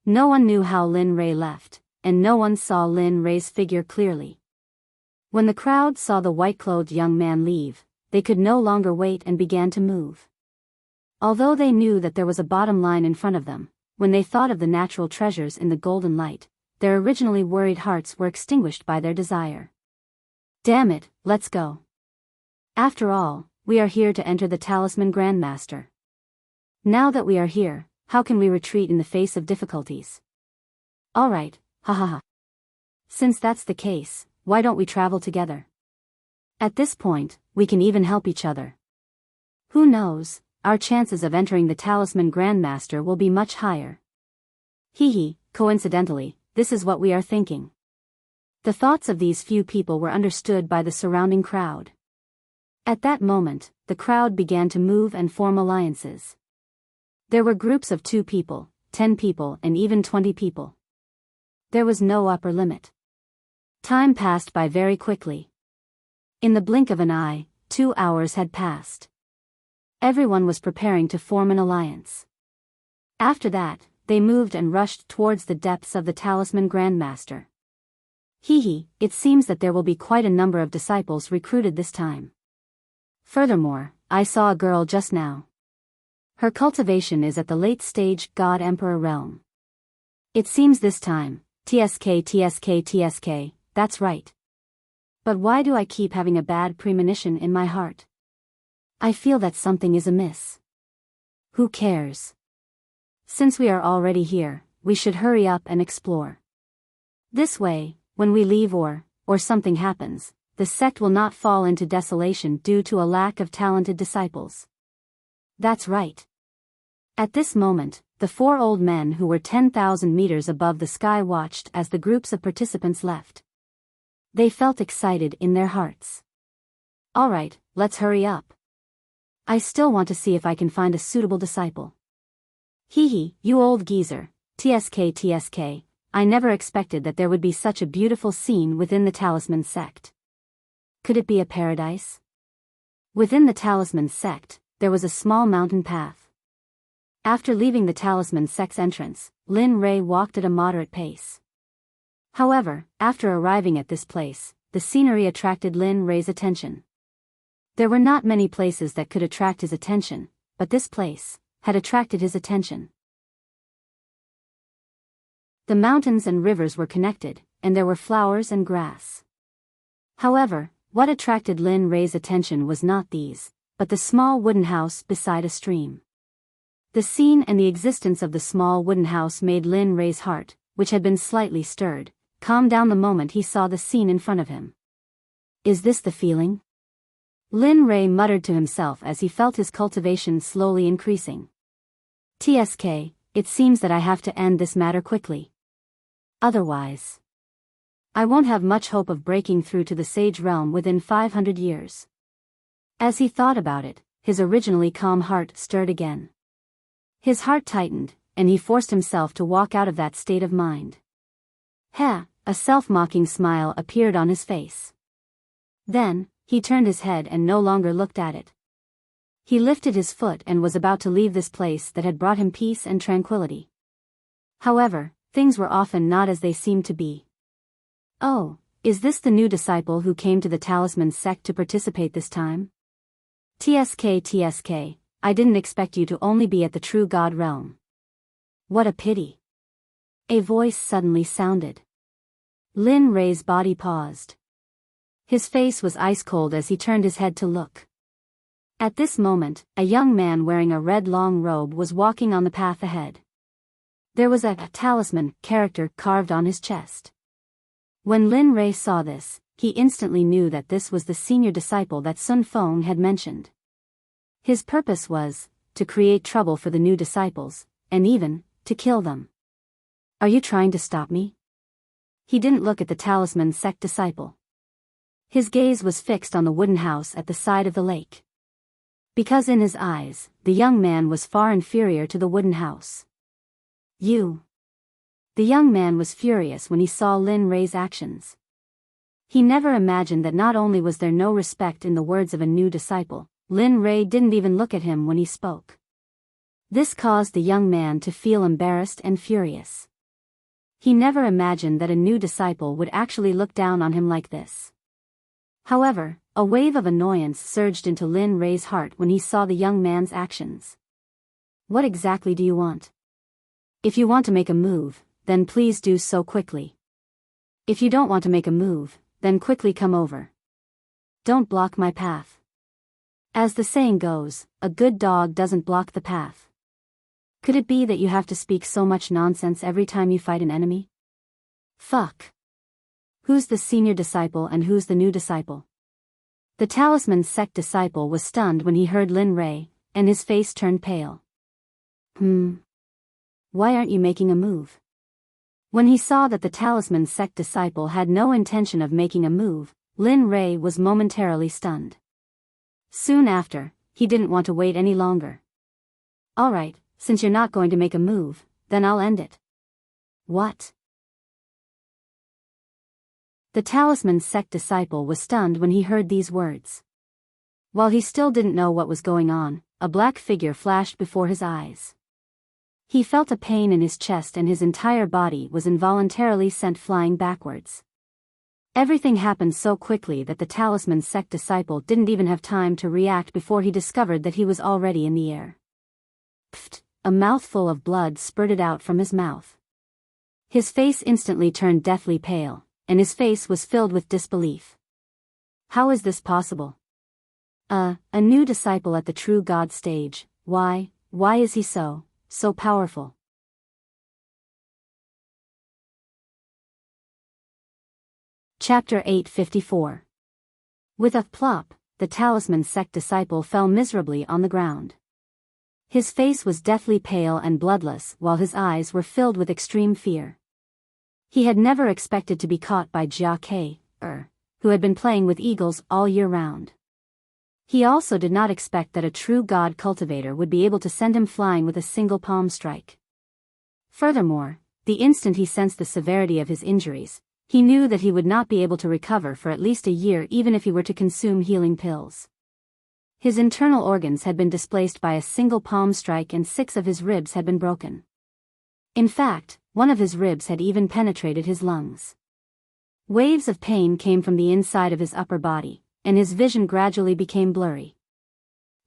S1: No one knew how Lin Rei left, and no one saw Lin Rei's figure clearly. When the crowd saw the white-clothed young man leave, they could no longer wait and began to move. Although they knew that there was a bottom line in front of them, when they thought of the natural treasures in the golden light, their originally worried hearts were extinguished by their desire. Damn it, let's go. After all, we are here to enter the Talisman Grandmaster. Now that we are here, how can we retreat in the face of difficulties? Alright, hahaha. Since that's the case, why don't we travel together? At this point, we can even help each other. Who knows, our chances of entering the Talisman Grandmaster will be much higher. Hee, coincidentally, this is what we are thinking. The thoughts of these few people were understood by the surrounding crowd. At that moment, the crowd began to move and form alliances. There were groups of 2 people, 10 people, and even 20 people. There was no upper limit. Time passed by very quickly. In the blink of an eye, 2 hours had passed. Everyone was preparing to form an alliance. After that, they moved and rushed towards the depths of the Talisman Grandmaster. It seems that there will be quite a number of disciples recruited this time. Furthermore, I saw a girl just now. Her cultivation is at the late stage God Emperor realm. It seems this time, TSK, that's right. But why do I keep having a bad premonition in my heart? I feel that something is amiss. Who cares? Since we are already here, we should hurry up and explore. This way, when we leave or something happens, the sect will not fall into desolation due to a lack of talented disciples. That's right. At this moment, the 4 old men who were 10,000 meters above the sky watched as the groups of participants left. They felt excited in their hearts. Alright, let's hurry up. I still want to see if I can find a suitable disciple. You old geezer, TSK, I never expected that there would be such a beautiful scene within the Talisman Sect. Could it be a paradise? Within the Talisman Sect, there was a small mountain path. After leaving the Talisman Sect's entrance, Lin Rei walked at a moderate pace. However, after arriving at this place, the scenery attracted Lin Rei's attention. There were not many places that could attract his attention, but this place had attracted his attention. The mountains and rivers were connected, and there were flowers and grass. However, what attracted Lin Rei's attention was not these, but the small wooden house beside a stream. The scene and the existence of the small wooden house made Lin Rei's heart, which had been slightly stirred, calm down the moment he saw the scene in front of him. Is this the feeling? Lin Rei muttered to himself as he felt his cultivation slowly increasing. TSK, it seems that I have to end this matter quickly. Otherwise, I won't have much hope of breaking through to the sage realm within 500 years. As he thought about it, his originally calm heart stirred again. His heart tightened, and he forced himself to walk out of that state of mind. A self-mocking smile appeared on his face. Then, he turned his head and no longer looked at it. He lifted his foot and was about to leave this place that had brought him peace and tranquility. However, things were often not as they seemed to be. Oh, is this the new disciple who came to the Talisman Sect to participate this time? TSK, I didn't expect you to only be at the true God realm. What a pity. A voice suddenly sounded. Lin Rei's body paused. His face was ice cold as he turned his head to look. At this moment, a young man wearing a red long robe was walking on the path ahead. There was a talisman character carved on his chest. When Lin Rei saw this, he instantly knew that this was the senior disciple that Sun Feng had mentioned. His purpose was to create trouble for the new disciples, and even to kill them. Are you trying to stop me? He didn't look at the Talisman Sect disciple. His gaze was fixed on the wooden house at the side of the lake. Because in his eyes, the young man was far inferior to the wooden house. You. The young man was furious when he saw Lin Rei's actions. He never imagined that not only was there no respect in the words of a new disciple, Lin Rei didn't even look at him when he spoke. This caused the young man to feel embarrassed and furious. He never imagined that a new disciple would actually look down on him like this. However, a wave of annoyance surged into Lin Rei's heart when he saw the young man's actions. What exactly do you want? If you want to make a move, then please do so quickly. If you don't want to make a move, then quickly come over. Don't block my path. As the saying goes, a good dog doesn't block the path. Could it be that you have to speak so much nonsense every time you fight an enemy? Fuck. Who's the senior disciple and who's the new disciple? The talisman sect disciple was stunned when he heard Lin Rei, and his face turned pale. Why aren't you making a move? When he saw that the talisman sect disciple had no intention of making a move, Lin Rei was momentarily stunned. Soon after, he didn't want to wait any longer. Alright, since you're not going to make a move, then I'll end it. What? The talisman sect disciple was stunned when he heard these words. While he still didn't know what was going on, a black figure flashed before his eyes. He felt a pain in his chest and his entire body was involuntarily sent flying backwards. Everything happened so quickly that the talisman sect disciple didn't even have time to react before he discovered that he was already in the air. Pfft! A mouthful of blood spurted out from his mouth. His face instantly turned deathly pale, and his face was filled with disbelief. How is this possible? A new disciple at the true God stage, why is he so powerful? Chapter 854. With a plop, the talisman sect disciple fell miserably on the ground. His face was deathly pale and bloodless while his eyes were filled with extreme fear. He had never expected to be caught by Jia Ke, who had been playing with eagles all year round. He also did not expect that a true god cultivator would be able to send him flying with a single palm strike. Furthermore, the instant he sensed the severity of his injuries, he knew that he would not be able to recover for at least a year even if he were to consume healing pills. His internal organs had been displaced by a single palm strike and 6 of his ribs had been broken. In fact, one of his ribs had even penetrated his lungs. Waves of pain came from the inside of his upper body, and his vision gradually became blurry.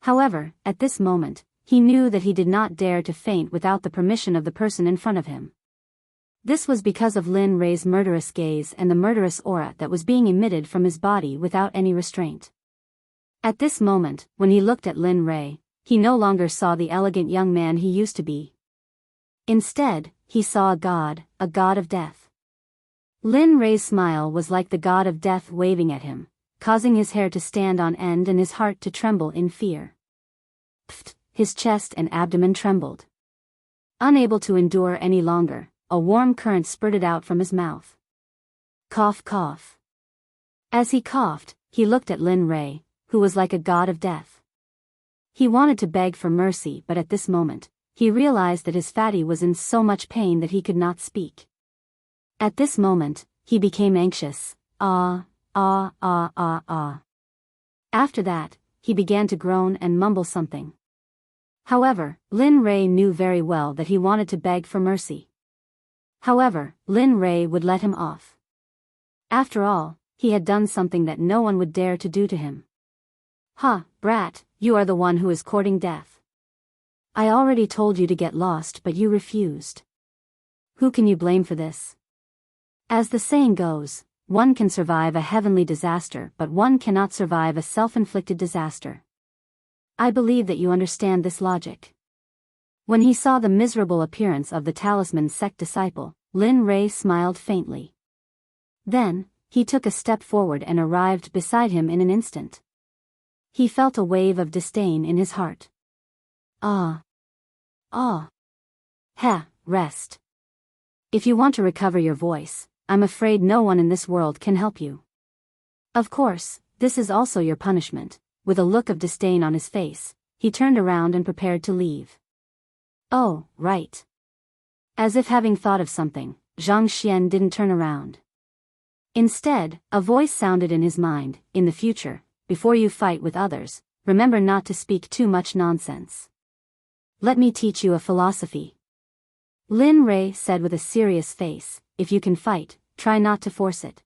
S1: However, at this moment, he knew that he did not dare to faint without the permission of the person in front of him. This was because of Lin Rei's murderous gaze and the murderous aura that was being emitted from his body without any restraint. At this moment, when he looked at Lin Rei, he no longer saw the elegant young man he used to be. Instead, he saw a god of death. Lin Rei's smile was like the god of death waving at him, causing his hair to stand on end and his heart to tremble in fear. Pfft! His chest and abdomen trembled. Unable to endure any longer, a warm current spurted out from his mouth. Cough, cough. As he coughed, he looked at Lin Rei, who was like a god of death. He wanted to beg for mercy, but at this moment, he realized that his fatty was in so much pain that he could not speak. At this moment, he became anxious. After that, he began to groan and mumble something. However, Lin Rei knew very well that he wanted to beg for mercy. However, Lin Rei would let him off. After all, he had done something that no one would dare to do to him. "Ha, brat, you are the one who is courting death. I already told you to get lost but you refused. Who can you blame for this? As the saying goes, one can survive a heavenly disaster but one cannot survive a self-inflicted disaster. I believe that you understand this logic." When he saw the miserable appearance of the talisman sect disciple, Lin Rei smiled faintly. Then, he took a step forward and arrived beside him in an instant. He felt a wave of disdain in his heart. Rest. If you want to recover your voice, I'm afraid no one in this world can help you. Of course, this is also your punishment. With a look of disdain on his face, he turned around and prepared to leave. Oh, right. As if having thought of something, Zhang Xian didn't turn around. Instead, a voice sounded in his mind, "In the future, before you fight with others, remember not to speak too much nonsense. Let me teach you a philosophy." Lin Rei said with a serious face, "If you can fight, try not to force it."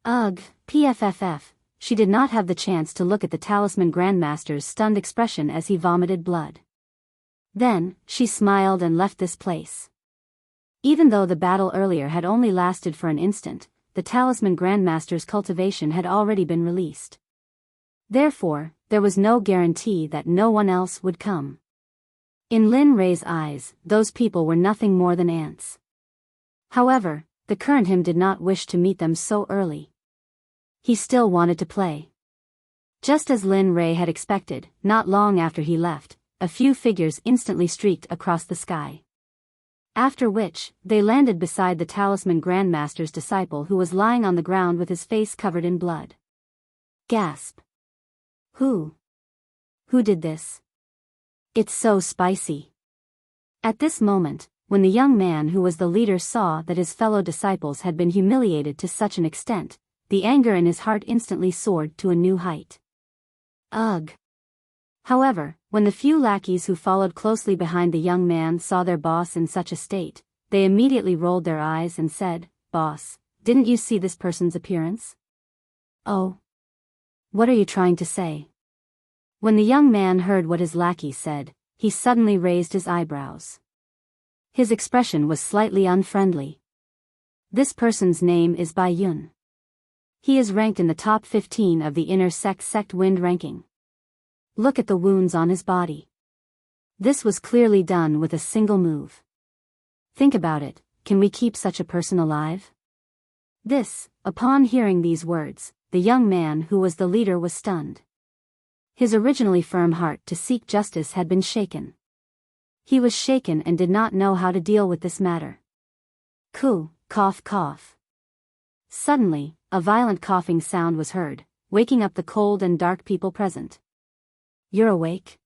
S1: Pfff. She did not have the chance to look at the talisman grandmaster's stunned expression as he vomited blood. Then, she smiled and left this place. Even though the battle earlier had only lasted for an instant, the talisman grandmaster's cultivation had already been released. Therefore, there was no guarantee that no one else would come. In Lin Rei's eyes, those people were nothing more than ants. However, the current him did not wish to meet them so early. He still wanted to play. Just as Lin Rei had expected, not long after he left, a few figures instantly streaked across the sky. After which, they landed beside the Talisman Grandmaster's disciple who was lying on the ground with his face covered in blood. Gasp. Who did this? It's so spicy. At this moment, when the young man who was the leader saw that his fellow disciples had been humiliated to such an extent, the anger in his heart instantly soared to a new height. Ugh! However, when the few lackeys who followed closely behind the young man saw their boss in such a state, they immediately rolled their eyes and said, "Boss, didn't you see this person's appearance?" "Oh. What are you trying to say?" When the young man heard what his lackey said, he suddenly raised his eyebrows. His expression was slightly unfriendly. This person's name is Bai Yun. He is ranked in the top 15 of the inner Sect wind ranking. Look at the wounds on his body. This was clearly done with a single move. Think about it, can we keep such a person alive? Upon hearing these words, the young man who was the leader was stunned. His originally firm heart to seek justice had been shaken. He was shaken and did not know how to deal with this matter. Cough cough. Suddenly, a violent coughing sound was heard, waking up the cold and dark people present. "You're awake?"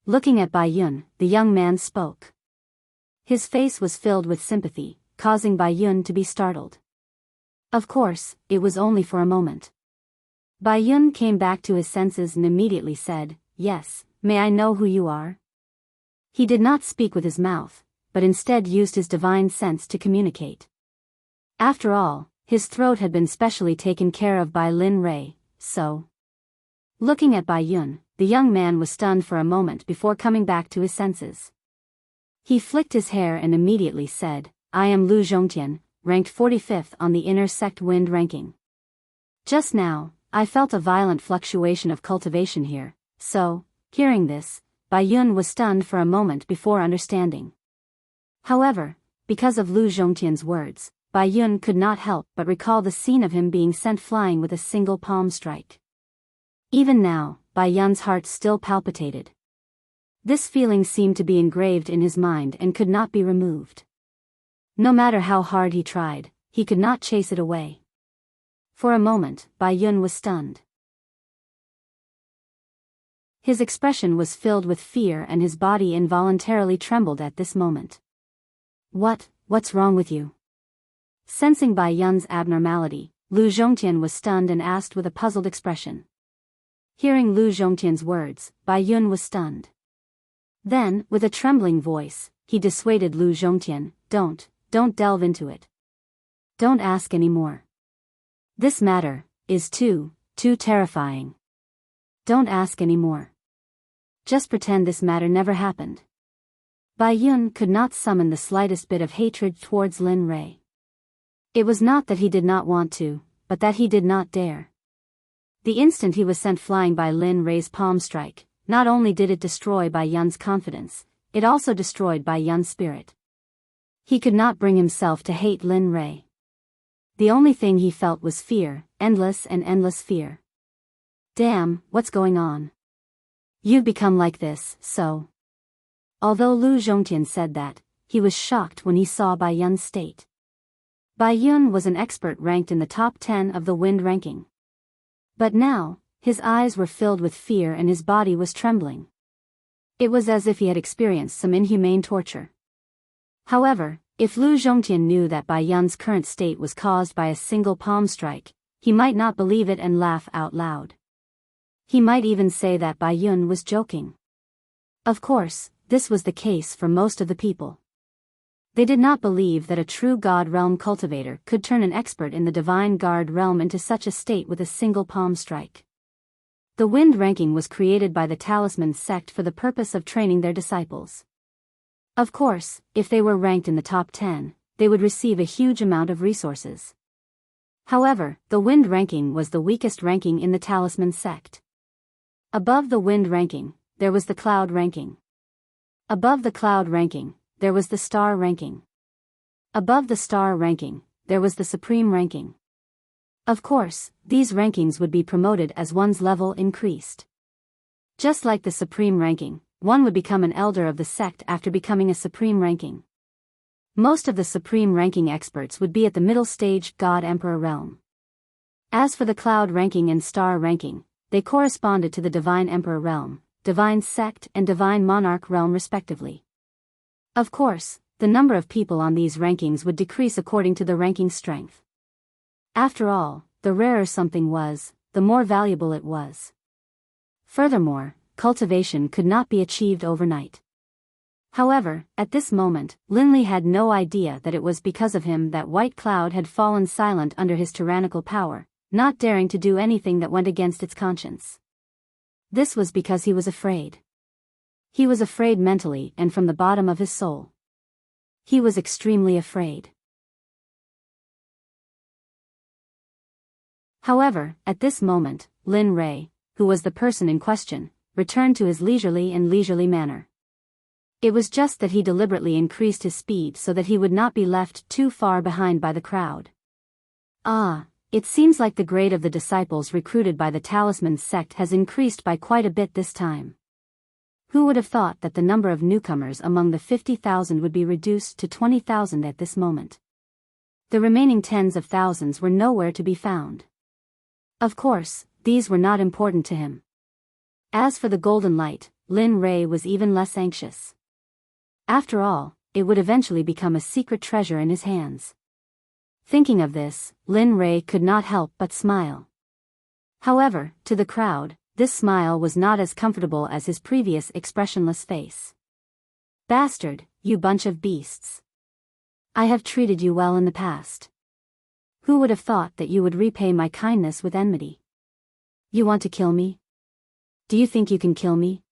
S1: Looking at Bai Yun, the young man spoke. His face was filled with sympathy, causing Bai Yun to be startled. Of course, it was only for a moment. Bai Yun came back to his senses and immediately said, "Yes, may I know who you are?" He did not speak with his mouth, but instead used his divine sense to communicate. After all, his throat had been specially taken care of by Lin Rei, so... Looking at Bai Yun, the young man was stunned for a moment before coming back to his senses. He flicked his hair and immediately said, "I am Lu Zhongtian, ranked 45th on the inner Sect wind ranking. Just now, I felt a violent fluctuation of cultivation here, so..." Hearing this, Bai Yun was stunned for a moment before understanding. However, because of Lu Zhongtian's words, Bai Yun could not help but recall the scene of him being sent flying with a single palm strike. Even now, Bai Yun's heart still palpitated. This feeling seemed to be engraved in his mind and could not be removed. No matter how hard he tried, he could not chase it away. For a moment, Bai Yun was stunned. His expression was filled with fear and his body involuntarily trembled at this moment. What's wrong with you?" Sensing Bai Yun's abnormality, Lu Zhongtian was stunned and asked with a puzzled expression. Hearing Lu Zhongtian's words, Bai Yun was stunned. Then, with a trembling voice, he dissuaded Lu Zhongtian, Don't delve into it. Don't ask any more. This matter is too terrifying. Don't ask any more. Just pretend this matter never happened." Bai Yun could not summon the slightest bit of hatred towards Lin Rei. It was not that he did not want to, but that he did not dare. The instant he was sent flying by Lin Rei's palm strike, not only did it destroy Bai Yun's confidence, it also destroyed Bai Yun's spirit. He could not bring himself to hate Lin Rei. The only thing he felt was fear, endless fear. Damn, what's going on? You've become like this, so... Although Lu Zhongtian said that, he was shocked when he saw Bai Yun's state. Bai Yun was an expert ranked in the top 10 of the wind ranking. But now, his eyes were filled with fear and his body was trembling. It was as if he had experienced some inhumane torture. However, if Lu Zhongtian knew that Bai Yun's current state was caused by a single palm strike, he might not believe it and laugh out loud. He might even say that Bai Yun was joking. Of course, this was the case for most of the people. They did not believe that a true God realm cultivator could turn an expert in the divine guard realm into such a state with a single palm strike. The wind ranking was created by the Talisman Sect for the purpose of training their disciples. Of course, if they were ranked in the top 10, they would receive a huge amount of resources. However, the wind ranking was the weakest ranking in the Talisman Sect. Above the wind ranking, there was the cloud ranking. Above the cloud ranking, there was the star ranking. Above the star ranking, there was the supreme ranking. Of course, these rankings would be promoted as one's level increased. Just like the supreme ranking, one would become an elder of the sect after becoming a supreme ranking. Most of the supreme ranking experts would be at the middle stage God-Emperor realm. As for the cloud ranking and star ranking, they corresponded to the divine emperor realm, divine sect and divine monarch realm respectively. Of course, the number of people on these rankings would decrease according to the ranking strength. After all, the rarer something was, the more valuable it was. Furthermore, cultivation could not be achieved overnight. However, at this moment, Linley had no idea that it was because of him that White Cloud had fallen silent under his tyrannical power, not daring to do anything that went against its conscience. This was because he was afraid. He was afraid mentally and from the bottom of his soul. He was extremely afraid. However, at this moment, Lin Ray, who was the person in question, returned to his leisurely manner. It was just that he deliberately increased his speed so that he would not be left too far behind by the crowd. It seems like the grade of the disciples recruited by the Talisman sect has increased by quite a bit this time. Who would have thought that the number of newcomers among the 50,000 would be reduced to 20,000 at this moment? The remaining tens of thousands were nowhere to be found. Of course, these were not important to him. As for the golden light, Lin Ray was even less anxious. After all, it would eventually become a secret treasure in his hands. Thinking of this, Lin Ray could not help but smile. However, to the crowd, this smile was not as comfortable as his previous expressionless face. Bastard, you bunch of beasts. I have treated you well in the past. Who would have thought that you would repay my kindness with enmity? You want to kill me? Do you think you can kill me?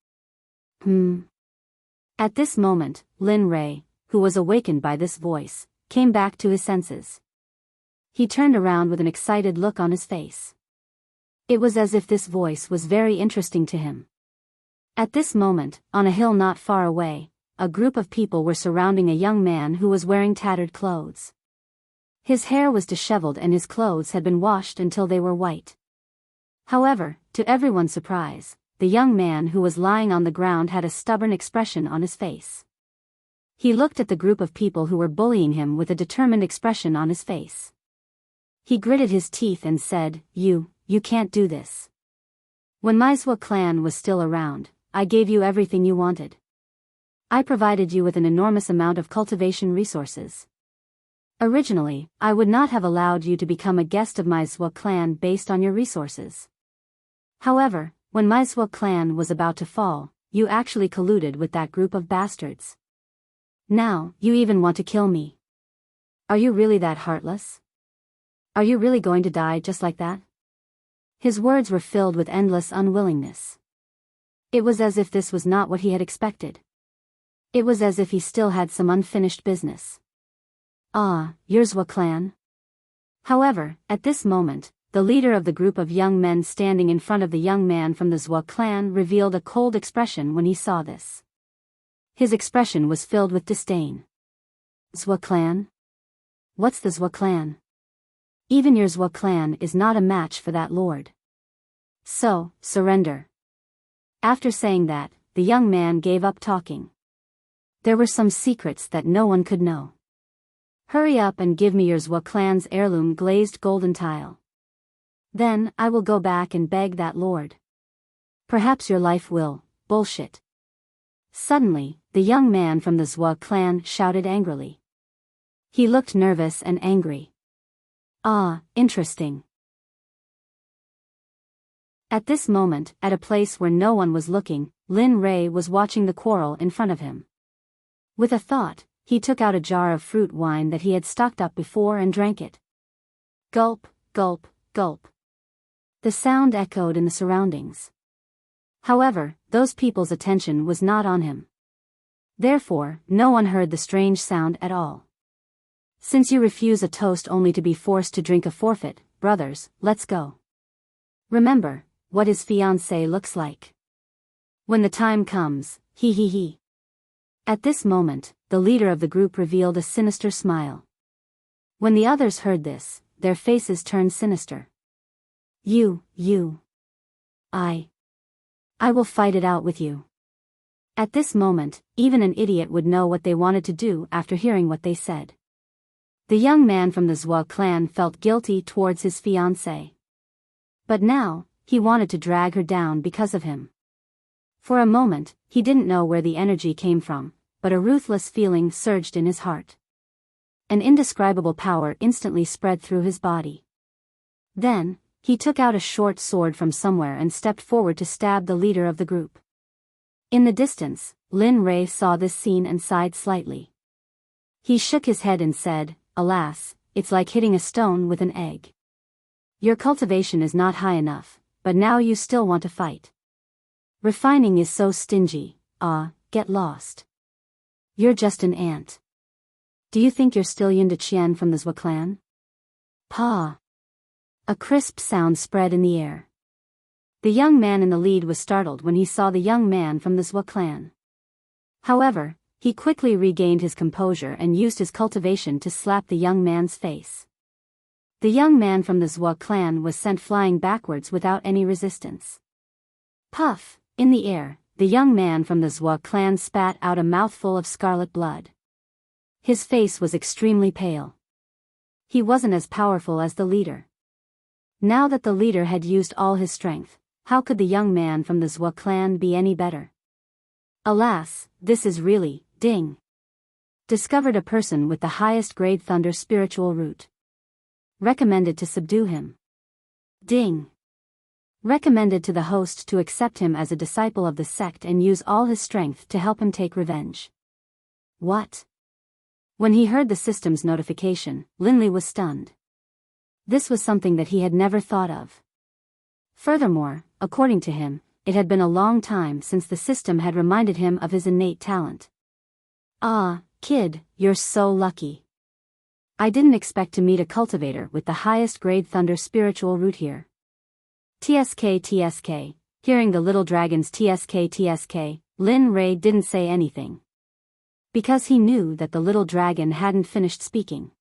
S1: At this moment, Lin Ray, who was awakened by this voice, came back to his senses. He turned around with an excited look on his face. It was as if this voice was very interesting to him. At this moment, on a hill not far away, a group of people were surrounding a young man who was wearing tattered clothes. His hair was disheveled and his clothes had been washed until they were white. However, to everyone's surprise, the young man who was lying on the ground had a stubborn expression on his face. He looked at the group of people who were bullying him with a determined expression on his face. He gritted his teeth and said, You can't do this. When Maizwa clan was still around, I gave you everything you wanted. I provided you with an enormous amount of cultivation resources. Originally, I would not have allowed you to become a guest of Maizwa clan based on your resources. However, when Maizwa clan was about to fall, you actually colluded with that group of bastards. Now, you even want to kill me. Are you really that heartless? Are you really going to die just like that? His words were filled with endless unwillingness. It was as if this was not what he had expected. It was as if he still had some unfinished business. Yerzwa clan? However, at this moment, the leader of the group of young men standing in front of the young man from the Zwa clan revealed a cold expression when he saw this. His expression was filled with disdain. Zwa clan? What's the Zwa clan? Even your Zwa clan is not a match for that lord. So, surrender. After saying that, the young man gave up talking. There were some secrets that no one could know. Hurry up and give me your Zwa clan's heirloom glazed golden tile. Then, I will go back and beg that lord. Perhaps your life will, bullshit. Suddenly, the young man from the Zwa clan shouted angrily. He looked nervous and angry. Interesting. At this moment, at a place where no one was looking, Lin Ray was watching the quarrel in front of him. With a thought, he took out a jar of fruit wine that he had stocked up before and drank it. Gulp, gulp, gulp. The sound echoed in the surroundings. However, those people's attention was not on him. Therefore, no one heard the strange sound at all. Since you refuse a toast only to be forced to drink a forfeit, brothers, let's go. Remember, what his fiancée looks like. When the time comes, he. At this moment, the leader of the group revealed a sinister smile. When the others heard this, their faces turned sinister. I will fight it out with you. At this moment, even an idiot would know what they wanted to do after hearing what they said. The young man from the Zhua clan felt guilty towards his fiancée. But now, he wanted to drag her down because of him. For a moment, he didn't know where the energy came from, but a ruthless feeling surged in his heart. An indescribable power instantly spread through his body. Then, he took out a short sword from somewhere and stepped forward to stab the leader of the group. In the distance, Lin Rei saw this scene and sighed slightly. He shook his head and said, "Alas, it's like hitting a stone with an egg. Your cultivation is not high enough, but now you still want to fight. Refining is so stingy, get lost. You're just an ant. Do you think you're still Yin Qian from the Zhua clan?" Pa! A crisp sound spread in the air. The young man in the lead was startled when he saw the young man from the Zhua clan. However, he quickly regained his composure and used his cultivation to slap the young man's face. The young man from the Zhua clan was sent flying backwards without any resistance. Puff! In the air, the young man from the Zhua clan spat out a mouthful of scarlet blood. His face was extremely pale. He wasn't as powerful as the leader. Now that the leader had used all his strength, how could the young man from the Zhua clan be any better? Alas, this is really, ding. Discovered a person with the highest grade thunder spiritual root. Recommended to subdue him. Ding. Recommended to the host to accept him as a disciple of the sect and use all his strength to help him take revenge. What? When he heard the system's notification, Linley was stunned. This was something that he had never thought of. Furthermore, according to him, it had been a long time since the system had reminded him of his innate talent. Ah, kid, you're so lucky. I didn't expect to meet a cultivator with the highest grade thunder spiritual root here. TSK. Hearing the little dragon's TSK, Lin Rei didn't say anything. Because he knew that the little dragon hadn't finished speaking.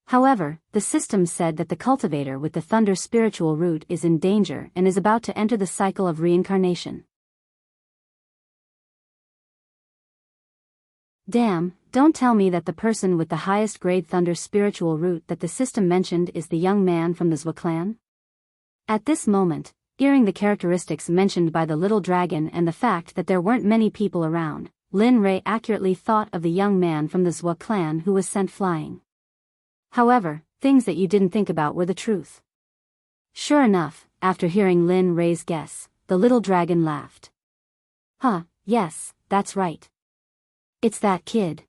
S1: However, the system said that the cultivator with the thunder spiritual root is in danger and is about to enter the cycle of reincarnation. Damn, don't tell me that the person with the highest grade thunder spiritual root that the system mentioned is the young man from the Zhua clan? At this moment, hearing the characteristics mentioned by the little dragon and the fact that there weren't many people around, Lin Rei accurately thought of the young man from the Zhua clan who was sent flying. However, things that you didn't think about were the truth. Sure enough, after hearing Lin Rei's guess, the little dragon laughed. Yes, that's right. It's that kid.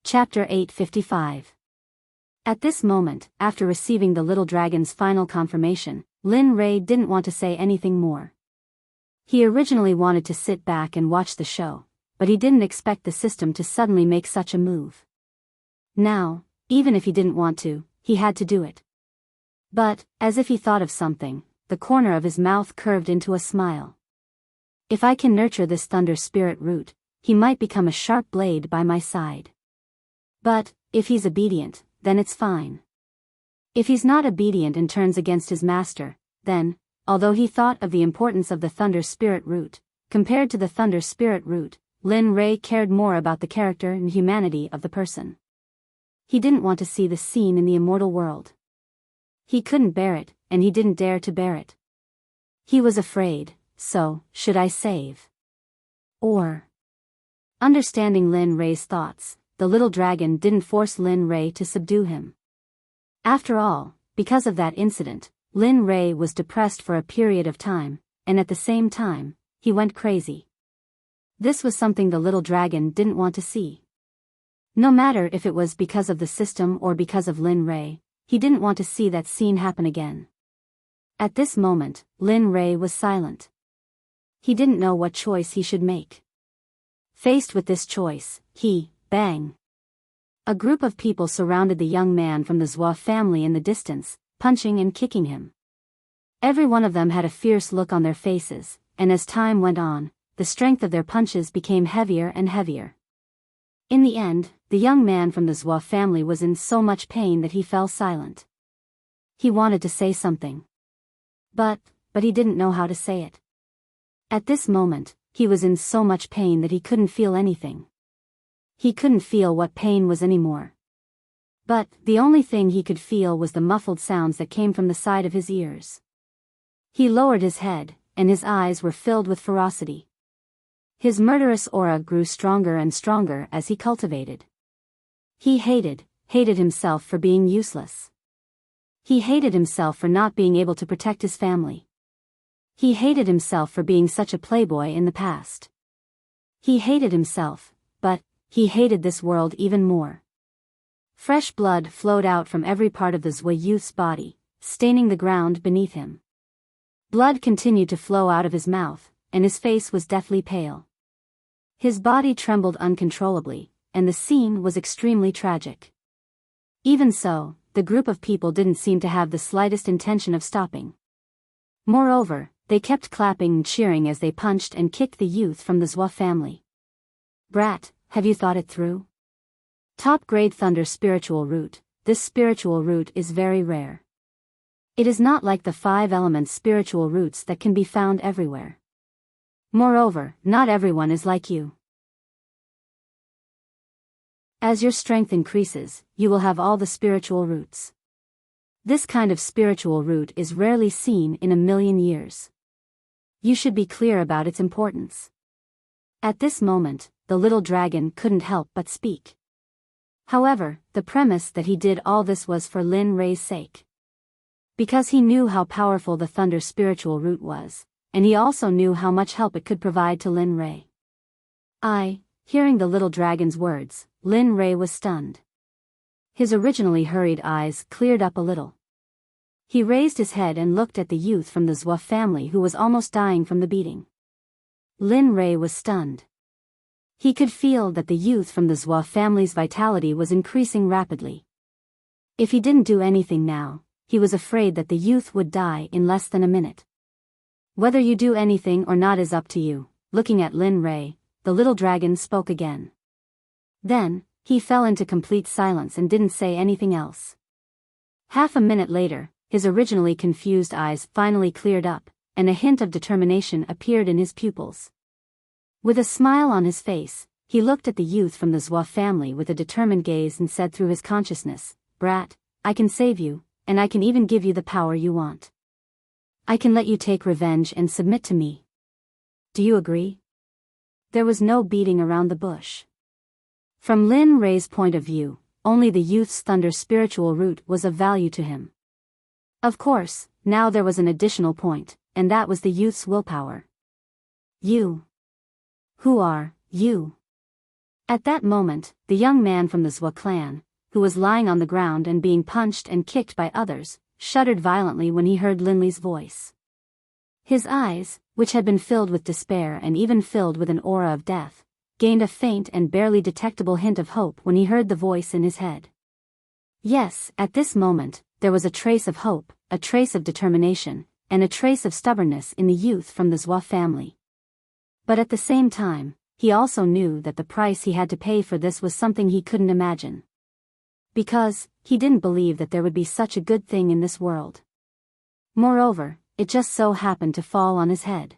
S1: Chapter 855. At this moment, after receiving the little dragon's final confirmation, Lin Rei didn't want to say anything more. He originally wanted to sit back and watch the show, but he didn't expect the system to suddenly make such a move. Now, even if he didn't want to, he had to do it. But, as if he thought of something, the corner of his mouth curved into a smile. If I can nurture this thunder spirit root, he might become a sharp blade by my side. But, if he's obedient, then it's fine. If he's not obedient and turns against his master, then, although he thought of the importance of the thunder spirit root, compared to the thunder spirit root, Lin Rei cared more about the character and humanity of the person. He didn't want to see the scene in the immortal world. He couldn't bear it, and he didn't dare to bear it. He was afraid, so, should I save? Or... Understanding Lin Rei's thoughts, the little dragon didn't force Lin Rei to subdue him. After all, because of that incident, Lin Rei was depressed for a period of time, and at the same time, he went crazy. This was something the little dragon didn't want to see. No matter if it was because of the system or because of Lin Rei, he didn't want to see that scene happen again. At this moment, Lin Rei was silent. He didn't know what choice he should make. Faced with this choice, he, bang. A group of people surrounded the young man from the Zwa family in the distance, punching and kicking him. Every one of them had a fierce look on their faces, and as time went on, the strength of their punches became heavier and heavier. In the end, the young man from the Zwa family was in so much pain that he fell silent. He wanted to say something. But he didn't know how to say it. At this moment, he was in so much pain that he couldn't feel anything. He couldn't feel what pain was anymore. But the only thing he could feel was the muffled sounds that came from the side of his ears. He lowered his head, and his eyes were filled with ferocity. His murderous aura grew stronger and stronger as he cultivated. He hated himself for being useless. He hated himself for not being able to protect his family. He hated himself for being such a playboy in the past. He hated himself, but he hated this world even more. Fresh blood flowed out from every part of the Zwa youth's body, staining the ground beneath him. Blood continued to flow out of his mouth, and his face was deathly pale. His body trembled uncontrollably, and the scene was extremely tragic. Even so, the group of people didn't seem to have the slightest intention of stopping. Moreover, they kept clapping and cheering as they punched and kicked the youth from the Zwa family. Brat, have you thought it through? Top-grade thunder spiritual root. This spiritual root is very rare. It is not like the 5 elements spiritual roots that can be found everywhere. Moreover, not everyone is like you. As your strength increases, you will have all the spiritual roots. This kind of spiritual root is rarely seen in a million years. You should be clear about its importance. At this moment, the little dragon couldn't help but speak. However, the premise that he did all this was for Lin Rei's sake. Because he knew how powerful the thunder spiritual root was, and he also knew how much help it could provide to Lin Rei. Hearing the little dragon's words, Lin Rei was stunned. His originally hurried eyes cleared up a little. He raised his head and looked at the youth from the Zwa family who was almost dying from the beating. Lin Rei was stunned. He could feel that the youth from the Zwa family's vitality was increasing rapidly. If he didn't do anything now, he was afraid that the youth would die in less than a minute. Whether you do anything or not is up to you. Looking at Lin Rei, the little dragon spoke again. Then, he fell into complete silence and didn't say anything else. Half a minute later, his originally confused eyes finally cleared up, and a hint of determination appeared in his pupils. With a smile on his face, he looked at the youth from the Zwa family with a determined gaze and said through his consciousness, "Brat, I can save you, and I can even give you the power you want. I can let you take revenge and submit to me. Do you agree?" There was no beating around the bush. From Lin Rei's point of view, only the youth's thunder spiritual root was of value to him. Of course, now there was an additional point, and that was the youth's willpower. "You. Who are you?" At that moment, the young man from the Zwa clan, who was lying on the ground and being punched and kicked by others, shuddered violently when he heard Lin Li's voice. His eyes, which had been filled with despair and even filled with an aura of death, gained a faint and barely detectable hint of hope when he heard the voice in his head. Yes, at this moment, there was a trace of hope, a trace of determination, and a trace of stubbornness in the youth from the Zwa family. But at the same time, he also knew that the price he had to pay for this was something he couldn't imagine. Because, he didn't believe that there would be such a good thing in this world. Moreover, it just so happened to fall on his head.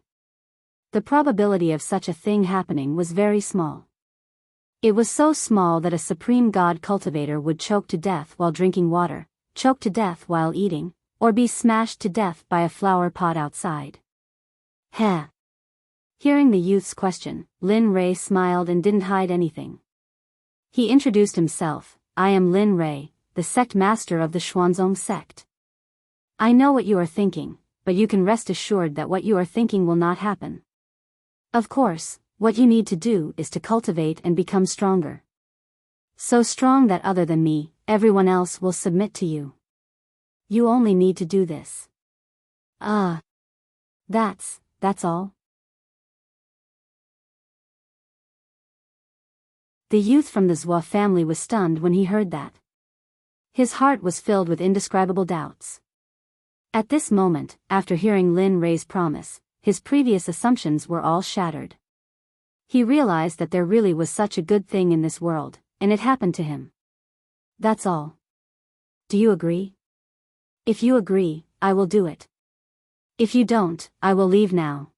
S1: The probability of such a thing happening was very small. It was so small that a supreme god cultivator would choke to death while drinking water, choke to death while eating, or be smashed to death by a flower pot outside. Heh. Hearing the youth's question, Lin Rei smiled and didn't hide anything. He introduced himself. "I am Lin Rei, the sect master of the Xuanzong sect. I know what you are thinking, but you can rest assured that what you are thinking will not happen. Of course, what you need to do is to cultivate and become stronger. So strong that other than me, everyone else will submit to you. You only need to do this." That's all? The youth from the Zhua family was stunned when he heard that. His heart was filled with indescribable doubts. At this moment, after hearing Lin Rei's promise, his previous assumptions were all shattered. He realized that there really was such a good thing in this world, and it happened to him. That's all. Do you agree? If you agree, I will do it. If you don't, I will leave now.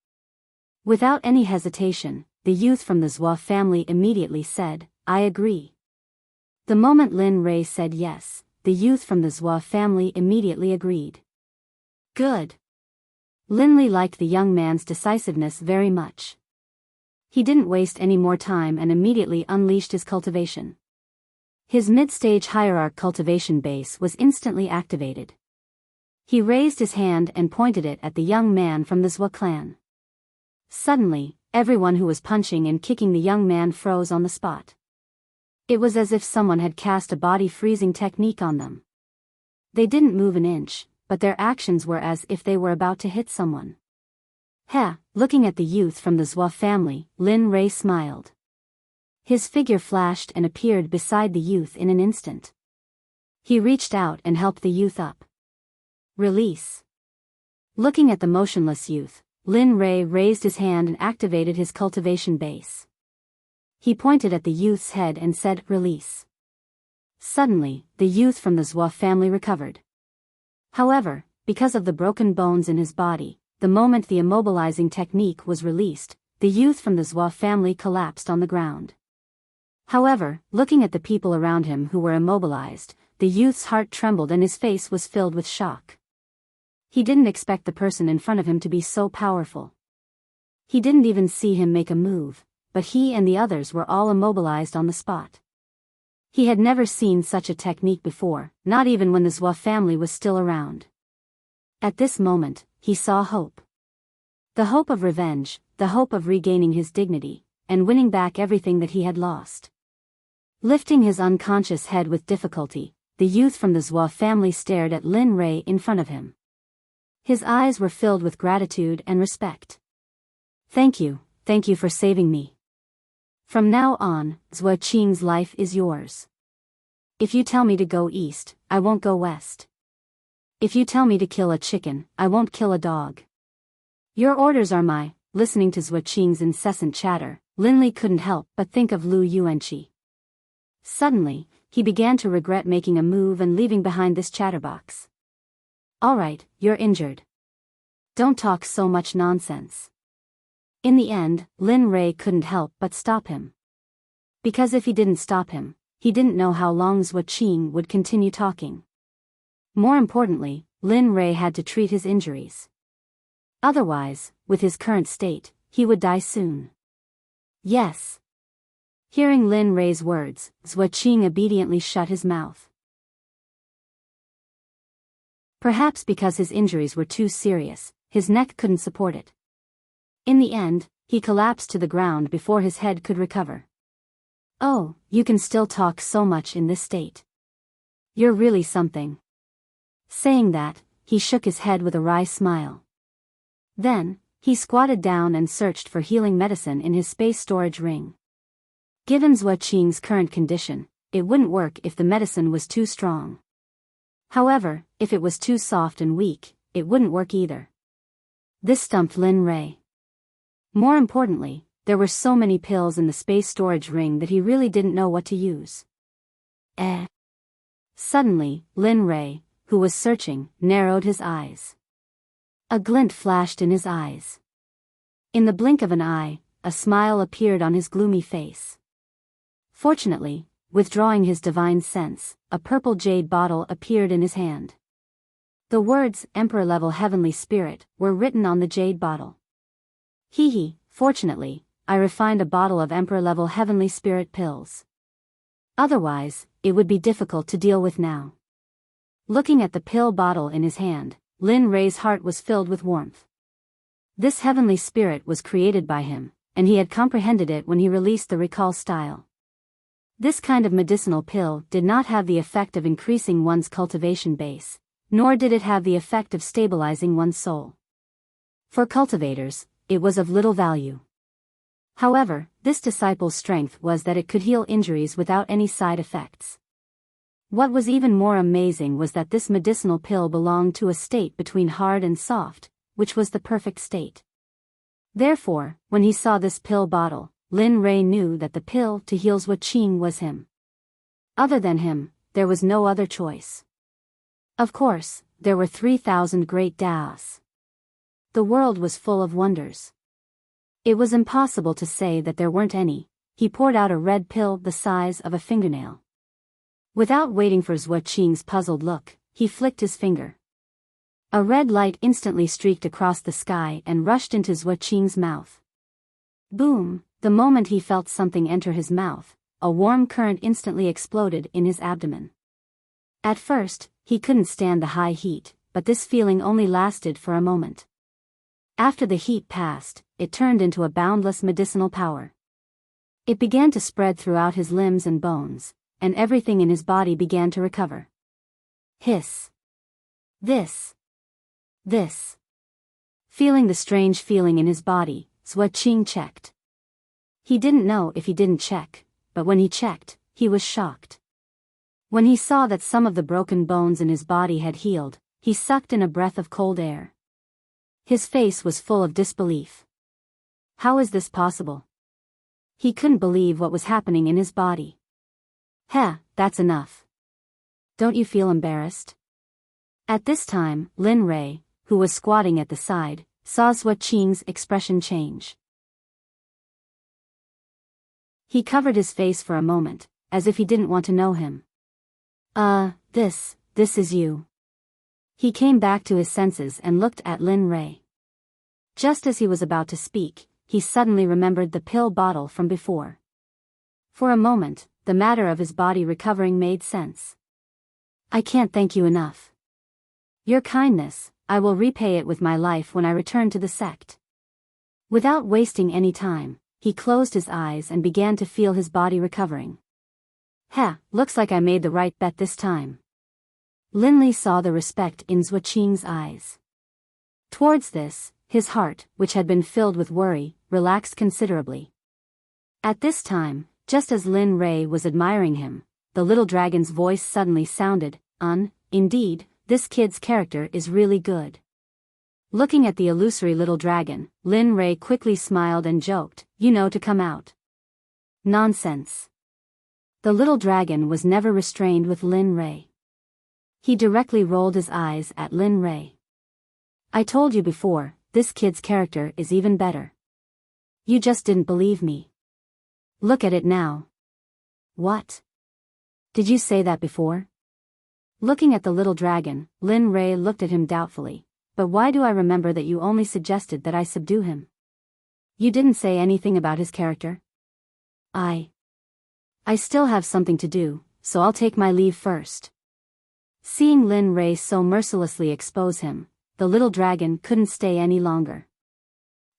S1: Without any hesitation, the youth from the Zhua family immediately said, I agree. The moment Lin Rei said yes, the youth from the Zhua family immediately agreed. Good. Lin Li liked the young man's decisiveness very much. He didn't waste any more time and immediately unleashed his cultivation. His mid-stage hierarch cultivation base was instantly activated. He raised his hand and pointed it at the young man from the Zhua clan. Suddenly, everyone who was punching and kicking the young man froze on the spot. It was as if someone had cast a body-freezing technique on them. They didn't move an inch, but their actions were as if they were about to hit someone. Looking at the youth from the Zhua family, Lin Rei smiled. His figure flashed and appeared beside the youth in an instant. He reached out and helped the youth up. Release. Looking at the motionless youth, Lin Rei raised his hand and activated his cultivation base. He pointed at the youth's head and said, Release. Suddenly, the youth from the Zhua family recovered. However, because of the broken bones in his body, the moment the immobilizing technique was released, the youth from the Zhua family collapsed on the ground. However, looking at the people around him who were immobilized, the youth's heart trembled and his face was filled with shock. He didn't expect the person in front of him to be so powerful. He didn't even see him make a move, but he and the others were all immobilized on the spot. He had never seen such a technique before, not even when the Zhua family was still around. At this moment, he saw hope. The hope of revenge, the hope of regaining his dignity, and winning back everything that he had lost. Lifting his unconscious head with difficulty, the youth from the Zhua family stared at Lin Rei in front of him. His eyes were filled with gratitude and respect. Thank you for saving me. From now on, Zhua Qing's life is yours. If you tell me to go east, I won't go west. If you tell me to kill a chicken, I won't kill a dog. Your orders are my. Listening to Zhua Qing's incessant chatter, Lin Li couldn't help but think of Lu Yuanqi. Suddenly, he began to regret making a move and leaving behind this chatterbox. Alright, you're injured. Don't talk so much nonsense. In the end, Lin Rei couldn't help but stop him. Because if he didn't stop him, he didn't know how long Zhua Qing would continue talking. More importantly, Lin Rei had to treat his injuries. Otherwise, with his current state, he would die soon. Yes. Hearing Lin Rei's words, Zhua Qing obediently shut his mouth. Perhaps because his injuries were too serious, his neck couldn't support it. In the end, he collapsed to the ground before his head could recover. Oh, you can still talk so much in this state. You're really something. Saying that, he shook his head with a wry smile. Then, he squatted down and searched for healing medicine in his space storage ring. Given Zhua Qing's current condition, it wouldn't work if the medicine was too strong. However, if it was too soft and weak, it wouldn't work either. This stumped Lin Rei. More importantly, there were so many pills in the space storage ring that he really didn't know what to use. Suddenly, Lin Rei, who was searching, narrowed his eyes. A glint flashed in his eyes. In the blink of an eye, a smile appeared on his gloomy face. Fortunately, withdrawing his divine sense, a purple jade bottle appeared in his hand. The words, Emperor-level Heavenly Spirit, were written on the jade bottle. Fortunately, I refined a bottle of Emperor-level Heavenly Spirit pills. Otherwise, it would be difficult to deal with now. Looking at the pill bottle in his hand, Lin Rei's heart was filled with warmth. This Heavenly Spirit was created by him, and he had comprehended it when he released the recall style. This kind of medicinal pill did not have the effect of increasing one's cultivation base, nor did it have the effect of stabilizing one's soul. For cultivators, it was of little value. However, this disciple's strength was that it could heal injuries without any side effects. What was even more amazing was that this medicinal pill belonged to a state between hard and soft, which was the perfect state. Therefore, when he saw this pill bottle, Lin Rei knew that the pill to heal Zhuo Qing was him. Other than him, there was no other choice. Of course, there were 3,000 great Daos. The world was full of wonders. It was impossible to say that there weren't any. He poured out a red pill the size of a fingernail. Without waiting for Zhuo Qing's puzzled look, he flicked his finger. A red light instantly streaked across the sky and rushed into Zhuo Qing's mouth. Boom! The moment he felt something enter his mouth, a warm current instantly exploded in his abdomen. At first, he couldn't stand the high heat, but this feeling only lasted for a moment. After the heat passed, it turned into a boundless medicinal power. It began to spread throughout his limbs and bones, and everything in his body began to recover. Hiss. This. Feeling the strange feeling in his body, Zhuo Qing checked. He didn't know if he didn't check, but when he checked, he was shocked. When he saw that some of the broken bones in his body had healed, he sucked in a breath of cold air. His face was full of disbelief. How is this possible? He couldn't believe what was happening in his body. That's enough. Don't you feel embarrassed? At this time, Lin Rei, who was squatting at the side, saw Zhuo Qing's expression change. He covered his face for a moment, as if he didn't want to know him. This is you. He came back to his senses and looked at Lin Rei. Just as he was about to speak, he suddenly remembered the pill bottle from before. For a moment, the matter of his body recovering made sense. I can't thank you enough. Your kindness, I will repay it with my life when I return to the sect. Without wasting any time, he closed his eyes and began to feel his body recovering. Looks like I made the right bet this time. Lin Li saw the respect in Zhuo Qing's eyes. Towards this, his heart, which had been filled with worry, relaxed considerably. At this time, just as Lin Rei was admiring him, the little dragon's voice suddenly sounded, indeed, this kid's character is really good. Looking at the illusory little dragon, Lin Rei quickly smiled and joked, to come out. Nonsense. The little dragon was never restrained with Lin Rei. He directly rolled his eyes at Lin Rei. I told you before, this kid's character is even better. You just didn't believe me. Look at it now. What? Did you say that before? Looking at the little dragon, Lin Rei looked at him doubtfully. But why do I remember that you only suggested that I subdue him? You didn't say anything about his character? I still have something to do, so I'll take my leave first. Seeing Lin Rei so mercilessly expose him, the little dragon couldn't stay any longer.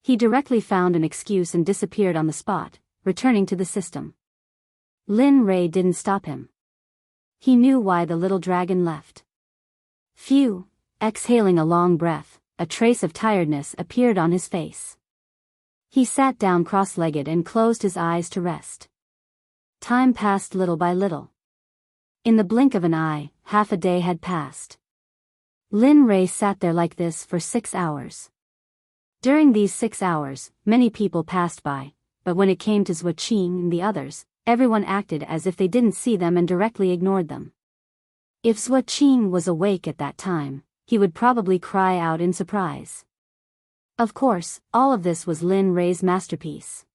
S1: He directly found an excuse and disappeared on the spot, returning to the system. Lin Rei didn't stop him. He knew why the little dragon left. Phew! Exhaling a long breath, a trace of tiredness appeared on his face. He sat down cross-legged and closed his eyes to rest. Time passed little by little. In the blink of an eye, half a day had passed. Lin Rei sat there like this for 6 hours. During these 6 hours, many people passed by, but when it came to Zhuo Qing and the others, everyone acted as if they didn't see them and directly ignored them. If Zhuo Qing was awake at that time, he would probably cry out in surprise. Of course, all of this was Lin Rei's masterpiece.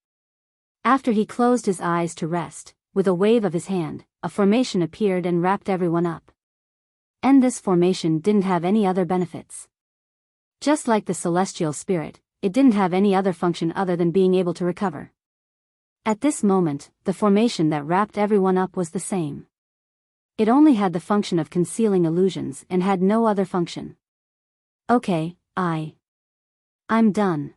S1: After he closed his eyes to rest, with a wave of his hand, a formation appeared and wrapped everyone up. And this formation didn't have any other benefits. Just like the celestial spirit, it didn't have any other function other than being able to recover. At this moment, the formation that wrapped everyone up was the same. It only had the function of concealing illusions and had no other function. Okay, I'm done.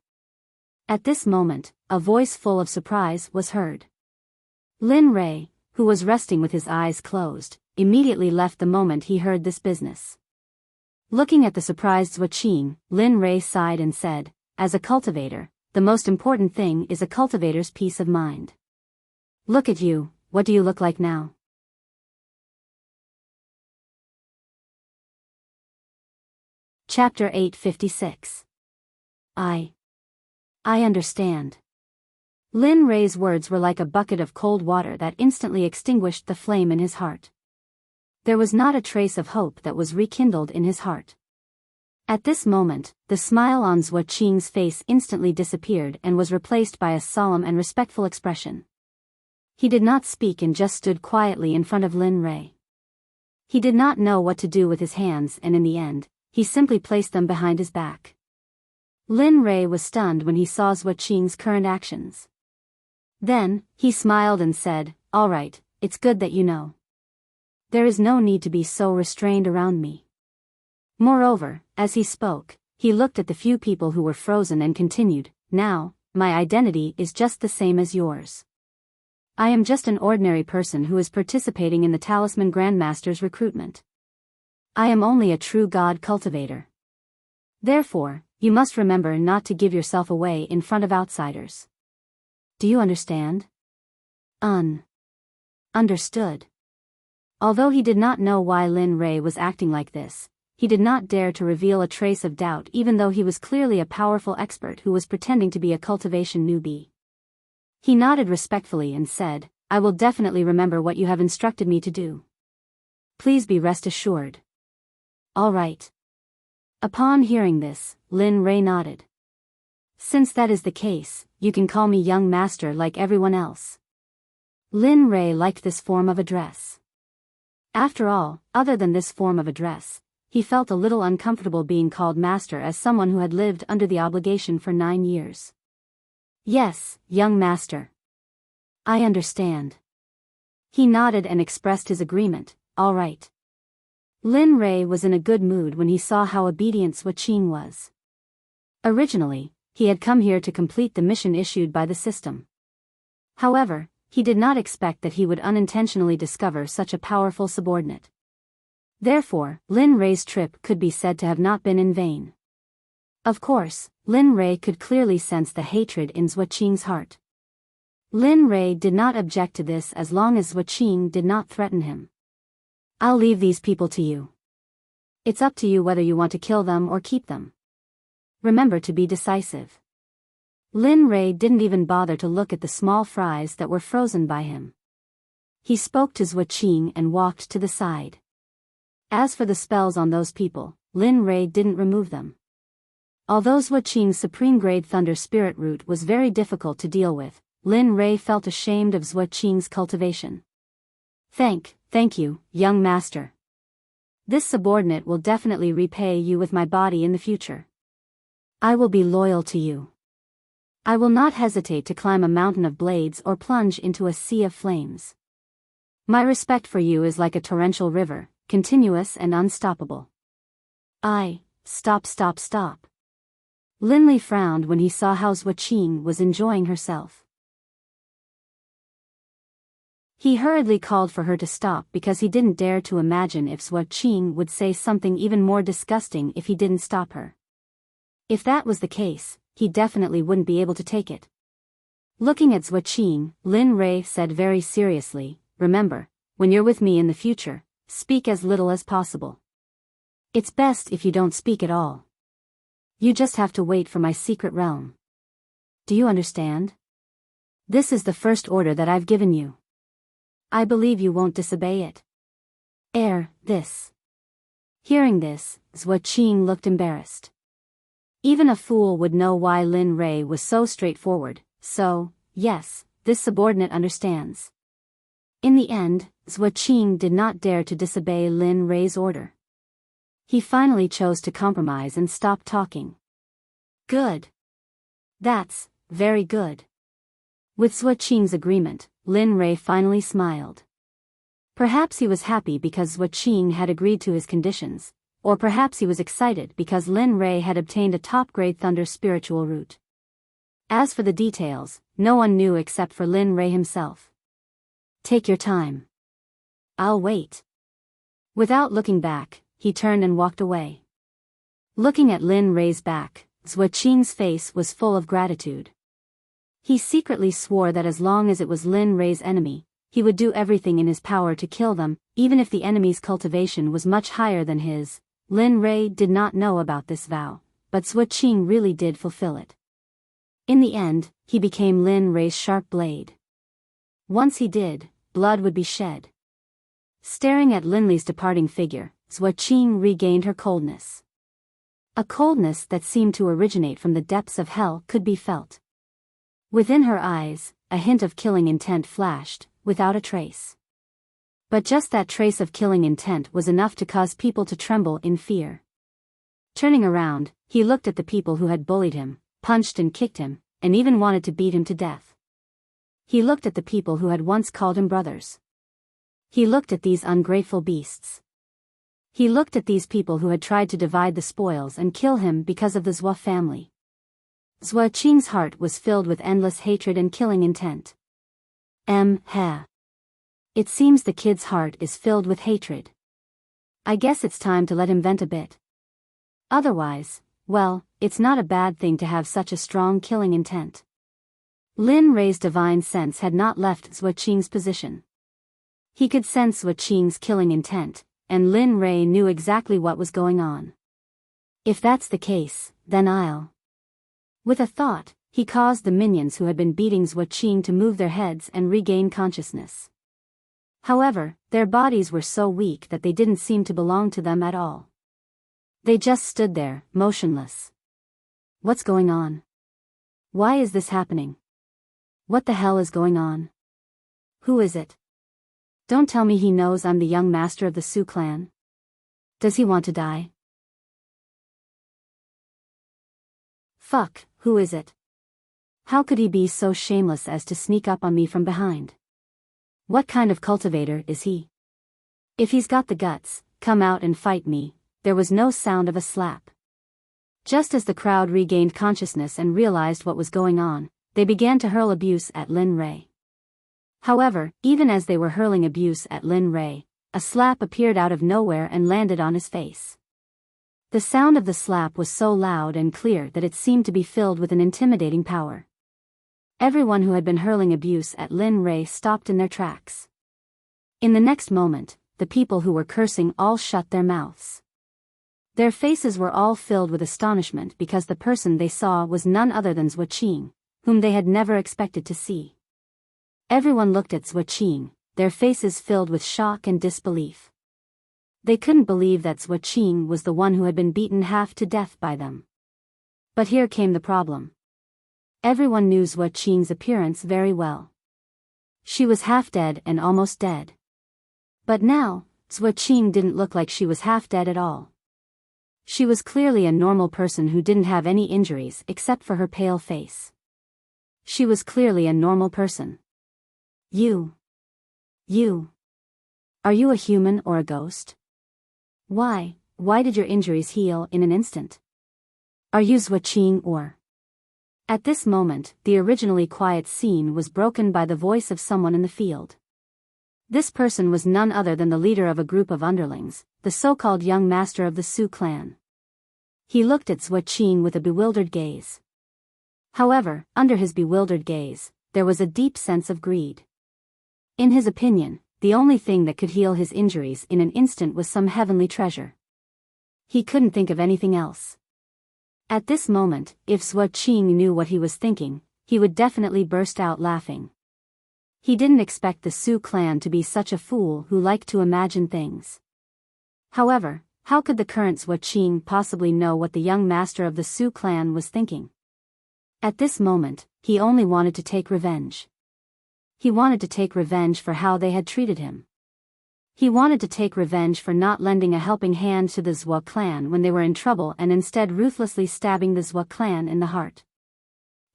S1: At this moment, a voice full of surprise was heard. Lin Rei, who was resting with his eyes closed, immediately left the moment he heard this business. Looking at the surprised Zhuo Qing, Lin Rei sighed and said, as a cultivator, the most important thing is a cultivator's peace of mind. Look at you, what do you look like now? Chapter 856. I understand. Lin Rei's words were like a bucket of cold water that instantly extinguished the flame in his heart. There was not a trace of hope that was rekindled in his heart. At this moment, the smile on Zhuo Qing's face instantly disappeared and was replaced by a solemn and respectful expression. He did not speak and just stood quietly in front of Lin Rei. He did not know what to do with his hands, and in the end, he simply placed them behind his back. Lin Rei was stunned when he saw Zhuo Qing's current actions. Then, he smiled and said, "All right, it's good that you know. There is no need to be so restrained around me." Moreover, as he spoke, he looked at the few people who were frozen and continued, "Now, my identity is just the same as yours. I am just an ordinary person who is participating in the Talisman Grandmaster's recruitment. I am only a true god cultivator. Therefore, you must remember not to give yourself away in front of outsiders. Do you understand?" Understood. Although he did not know why Lin Rei was acting like this, he did not dare to reveal a trace of doubt even though he was clearly a powerful expert who was pretending to be a cultivation newbie. He nodded respectfully and said, "I will definitely remember what you have instructed me to do. Please be rest assured." "All right." Upon hearing this, Lin Rei nodded. "Since that is the case, you can call me young master like everyone else." Lin Rei liked this form of address. After all, other than this form of address, he felt a little uncomfortable being called master as someone who had lived under the obligation for 9 years. "Yes, young master. I understand." He nodded and expressed his agreement, "All right." Lin Rei was in a good mood when he saw how obedient Zhuo Qing was. Originally, he had come here to complete the mission issued by the system. However, he did not expect that he would unintentionally discover such a powerful subordinate. Therefore, Lin Rei's trip could be said to have not been in vain. Of course, Lin Rei could clearly sense the hatred in Zhuo Qing's heart. Lin Rei did not object to this as long as Zhuo Qing did not threaten him. "I'll leave these people to you. It's up to you whether you want to kill them or keep them. Remember to be decisive." Lin Rei didn't even bother to look at the small fries that were frozen by him. He spoke to Zhuo Qing and walked to the side. As for the spells on those people, Lin Rei didn't remove them. Although Zhuo Qing's supreme grade thunder spirit root was very difficult to deal with, Lin Rei felt ashamed of Zhuo Qing's cultivation. Thank you, young master. This subordinate will definitely repay you with my body in the future. I will be loyal to you. I will not hesitate to climb a mountain of blades or plunge into a sea of flames. My respect for you is like a torrential river, continuous and unstoppable." Stop. Lin Li frowned when he saw how Zhuo Qing was enjoying herself. He hurriedly called for her to stop because he didn't dare to imagine if Zhuo Qing would say something even more disgusting if he didn't stop her. If that was the case, he definitely wouldn't be able to take it. Looking at Zhuo Qing, Lin Rei said very seriously, "Remember, when you're with me in the future, speak as little as possible. It's best if you don't speak at all. You just have to wait for my secret realm. Do you understand? This is the first order that I've given you. I believe you won't disobey it." This. Hearing this, Zhuo Qing looked embarrassed. Even a fool would know why Lin Rei was so straightforward, so, yes, this subordinate understands. In the end, Zhuo Qing did not dare to disobey Lin Rei's order. He finally chose to compromise and stop talking. "Good. That's very good." With Zhuo Qing's agreement, Lin Rei finally smiled. Perhaps he was happy because Zhuo Qing had agreed to his conditions, or perhaps he was excited because Lin Rei had obtained a top-grade thunder spiritual root. As for the details, no one knew except for Lin Rei himself. "Take your time. I'll wait." Without looking back, he turned and walked away. Looking at Lin Rei's back, Zhua Qing's face was full of gratitude. He secretly swore that as long as it was Lin Rei's enemy, he would do everything in his power to kill them, even if the enemy's cultivation was much higher than his. Lin Rei did not know about this vow, but Zhua Qing really did fulfill it. In the end, he became Lin Rei's sharp blade. Once he did, blood would be shed. Staring at Lin Li's departing figure, Zhua Qing regained her coldness. A coldness that seemed to originate from the depths of hell could be felt. Within her eyes, a hint of killing intent flashed, without a trace. But just that trace of killing intent was enough to cause people to tremble in fear. Turning around, he looked at the people who had bullied him, punched and kicked him, and even wanted to beat him to death. He looked at the people who had once called him brothers. He looked at these ungrateful beasts. He looked at these people who had tried to divide the spoils and kill him because of the Zhua family. Zhua Qing's heart was filled with endless hatred and killing intent. It seems the kid's heart is filled with hatred. I guess it's time to let him vent a bit. Otherwise, well, it's not a bad thing to have such a strong killing intent. Lin Rei's divine sense had not left Zhua Qing's position. He could sense Zhua Qing's killing intent, and Lin Rei knew exactly what was going on. If that's the case, then I'll... With a thought, he caused the minions who had been beating Zhua Qing to move their heads and regain consciousness. However, their bodies were so weak that they didn't seem to belong to them at all. They just stood there, motionless. What's going on? Why is this happening? What the hell is going on? Who is it? Don't tell me he knows I'm the young master of the Su clan. Does he want to die? Fuck, who is it? How could he be so shameless as to sneak up on me from behind? What kind of cultivator is he? If he's got the guts, come out and fight me. There was no sound of a slap. Just as the crowd regained consciousness and realized what was going on, they began to hurl abuse at Lin Rei. However, even as they were hurling abuse at Lin Rei, a slap appeared out of nowhere and landed on his face. The sound of the slap was so loud and clear that it seemed to be filled with an intimidating power. Everyone who had been hurling abuse at Lin Rei stopped in their tracks. In the next moment, the people who were cursing all shut their mouths. Their faces were all filled with astonishment because the person they saw was none other than Zhua Qing, whom they had never expected to see. Everyone looked at Zhua Qing, their faces filled with shock and disbelief. They couldn't believe that Zhua Qing was the one who had been beaten half to death by them. But here came the problem. Everyone knew Zhua Qing's appearance very well. She was half dead and almost dead. But now, Zhua Qing didn't look like she was half dead at all. She was clearly a normal person who didn't have any injuries except for her pale face. She was clearly a normal person. You. Are you a human or a ghost? Why did your injuries heal in an instant? Are you Zhua Qing or... At this moment, the originally quiet scene was broken by the voice of someone in the field. This person was none other than the leader of a group of underlings, the so-called young master of the Su clan. He looked at Zhua Qing with a bewildered gaze. However, under his bewildered gaze, there was a deep sense of greed. In his opinion, the only thing that could heal his injuries in an instant was some heavenly treasure. He couldn't think of anything else. At this moment, if Zhua Qing knew what he was thinking, he would definitely burst out laughing. He didn't expect the Su clan to be such a fool who liked to imagine things. However, how could the current Zhua Qing possibly know what the young master of the Su clan was thinking? At this moment, he only wanted to take revenge. He wanted to take revenge for how they had treated him. He wanted to take revenge for not lending a helping hand to the Zhua clan when they were in trouble and instead ruthlessly stabbing the Zhua clan in the heart.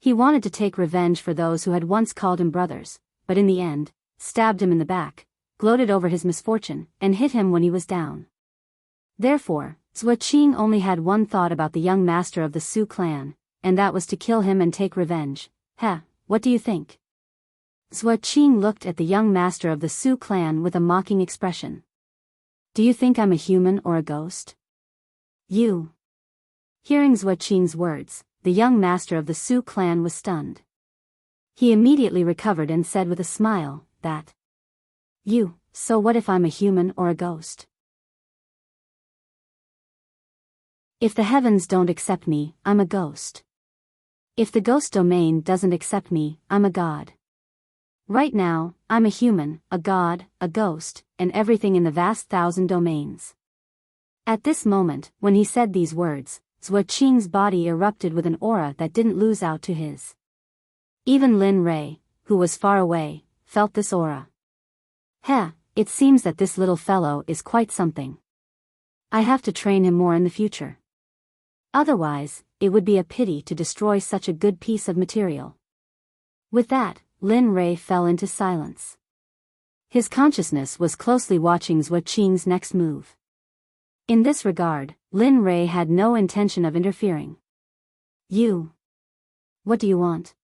S1: He wanted to take revenge for those who had once called him brothers, but in the end, stabbed him in the back, gloated over his misfortune, and hit him when he was down. Therefore, Zhua Qing only had one thought about the young master of the Su clan, and that was to kill him and take revenge. What do you think? Zhua Qing looked at the young master of the Su clan with a mocking expression. Do you think I'm a human or a ghost? You. Hearing Zhua Qing's words, the young master of the Su clan was stunned. He immediately recovered and said with a smile, that. So what if I'm a human or a ghost? If the heavens don't accept me, I'm a ghost. If the ghost domain doesn't accept me, I'm a god. Right now, I'm a human, a god, a ghost, and everything in the vast 1,000 domains. At this moment, when he said these words, Zhua Qing's body erupted with an aura that didn't lose out to his. Even Lin Rei, who was far away, felt this aura. It seems that this little fellow is quite something. I have to train him more in the future. Otherwise, it would be a pity to destroy such a good piece of material. With that, Lin Rei fell into silence. His consciousness was closely watching Zhua Qing's next move. In this regard, Lin Rei had no intention of interfering. What do you want?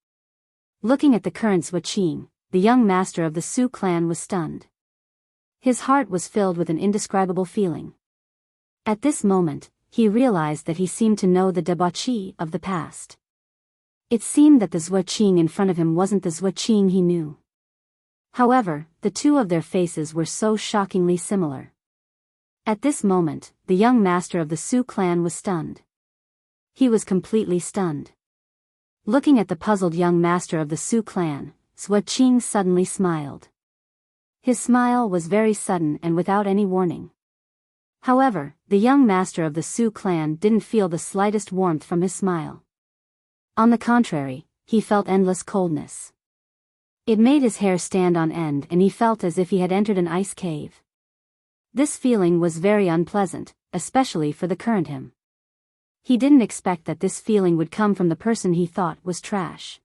S1: Looking at the current Zhua Qing, the young master of the Su clan was stunned. His heart was filled with an indescribable feeling. At this moment, he realized that he seemed to know the debauchee of the past. It seemed that the Zhua Qing in front of him wasn't the Zhua Qing he knew. However, the two of their faces were so shockingly similar. At this moment, the young master of the Su clan was stunned. He was completely stunned. Looking at the puzzled young master of the Su clan, Zhua Qing suddenly smiled. His smile was very sudden and without any warning. However, the young master of the Su clan didn't feel the slightest warmth from his smile. On the contrary, he felt endless coldness. It made his hair stand on end and he felt as if he had entered an ice cave. This feeling was very unpleasant, especially for the current him. He didn't expect that this feeling would come from the person he thought was trash.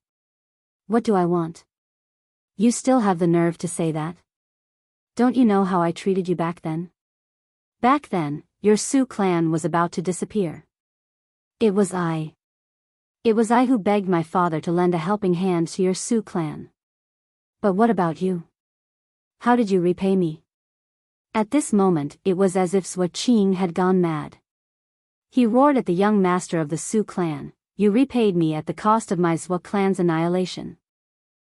S1: What do I want? You still have the nerve to say that? Don't you know how I treated you back then? Back then, your Su clan was about to disappear. It was I who begged my father to lend a helping hand to your Su clan. But what about you? How did you repay me? At this moment, it was as if Zhua Qing had gone mad. He roared at the young master of the Su clan, "You repaid me at the cost of my Zhua clan's annihilation.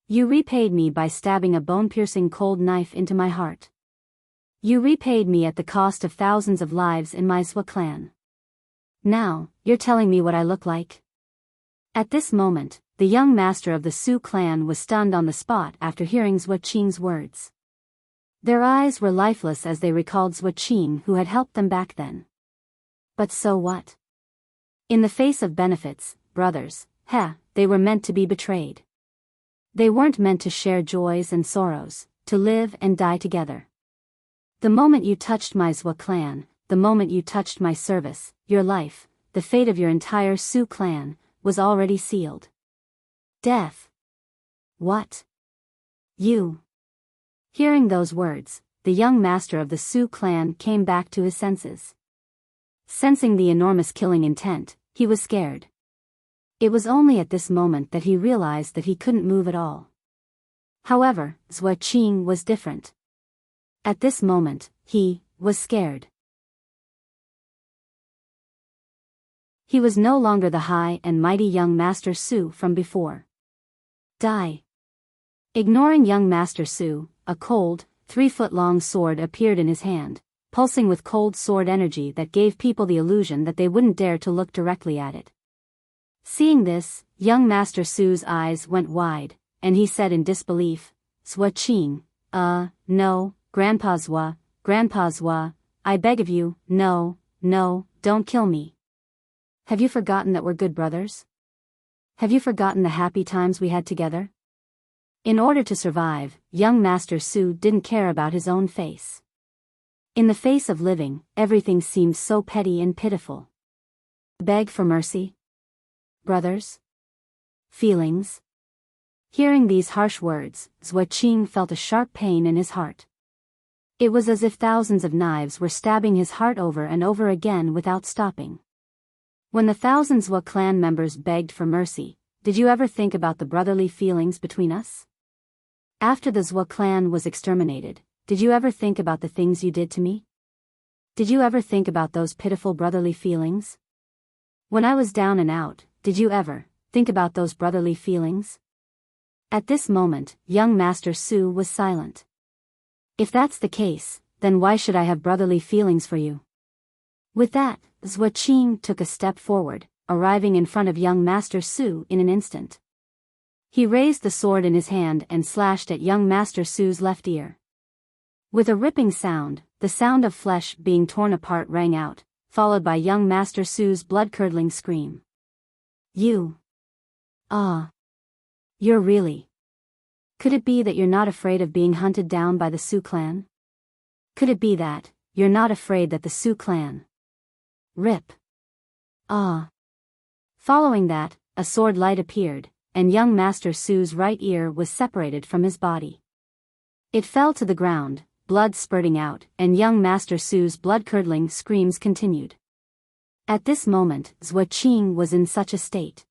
S1: You repaid me by stabbing a bone-piercing cold knife into my heart. You repaid me at the cost of thousands of lives in my Zhua clan. Now, you're telling me what I look like?" At this moment, the young master of the Su clan was stunned on the spot after hearing Zhua Qing's words. Their eyes were lifeless as they recalled Zhua Qing who had helped them back then. But so what? In the face of benefits, brothers, they were meant to be betrayed. They weren't meant to share joys and sorrows, to live and die together. The moment you touched my Zhua clan, the moment you touched my service, your life, the fate of your entire Su clan, was already sealed. Death. What? You. Hearing those words, the young master of the Su clan came back to his senses. Sensing the enormous killing intent, he was scared. It was only at this moment that he realized that he couldn't move at all. However, Zhua Qing was different. At this moment, he was scared. He was no longer the high and mighty young Master Su from before. Die. Ignoring young Master Su, a cold, 3-foot-long sword appeared in his hand, pulsing with cold sword energy that gave people the illusion that they wouldn't dare to look directly at it. Seeing this, young Master Su's eyes went wide, and he said in disbelief, "Zhua Qing, no, Grandpa Zhua, I beg of you, no, don't kill me. Have you forgotten that we're good brothers? Have you forgotten the happy times we had together?" In order to survive, young Master Su didn't care about his own face. In the face of living, everything seemed so petty and pitiful. Beg for mercy? Brothers? Feelings? Hearing these harsh words, Zhua Qing felt a sharp pain in his heart. It was as if thousands of knives were stabbing his heart over and over again without stopping. When the thousand Zhua clan members begged for mercy, did you ever think about the brotherly feelings between us? After the Zhua clan was exterminated, did you ever think about the things you did to me? Did you ever think about those pitiful brotherly feelings? When I was down and out, did you ever think about those brotherly feelings? At this moment, young Master Su was silent. If that's the case, then why should I have brotherly feelings for you? With that, Zhua Qing took a step forward, arriving in front of young Master Su in an instant. He raised the sword in his hand and slashed at young Master Su's left ear. With a ripping sound, the sound of flesh being torn apart rang out, followed by young Master Su's blood-curdling scream. You. You're really. Could it be that you're not afraid of being hunted down by the Su clan? Could it be that you're not afraid that the Su clan? Rip. Following that, a sword light appeared, and young Master Su's right ear was separated from his body. It fell to the ground, blood spurting out, and young Master Su's blood-curdling screams continued. At this moment, Zhua Qing was in such a state.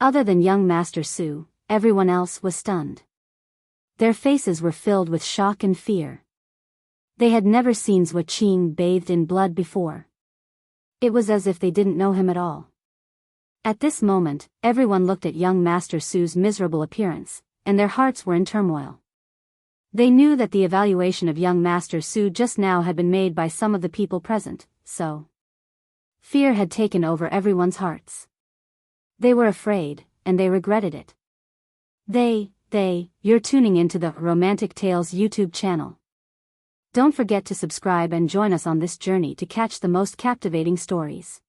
S1: Other than young Master Su, everyone else was stunned. Their faces were filled with shock and fear. They had never seen Zhua Qing bathed in blood before. It was as if they didn't know him at all. At this moment, everyone looked at young Master Su's miserable appearance, and their hearts were in turmoil. They knew that the evaluation of young Master Su just now had been made by some of the people present, so fear had taken over everyone's hearts. They were afraid, and they regretted it. You're tuning into the Romantic Tales YouTube channel. Don't forget to subscribe and join us on this journey to catch the most captivating stories.